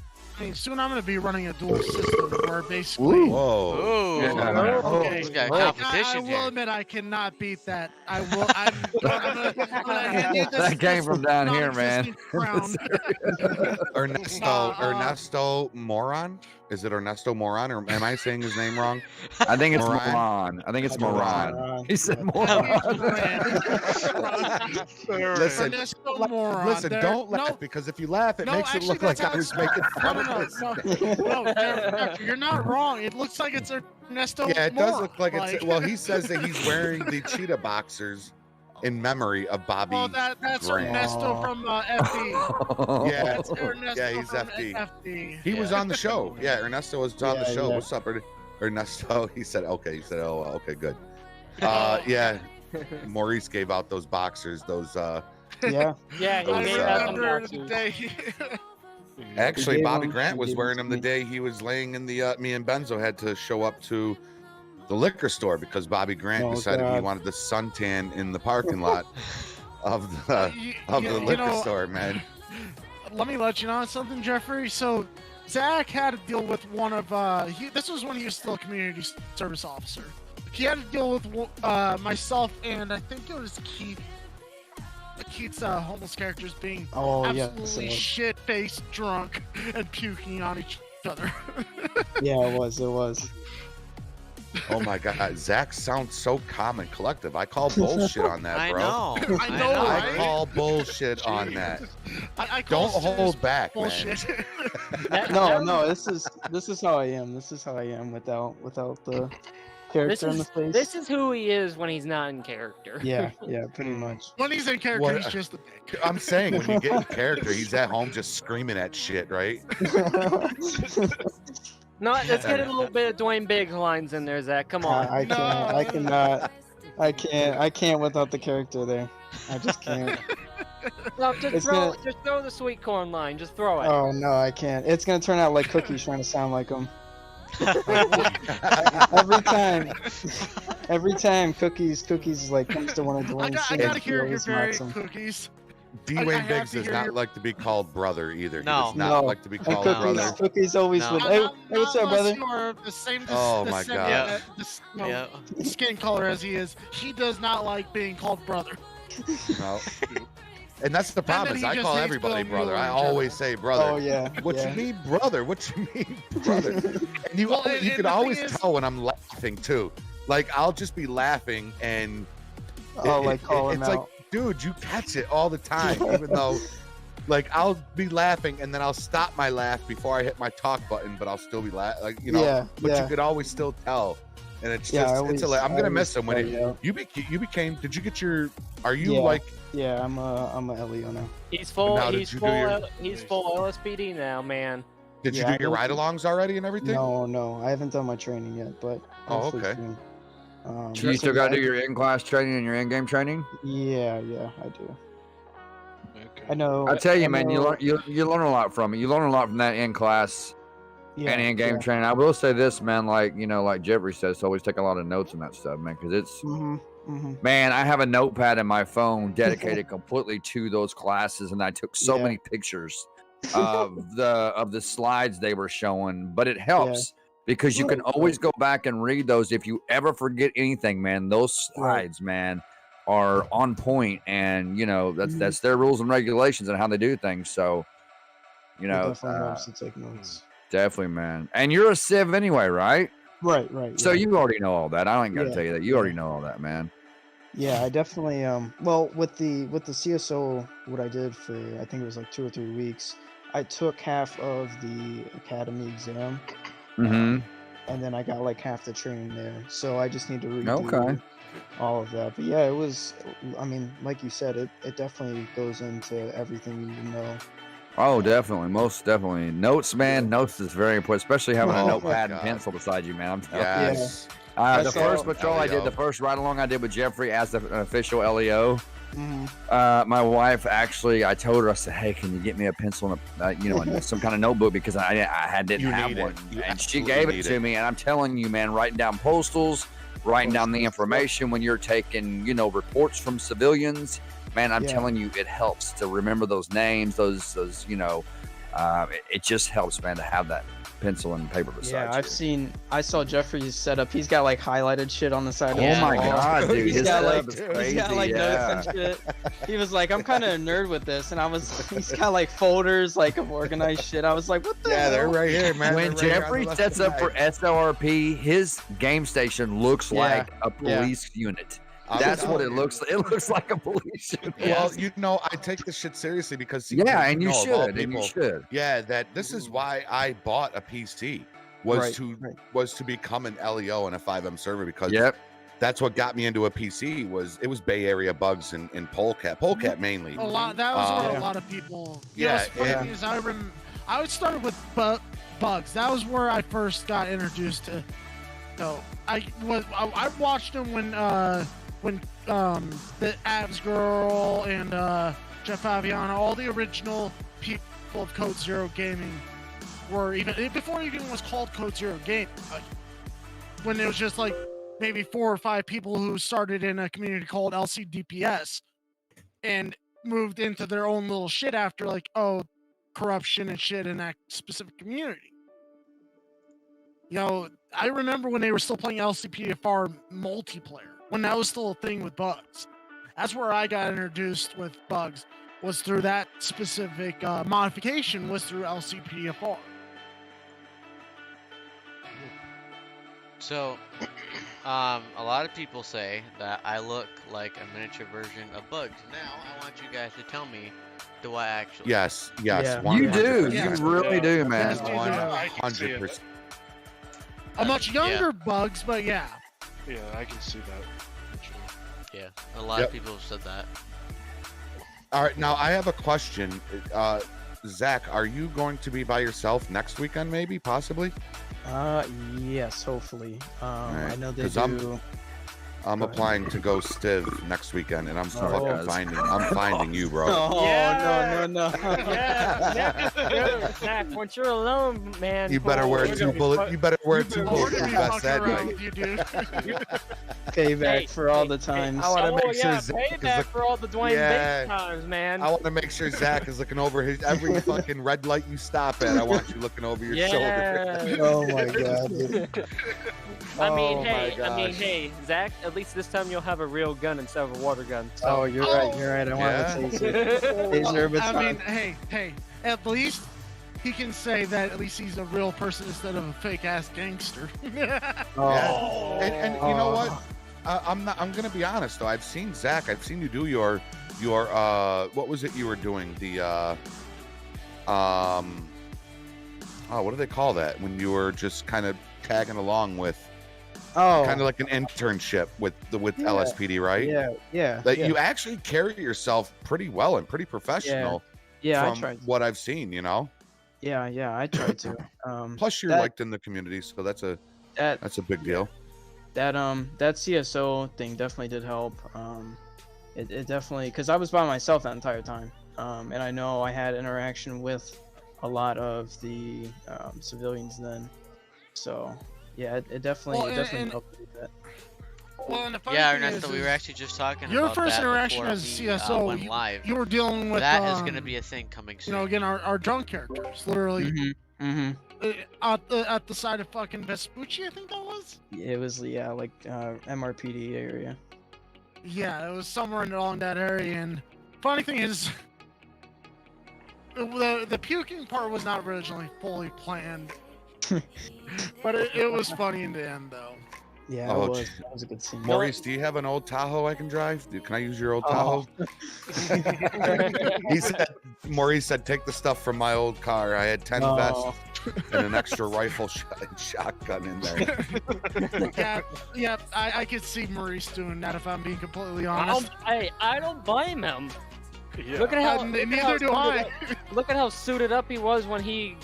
soon I'm gonna be running a dual system where basically. Whoa. Ooh. Yeah. Okay. He's got I competition will here. admit I cannot beat that. I will. I'm gonna hand you this. That came from down here, man. non-existent crown. Ernesto Moron? Is it Ernesto Moron, or am I saying his name wrong? I think it's Moran? Moran. I think it's Moran. Moran. He said Moran. Moran. Listen, Ernesto Moron. listen, There- don't laugh no, because if you laugh, it no, makes it actually, look like that's I was how making it's- fun no, of this. no, Jeff, you're not wrong. It looks like it's Ernesto. Yeah, it does Moron. look like it's. Well, he says that he's wearing the cheetah boxers in memory of Bobby. Well, that's Grant. Ernesto from FD. Yeah, That's Ernesto yeah, he's from FD. FD. He was on the show. Yeah, Ernesto was on the Yeah, show. yeah. What's up, Ernesto? He said, okay. He said, oh, okay, good. Yeah, Maurice gave out those boxers. Those. Yeah. Yeah, he I made that some remember the boxes. day. Actually, gave Bobby him- Grant he was gave wearing him them the to me. day he was laying in the. Me and Benzo had to show up to the liquor store because Bobby Grant Oh, decided he God. wanted the suntan in the parking lot of the You liquor know, store, man. Let me let you know something, Jeffrey. So Zach had to deal with one of this was when he was still a community service officer. He had to deal with myself and I think it was Keith's homeless characters being Oh yeah. absolutely So, shit-faced drunk and puking on each other. yeah, it was. It was. Oh my God, Zach sounds so calm and collective. I call bullshit on that, I bro. know. I know, I right? call bullshit on that. I call Don't serious hold back, man. bullshit. No. This is how I am. This is how I am without the character in the face. This is who he is when he's not in character. Yeah. Yeah. Pretty much. When he's in character, What- he's just a dick. I'm saying when you get in character, he's at home just screaming at shit, right? No, let's get a little bit of Dwayne Biggs lines in there, Zach. Come on. I can't. I cannot. I can't without the character there. I just can't. No, just It's throw, gonna- just throw the sweet corn line. Just throw it. Oh no, I can't. It's gonna turn out like Cookie's trying to sound like him. Every time Cookies like comes to one of I Dwayne's got, I scenes, gotta he hear your always very mocks him. cookies. I Dwayne have Biggs to does hear not your- like to be called brother either. He No. does not No. like to be And called brother. Cookies always No. would. Hey, Not- hey, what's not up, brother? unless you're the same, Oh the my same, God. Yeah. no, Yeah. skin color as he is. He does not like being called brother. No. And that's the problem then is he I just call hates everybody Bill brother. Mueller I in general. always say brother. Oh yeah. What yeah. you mean, brother? What you mean, brother? And you, Well, you and can the always thing is- tell when I'm laughing too. Like I'll just be laughing and Oh, like call him it's like, out. dude, you catch it all the time, even though like I'll be laughing and then I'll stop my laugh before I hit my talk button, but I'll still be laughing, like Yeah, But yeah. you could always still tell, and it's Yeah, I just always- it's I'm I gonna always miss him when call you out. you became. Did you get your? Are you Yeah. like? Yeah, I'm a Leo now. He's full. Now, did He's you do full. your- He's full LSPD now, man. Did Yeah, you I do your went to- ride-alongs already and everything? No, I haven't done my training yet, but Oh, hopefully okay. soon. You still so got to yeah, do your in-class training and your in-game training. Yeah, I do. Okay. I know. I tell you, man, you know- learn you learn a lot from it. You learn a lot from that in-class yeah, and in-game yeah. training. I will say this, man, like like Jeffrey says, always take a lot of notes on that stuff, man, because it's man, I have a notepad in my phone dedicated completely to those classes, and I took so Yeah. many pictures of the slides they were showing. But it helps because you can Right, always go back and read those. If you ever forget anything, man, those slides, man, are on point, and that's their rules and regulations and how they do things. So, It definitely helps to take notes. definitely, man. And you're a civ anyway, right? Right. So yeah. you already know all that. I ain't got to Yeah, tell you that. You already know all that, man. Yeah, I definitely well with the CSO, what I did for I think it was like 2 or 3 weeks, I took half of the academy exam Mm-hmm. and then I got like half the training there. So I just need to redo Okay. all of that. But yeah, it was I mean, like you said, it definitely goes into everything you need to know. Oh, definitely. Most definitely. Notes, man. Notes is very important, especially having Oh a my notepad and God. pencil beside you, man. I'm telling you. Yes. I The saw- first patrol I did, LEO. the first ride along I did with Jeffrey as an official LEO. Mhm. My wife actually, I told her, I said, "Hey, can you get me a pencil and and some kind of notebook because I didn't You have need it. one." You And she absolutely gave it need to it. me, and I'm telling you, man, writing down postals, writing down the information when you're taking, reports from civilians, man, I'm Yeah. telling you, it helps to remember those names, those It just helps, man, to have that pencil and paper beside you. I saw Jeffrey's setup. He's got like highlighted shit on the side of Oh his my wall. god, dude! He's his got setup like, is crazy. he's got like notes and shit. He was like, I'm kind of a nerd with this, and he's got like folders like of organized shit. I was like, what the hell? they're right here, man. When They're right Jeffrey on the sets left up for SLRP, his game station looks Yeah, like a police unit. I'm That's what it telling you. looks like. It looks like a police unit. Well, you know, I take this shit seriously because Yeah, and you know, of all should. And you people, should. Yeah, that this is why I bought a PC was Right. to become an LEO in a 5M server because Yep. that's what got me into a PC was it was Bay Area bugs and Polecat mainly. A lot. That was what Yeah. a lot of people. Yeah, I would start with bugs. That was where I first got introduced to. So I watched them when the Abs Girl and Jeff Aviana, all the original people of Code Zero Gaming were even before it even was called Code Zero Game. When it was just like maybe 4 or 5 people who started in a community called LCDPS and moved into their own little shit after like corruption and shit in that specific community. You know, I remember when they were still playing LCPFR multiplayer, when that was still a thing with bugs. That's where I got introduced with bugs, was through that specific modification, was through LCPFR. So, a lot of people say that I look like a miniature version of Bugs. Now, I want you guys to tell me, do I actually? Yes, Yeah. You do. 100%. You really do, man. Yes, you do. I can see it. 100%. A much younger bugs, but yeah. Yeah, I can see that. Actually. Yeah, a lot of people have said that. All right, now I have a question. Zach, are you going to be by yourself next weekend, maybe, possibly? Yes, hopefully. Right, I know they 'cause do. I'm Go ahead. applying to go Stiv next weekend, and I'm guys. I'm finding you, bro. Oh, Yeah. no. Yeah, Zach, once you're alone, man. You better wear you're two gonna be bullet. You better wear two We're gonna bulletproof be vests fucking that around night. with you, dude. Payback Hey, for all hey, the times. I wanna make sure yeah, Zach is payback for all the Dwayne Yeah. Bates times, man. I want to make sure Zach is looking over his every fucking red light you stop at. I want you looking over your shoulder. Yeah. Oh my god, dude. I mean, Oh my hey, Zach. At least this time you'll have a real gun instead of a water gun. Oh, So. you're right. You're right. I want to taser. Taser, I mean, hey, at least he can say that at least he's a real person instead of a fake ass gangster. Oh. Yeah. And you know what? I'm gonna be honest though. I've seen Zach. I've seen you do your what was it you were doing? The what do they call that when you were just kind of tagging along with Oh. kind of like an internship with LSPD, right? Yeah. That you actually carry yourself pretty well and pretty professional. Yeah, I from tried. what I've seen, you know. Yeah, I tried to. Plus, you're that- liked in the community, so that's a big deal. that CSO thing definitely did help. It definitely, because I was by myself that entire time, and I know I had interaction with a lot of the civilians then. So yeah, it definitely Well, helped with that. Well, and the funny Yeah, thing Ernesto, is, we were actually just talking your about first that interaction before as we, CSO, went live. you were dealing with That is going to be a thing coming you soon. know, again, our drunk characters, literally at the side of fucking Vespucci, I think that was. It was like MRPD area. Yeah, it was somewhere along that area. And funny thing is, the puking part was not originally fully planned, but it was funny in the end, though. Yeah, Oh, it was. That was a good scene. Maurice, do you have an old Tahoe I can drive? Can I use your old Oh. Tahoe? Maurice said, take the stuff from my old car. I had 10 vests Oh. and an extra rifle shotgun in there. Yeah, I could see Maurice doing that if I'm being completely honest. I don't blame him. Yeah. Look at how. Neither do I. Look at how suited up he was when he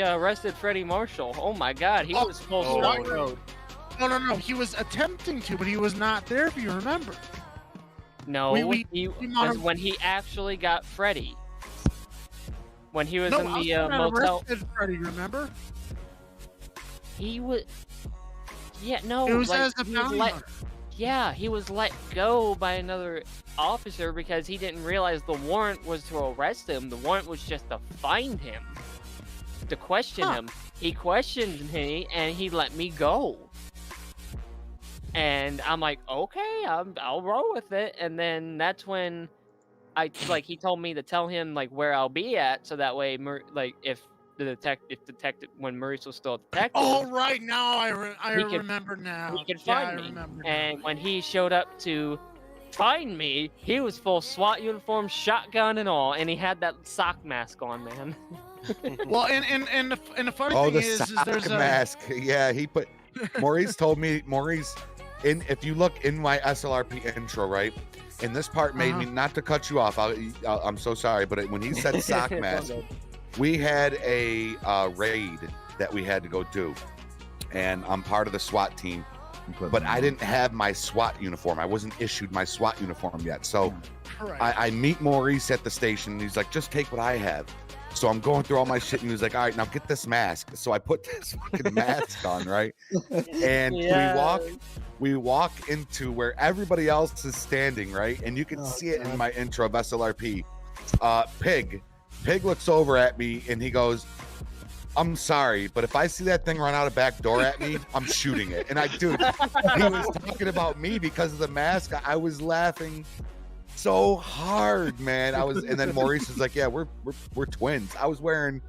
arrested Freddie Marshall. Oh my God, he was full oh. road. No. He was attempting to, but he was not there. If you remember. No, We he mono- was when he actually got Freddie. When he was in the I motel, arrested Freddie, remember? he was. Yeah, no. It was like, as a he was bounty like- hunter. yeah, he was let go by another officer because he didn't realize the warrant was to arrest him. The warrant was just to find him, to question him. He questioned me and he let me go. And I'm like, okay, I'll roll with it. And then that's when he told me to tell him like where I'll be at, so that way, if detective, when Maurice was still a detective. Oh, right, now I He remember now. he could Yeah, find I me. remember now. And when he showed up to find me, he was full SWAT uniform, shotgun and all, and he had that sock mask on, man. Well, and the funny Oh, thing the is sock there's mask. Yeah, he put. Maurice told me. If you look in my SLRP intro, right, and this part made me, not to cut you off. I'm so sorry, but when he said sock mask, we had a raid that we had to go do, and I'm part of the SWAT team, but I didn't have my SWAT uniform. I wasn't issued my SWAT uniform yet, so I meet Maurice at the station, and he's like, "Just take what I have." So I'm going through all my shit, and he was like, "All right, now get this mask." So I put this fucking mask on, right? And we walk into where everybody else is standing, right? And you can see it in my intro of SLRP. Pig looks over at me and he goes, "I'm sorry, but if I see that thing run out a back door at me, I'm shooting it." And he was talking about me because of the mask. I was laughing so hard, man. And then Maurice is like, "Yeah, we're twins." I was wearing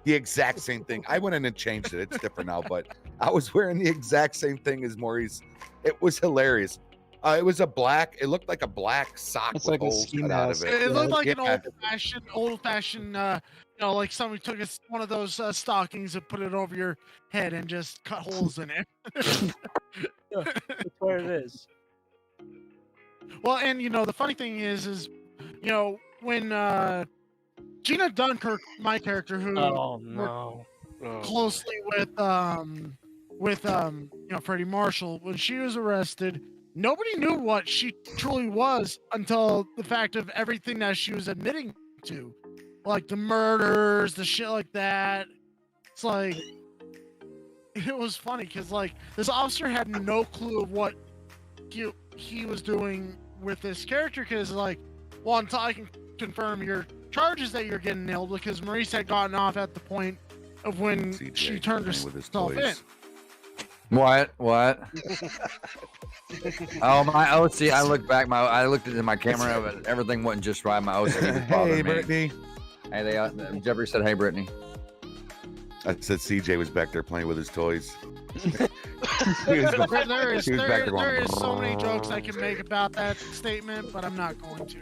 the exact same thing. I went in and changed it. It's different now, but I was wearing the exact same thing as Maurice. It was hilarious. It was it looked like a black sock with holes cut out of it. It looked like an old-fashioned, like somebody took one of those stockings and put it over your head and just cut holes in it. That's what it is. Well, and the funny thing is when Gina Dunkirk, my character, who worked closely with Freddie Marshall, when she was arrested, nobody knew what she truly was until the fact of everything that she was admitting to, like the murders, the shit like that. It's like, it was funny because like this officer had no clue of what he was doing with this character, because like, well, until I can confirm your charges that you're getting nailed, because Maurice had gotten off at the point of when she turned herself in. What? Oh, my OC. I looked back. I looked into my camera, but everything wasn't just right. My OC. Hey, Brittany. Hey, Jeffrey said, "Hey, Brittany." I said CJ was back there playing with his toys. There is so many jokes I can make about that statement, but I'm not going to.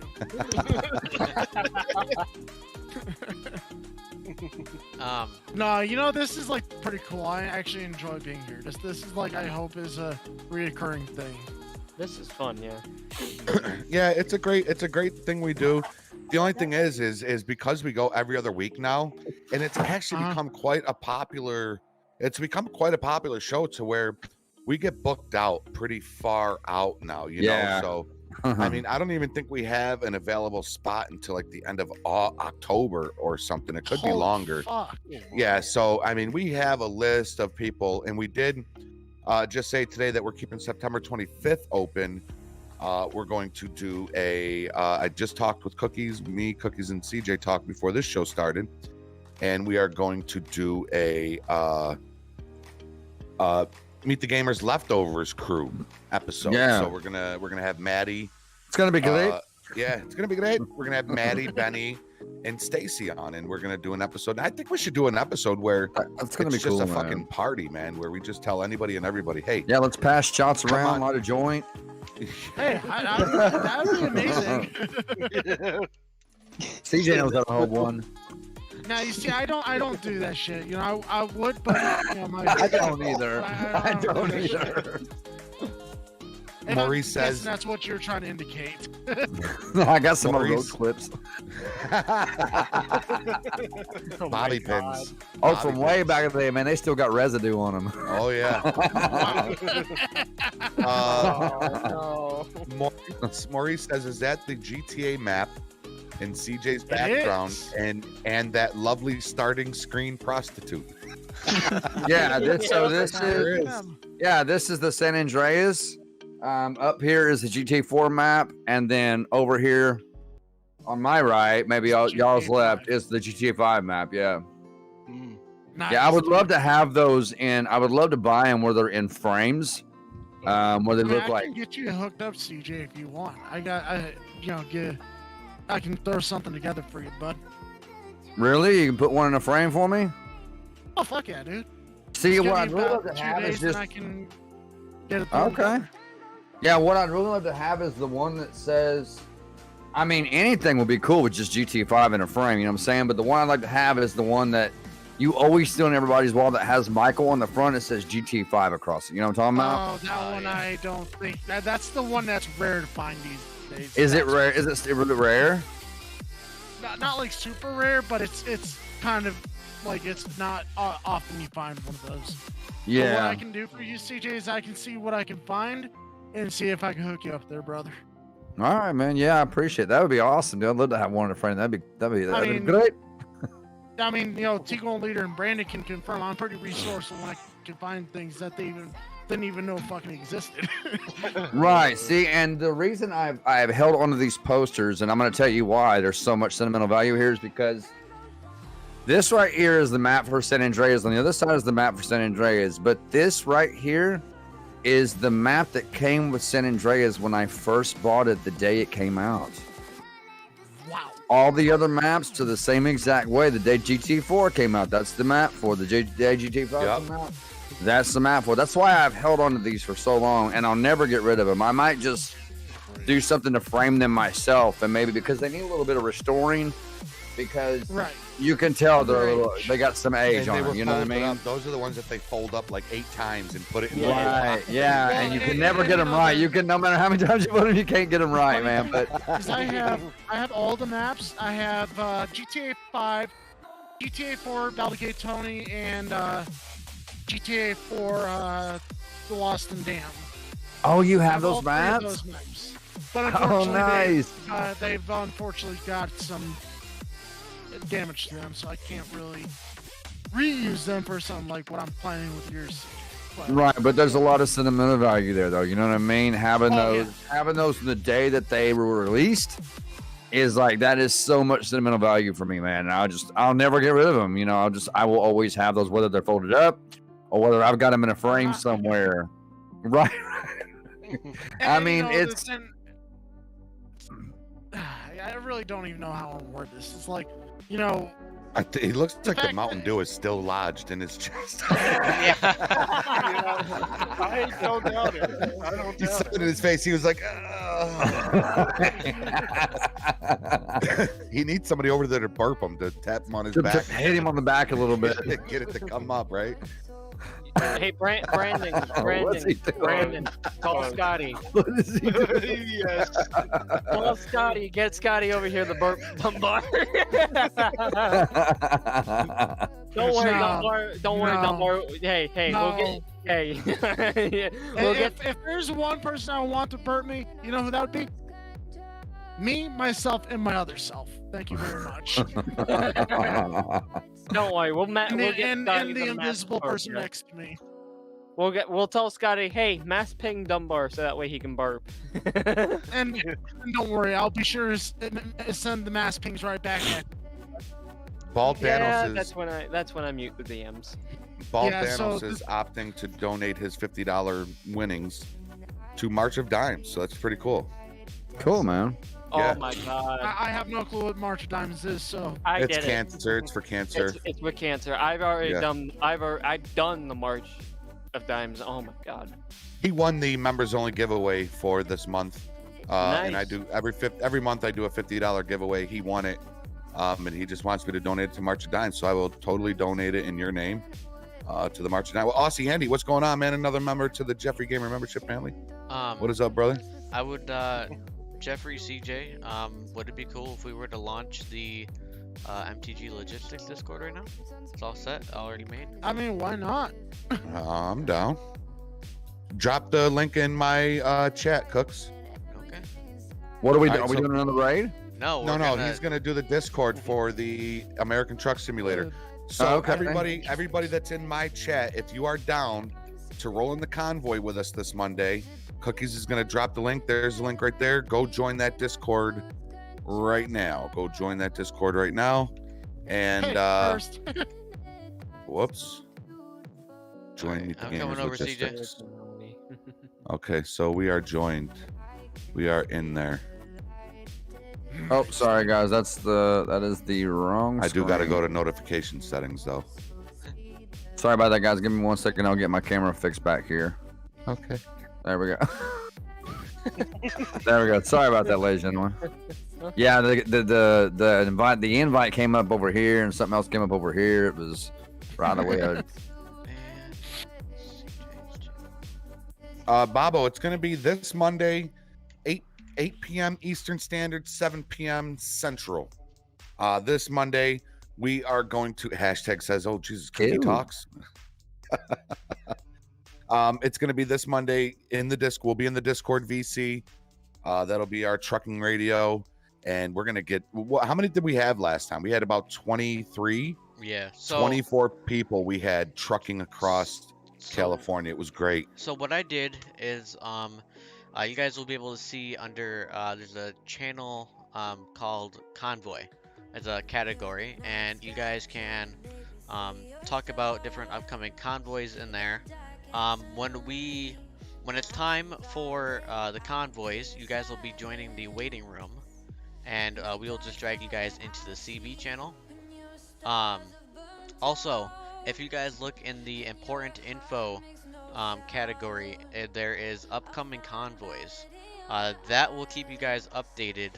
No, this is like pretty cool. I actually enjoy being here. This is like, I hope is a reoccurring thing. This is fun, yeah. Yeah, it's a great thing we do. The only thing is because we go every other week now, and it's actually become quite a popular. It's become quite a popular show to where we get booked out pretty far out now. You know, so I mean, I don't even think we have an available spot until like the end of October or something. It could be longer. Fuck. Yeah, so I mean, we have a list of people, and we did just say today that we're keeping September 25th open. We're going to do I just talked with Cookies, and CJ talked before this show started, and we are going to do a Meet the Gamers Leftovers crew episode. Yeah. So we're gonna have Maddie. It's gonna be great. Yeah, it's gonna be great. We're gonna have Maddie, Benny, and Stacy on, and we're gonna do an episode. And I think we should do an episode where it's gonna be just cool, a man. fucking party, man, where we just tell anybody and everybody, hey. Yeah, let's pass shots around, light a joint. Hey, that would be amazing. CJ knows how to hold one. Now you see, I don't do that shit. You know, I would, but I don't either. I don't either. Maurice says that's what you're trying to indicate. I got some more road clips. Bobby pins. Oh, from way back in the day, man. They still got residue on them. Oh yeah. Maurice says, "Is that the GTA map in CJ's background and that lovely starting screen prostitute?" Yeah, this is the San Andreas. Up here is the GTA 4 map, and then over here on my right, maybe y'all's GTA left, 5. is the GTA 5 map. Yeah. Mm. Nice. Yeah, I would love to have those in. I would love to buy them where they're in frames, where they I mean, look I like. can get you hooked up, CJ, if you want. I can throw something together for you, bud. Really, you can put one in a frame for me. Oh fuck yeah, dude! See, Just what give I'd me really about love to 2 have is days and just. I can get it thrown Okay. together. Yeah, what I'd really love to have is the one that says. I mean, anything would be cool with just GTA 5 in a frame. You know what I'm saying? But the one I'd like to have is the one that you always see on everybody's wall that has Michael on the front. It says GTA 5 across it. You know what I'm talking about? Oh, that one I don't think that's the one that's rare to find these days. Is it That's- rare? Is it really rare? Not like super rare, but it's kind of like it's not often you find one of those. So what Yeah. I can do for you, CJ, is I can see what I can find and see if I can hook you up there, brother. All right, man. Yeah, I appreciate it. That would be awesome, dude. I'd love to have one in a frame. That'd be mean, great. I mean, you know, Tigo Leader and Brandon can confirm I'm pretty resourceful when I can find things that they didn't even know fucking existed. Right. See, and the reason I've held onto these posters, and I'm going to tell you why there's so much sentimental value here, is because this right here is the map for San Andreas. On the other side is the map for San Andreas. But this right here is the map that came with San Andreas when I first bought it the day it came out. Wow. All the other maps to the same exact way the day GT4 came out. That's the map for the day GT5 Yep. came out. That's the map for. That's why I've held on to these for so long, and I'll never get rid of them. I might just do something to frame them myself, and maybe because they need a little bit of restoring, because Right. you can tell they got some age And on they them. were You know what I folded mean? up. Those are the ones that they fold up like 8 times and put it in. Right. Yeah, Well, and you can and- never and get you them know, right. the- You can, no matter how many times you put them, you can't get them right, man. But 'Cause I have all the maps. I have GTA 5, GTA 4, Valdegate Tony, and GTA 4, The Lost and Damned. oh, you I have all those three of maps? those maps. But Oh, unfortunately, nice. they've unfortunately got some damage to them, so I can't really reuse them for something like what I'm planning with yours. But, Right, but there's a lot of sentimental value there, though. You know what I mean? Having Oh, yeah. those the day that they were released is like that is so much sentimental value for me, man. And I'll never get rid of them. You know, I will always have those, whether they're folded up or whether I've got them in a frame somewhere. Right. I and, mean, you know, it's I really don't even know how to word this. It's like, you know, It looks like the fact Mountain that- Dew is still lodged in his chest. I don't doubt it. I don't You doubt saw it in it. his face. He was like, he needs somebody over there to burp him, to tap him on his to back. hit him on the back a little bit. Get it to come up, right? Hey, Brandon, What's he doing? Brandon, call Scotty. What is he doing? Yes. Call Scotty. Get Scotty over here, the burp bar. Don't worry, No. don't worry. No. Hey, we'll get. Hey, we'll get. if there's one person I want to burp me, you know who that would be? Me, myself, and my other self. Thank you very much. Don't worry. We'll and, get and, Scotty and the mask invisible burp, person yeah. next to me. We'll tell Scotty, hey, mass ping Dunbar, so that way he can burp. And don't worry, I'll be sure to send the mass pings right back at. Bald Yeah, Thanos that's when I mute the DMs. Bald Yeah, so Thanos is opting to donate his $50 winnings to March of Dimes, so that's pretty cool. Cool, man. Yeah. Oh my god. I have no clue what March of Diamonds is, so I It's did it. cancer. It's for cancer. It's with cancer. I've already Yeah. done. I've done the March of Dimes. Oh my god. He won the members only giveaway for this month, and I Nice. do every month I do a $50 giveaway. He won it, and he just wants me to donate it to March of Dimes, so I will totally donate it in your name to the March of Dimes. Well, Aussie Andy, what's going on, man? Another member to the Jeffrey Gamer membership family. What is up, brother? I would, Jeffrey CJ, would it be cool if we were to launch the MTG Logistics Discord right now? It's all set, already made. I mean, why not? I'm down. Drop the link in my chat, Cooks. Okay. What are we doing? Alright, Are we so- doing another raid? No, No, we're no, gonna, he's gonna do the Discord for the American Truck Simulator. So Oh, okay. everybody that's in my chat, if you are down to roll in the convoy with us this Monday, Cookies is going to drop the link. There's the link right there. Go join that Discord right now. Go join that Discord right now. And First. whoops. Join Meet the I'm coming Gamers over, CJ. Logistics. Okay, so we are joined. We are in there. Oh, sorry guys, that is the wrong. I do got to screen. go to notification settings though. Sorry about that, guys. Give me 1 second. I'll get my camera fixed back here. Okay. There we go. There we go. Sorry about that, ladies and gentlemen. Yeah, the invite came up over here, and something else came up over here. It was right away. And Bobo, it's going to be this Monday, 8 p.m. Eastern Standard, 7 p.m. Central. This Monday, we are going to hashtag says, oh, Jesus, Cookie Ew. Talks. It's going to be this Monday in the disc. We'll be in the Discord VC. That'll be our trucking radio. And we're going to get, how many did we have last time? We had about 23, yeah, so 24 people we had trucking across California. It was great. So what I did is, you guys will be able to see under there's a channel called Convoy as a category, and you guys can talk about different upcoming convoys in there. When it's time for the convoys, you guys will be joining the waiting room, and we'll just drag you guys into the CB channel. Also, if you guys look in the important info category, there is upcoming convoys. That will keep you guys updated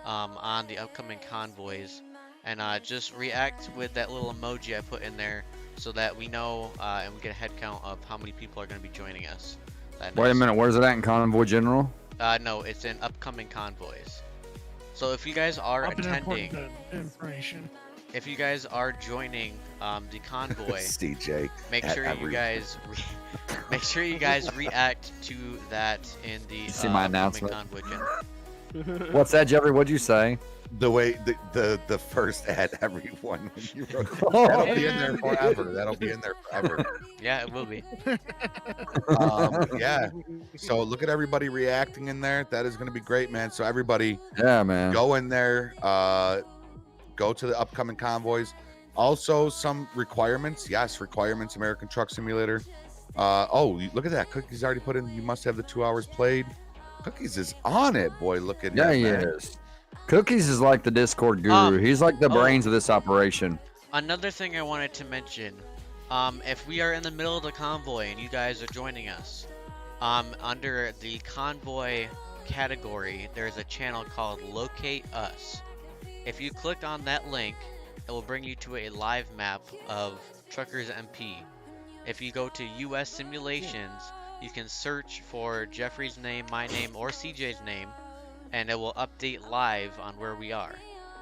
on the upcoming convoys, and just react with that little emoji I put in there so that we know and we get a head count of how many people are going to be joining us. Wait a minute. Where's it at in Convoy General? No, it's in upcoming convoys. So if you guys are Up in attending, important information. if you guys are joining the convoy, CJ. make at sure you every- guys make sure you guys react to that in the See my upcoming announcement? convoy channel. What's that, Jeffrey? What'd you say? The way the first ad everyone when you wrote Oh. that'll be in there forever. That'll be in there forever. Yeah, it will be. Yeah. So look at everybody reacting in there. That is going to be great, man. So everybody Yeah, man. go in there. Go to the upcoming convoys. Also, some requirements. Yes, requirements. American Truck Simulator. Look at that. Cookies already put in. You must have the 2 hours played. Cookies is on it, boy. Look at Yeah, him, he man. is. Cookies is like the Discord guru. He's like the brains of this operation. Another thing I wanted to mention, if we are in the middle of the convoy and you guys are joining us, under the convoy category, there's a channel called Locate Us. If you click on that link, it will bring you to a live map of Truckers MP. If you go to US Simulations, you can search for Jeffrey's name, my name, or CJ's name, and it will update live on where we are.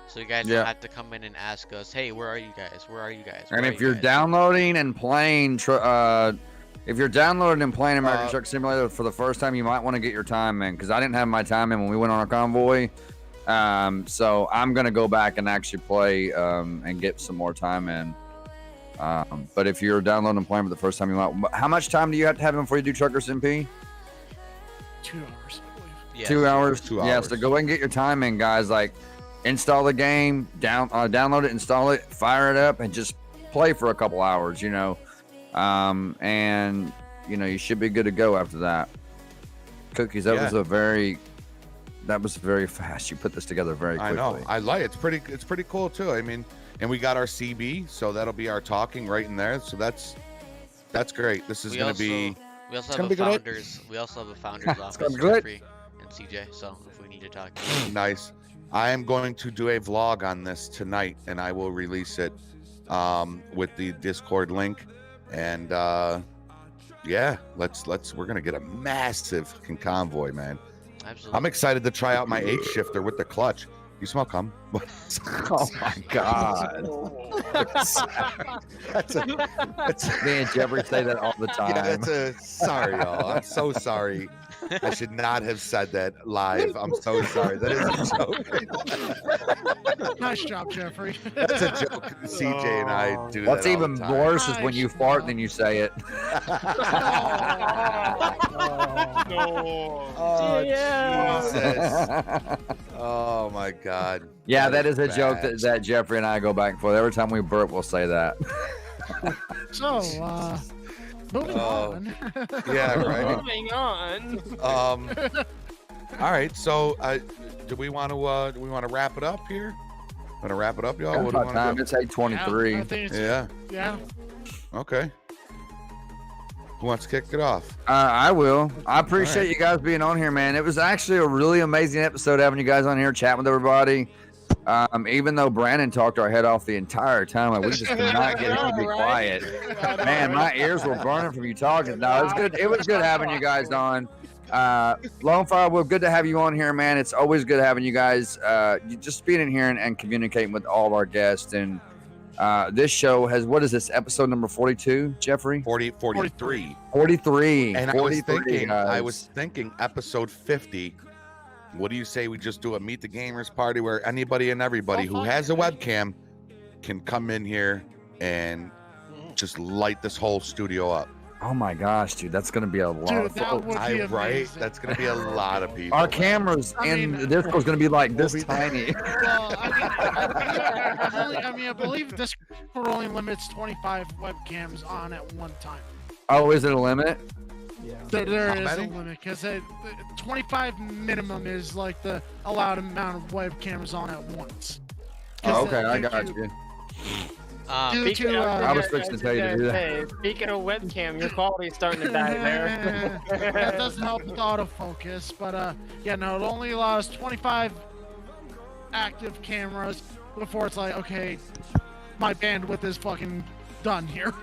So you guys Yeah. don't have to come in and ask us, hey, where are you guys? Where are you guys? And Where are if you you're guys?" downloading and playing, if you're downloading and playing American Truck Simulator for the first time, you might want to get your time in, because I didn't have my time in when we went on our convoy. So I'm gonna go back and actually play and get some more time in. But if you're downloading and playing for the first time, you might. How much time do you have to have in before you do Truckers MP? 2 hours, I believe. Yes. 2 hours. 2 Yeah, hours. so go ahead and get your time in, guys. Like, install the game, download it, install it, fire it up, and just play for a couple hours. And you should be good to go after that. Cookies, that was very fast. You put this together very quickly. I know. I like it. It's pretty cool too. I mean, and we got our CB, so that'll be our talking right in there. So that's great. This is going to be. We also it's have gonna a be good. founders. We also have a founders office, gonna be good. Jeffrey and CJ. So if we need to talk, Nice. I am going to do a vlog on this tonight, and I will release it with the Discord link. And we're gonna get a massive convoy, man. absolutely. I'm excited to try out my 8 shifter with the clutch. You smell cum? Oh my God! That's Me and Jeffrey say that all the time. sorry, y'all. I'm so sorry. I should not have said that live. I'm so sorry. That is a joke. Nice job, Jeffrey. That's a joke. CJ and I do What's that all even the time. worse is when you Nice fart job. and then you say it. No. Oh, Yeah. Jesus. Oh my God. Yeah, that is a joke bad. that Jeffrey and I go back and forth. Every time we burp, we'll say that. So, moving Oh. on. Yeah, right. Moving on. All right. So, do we want to wrap it up here? Want to wrap it up, y'all? It's What do you about wanna time. do? It's 8:23. I think it's, Yeah. yeah. Okay. Who wants to kick it off? I will. I appreciate right. you guys being on here, man. It was actually a really amazing episode having you guys on here chatting with everybody. Even though Brandon talked our head off the entire time, like, we just could not get him to be quiet. Man, my ears were burning from you talking. No, it was good. It was good having you guys on. Lone Fire, well, good to have you on here, man. It's always good having you guys. You just being in here and communicating with all of our guests. And this show has, what is this, episode number 42, Jeffrey? 43. 43. And 43, I was thinking episode 50. What do you say we just do a Meet the Gamers party where anybody and everybody who has a webcam can come in here and just light this whole studio up? Oh my gosh, dude, that's gonna be a lot Dude, of that folks. would be Right? amazing. That's gonna be a lot of people. Our cameras I in mean, this was gonna be like this be- tiny. Well, I believe this only limits 25 webcams on at one time. Oh, is it a limit? There How is many? a limit because 25 minimum is like the allowed amount of webcams on at once. 'Cause Oh, okay, I due got to- you. Due Speaking to, I was fixing to tell you to do that. Hey, speaking of webcam, your quality's starting to die there. that doesn't help with autofocus, but yeah, no, it only allows 25 active cameras before it's like, okay, my bandwidth is fucking done here.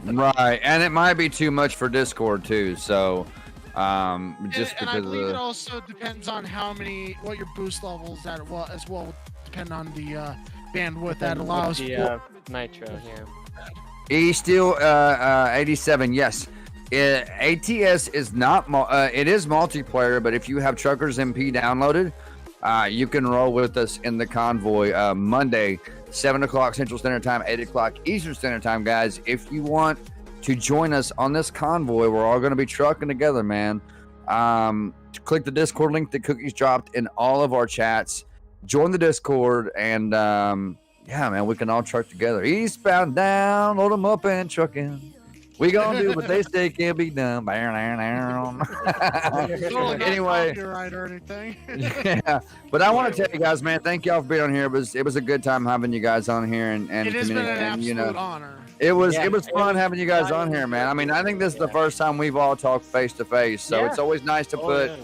Right, and it might be too much for Discord too. So, just and because I of believe it the also depends on what your boost levels at as well depend on the bandwidth that allows the nitro here. E Steel 87. Yes, ATS is not. It is multiplayer, but if you have Truckers MP downloaded, you can roll with us in the convoy Monday, 7 o'clock Central Standard Time, 8 o'clock Eastern Standard Time, guys. If you want to join us on this convoy, we're all going to be trucking together, man. Click the Discord link that Cookie's dropped in all of our chats. Join the Discord, and yeah, man, we can all truck together. Eastbound down, load them up and trucking. We gonna do what they say can be done. totally not Anyway. copyright or anything. Yeah, but I want to tell you guys, man, thank y'all for being on here. It was a good time having you guys on here and It has been an communicating. absolute You know, honor. it was Yeah, it was it fun was having you guys on exciting. here, man. I mean, I think this is the first time we've all talked face to face, so Yeah. it's always nice to Oh, put yeah.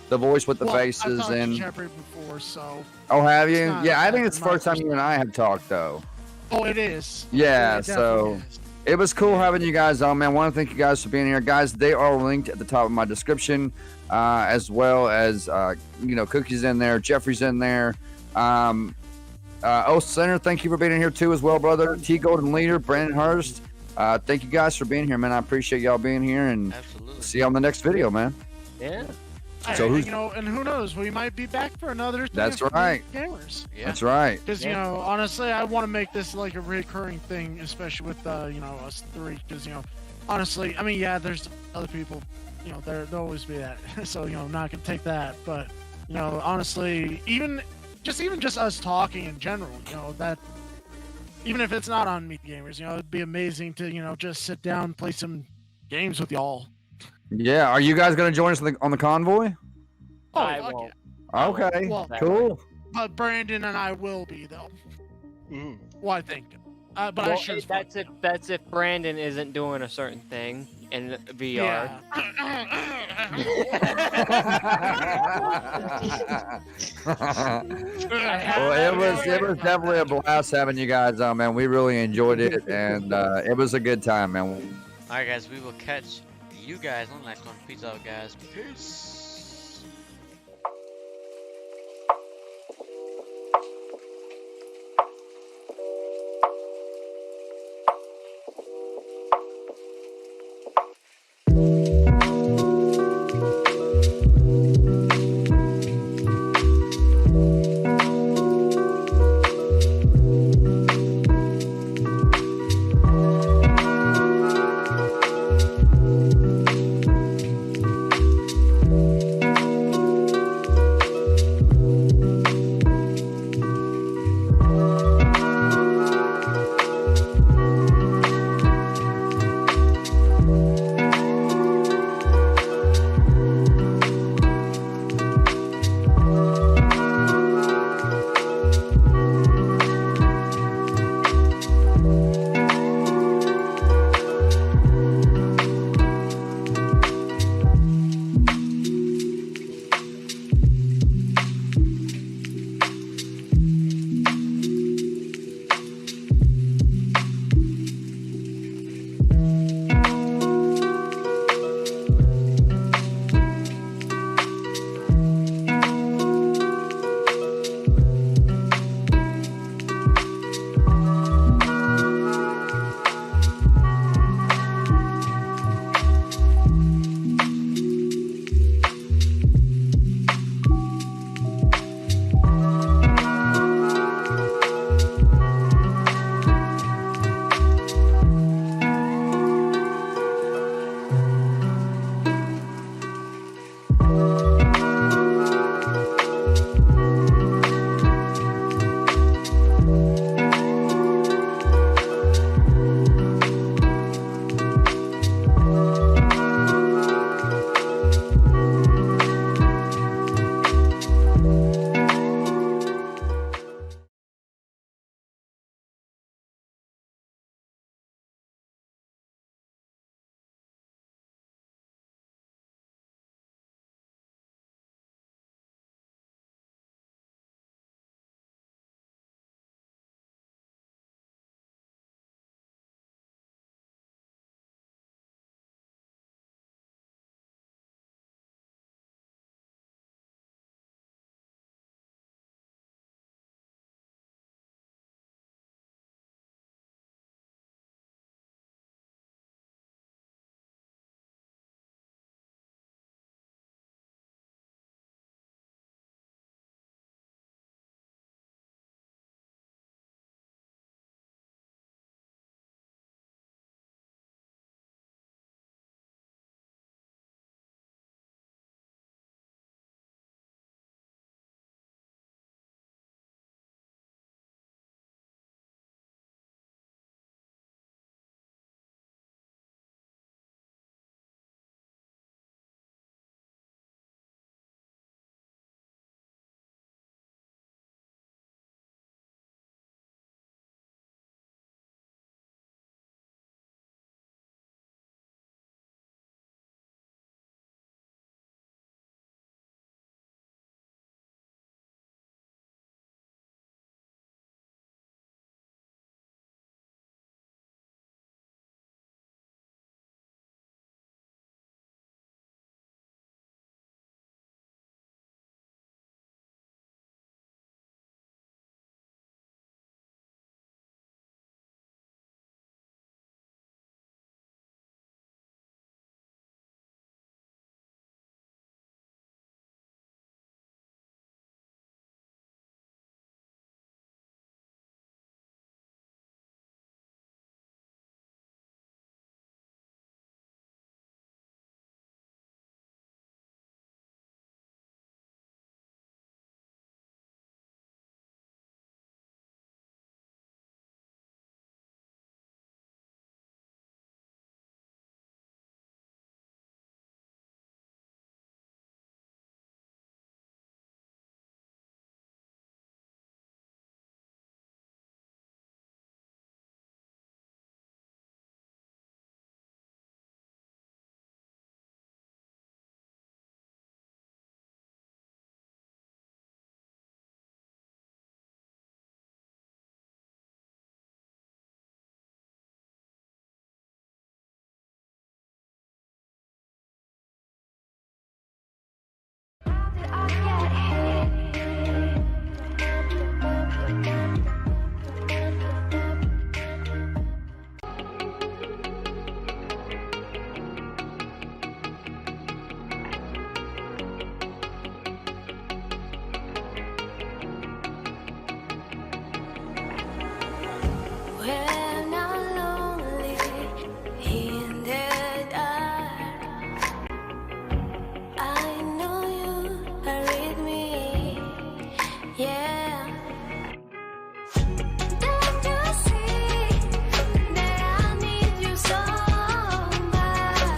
the voice with the Well, I've faces talked to and. Jeffrey before, so Oh, have you? not- Yeah, I think it's the not first time first you and I have talked, though. it is. Yeah, It so definitely is. it was cool having you guys on, man. I want to thank you guys for being here, guys. They are linked at the top of my description, as well as Cookie's in there, Jeffrey's in there. Center, thank you for being in here too, as well, brother. T Golden Leader, Brandon Hurst. Thank you guys for being here, man. I appreciate y'all being here, and Absolutely. see you on the next video, man. Yeah. So who's- and who knows? We might be back for another. That's thing for right. Gamers. Yeah. That's right. Because honestly, I want to make this like a recurring thing, especially with us three. Because honestly, I mean, yeah, there's other people. There'll always be that. So I'm not gonna take that. But honestly, even just us talking in general, that even if it's not on Meet the Gamers, it'd be amazing to just sit down, play some games with y'all. Yeah, are you guys gonna join us on the convoy? I fuck won't. yeah. Okay, Well, cool. But Brandon and I will be though. Mm. Well, I think. But I Well, sure as fuck that's if Brandon isn't doing a certain thing in VR. Well, it was definitely a blast having you guys on, man. We really enjoyed it, and it was a good time, man. Alright, guys, we will catch you guys on the next one. Peace out, guys. Peace.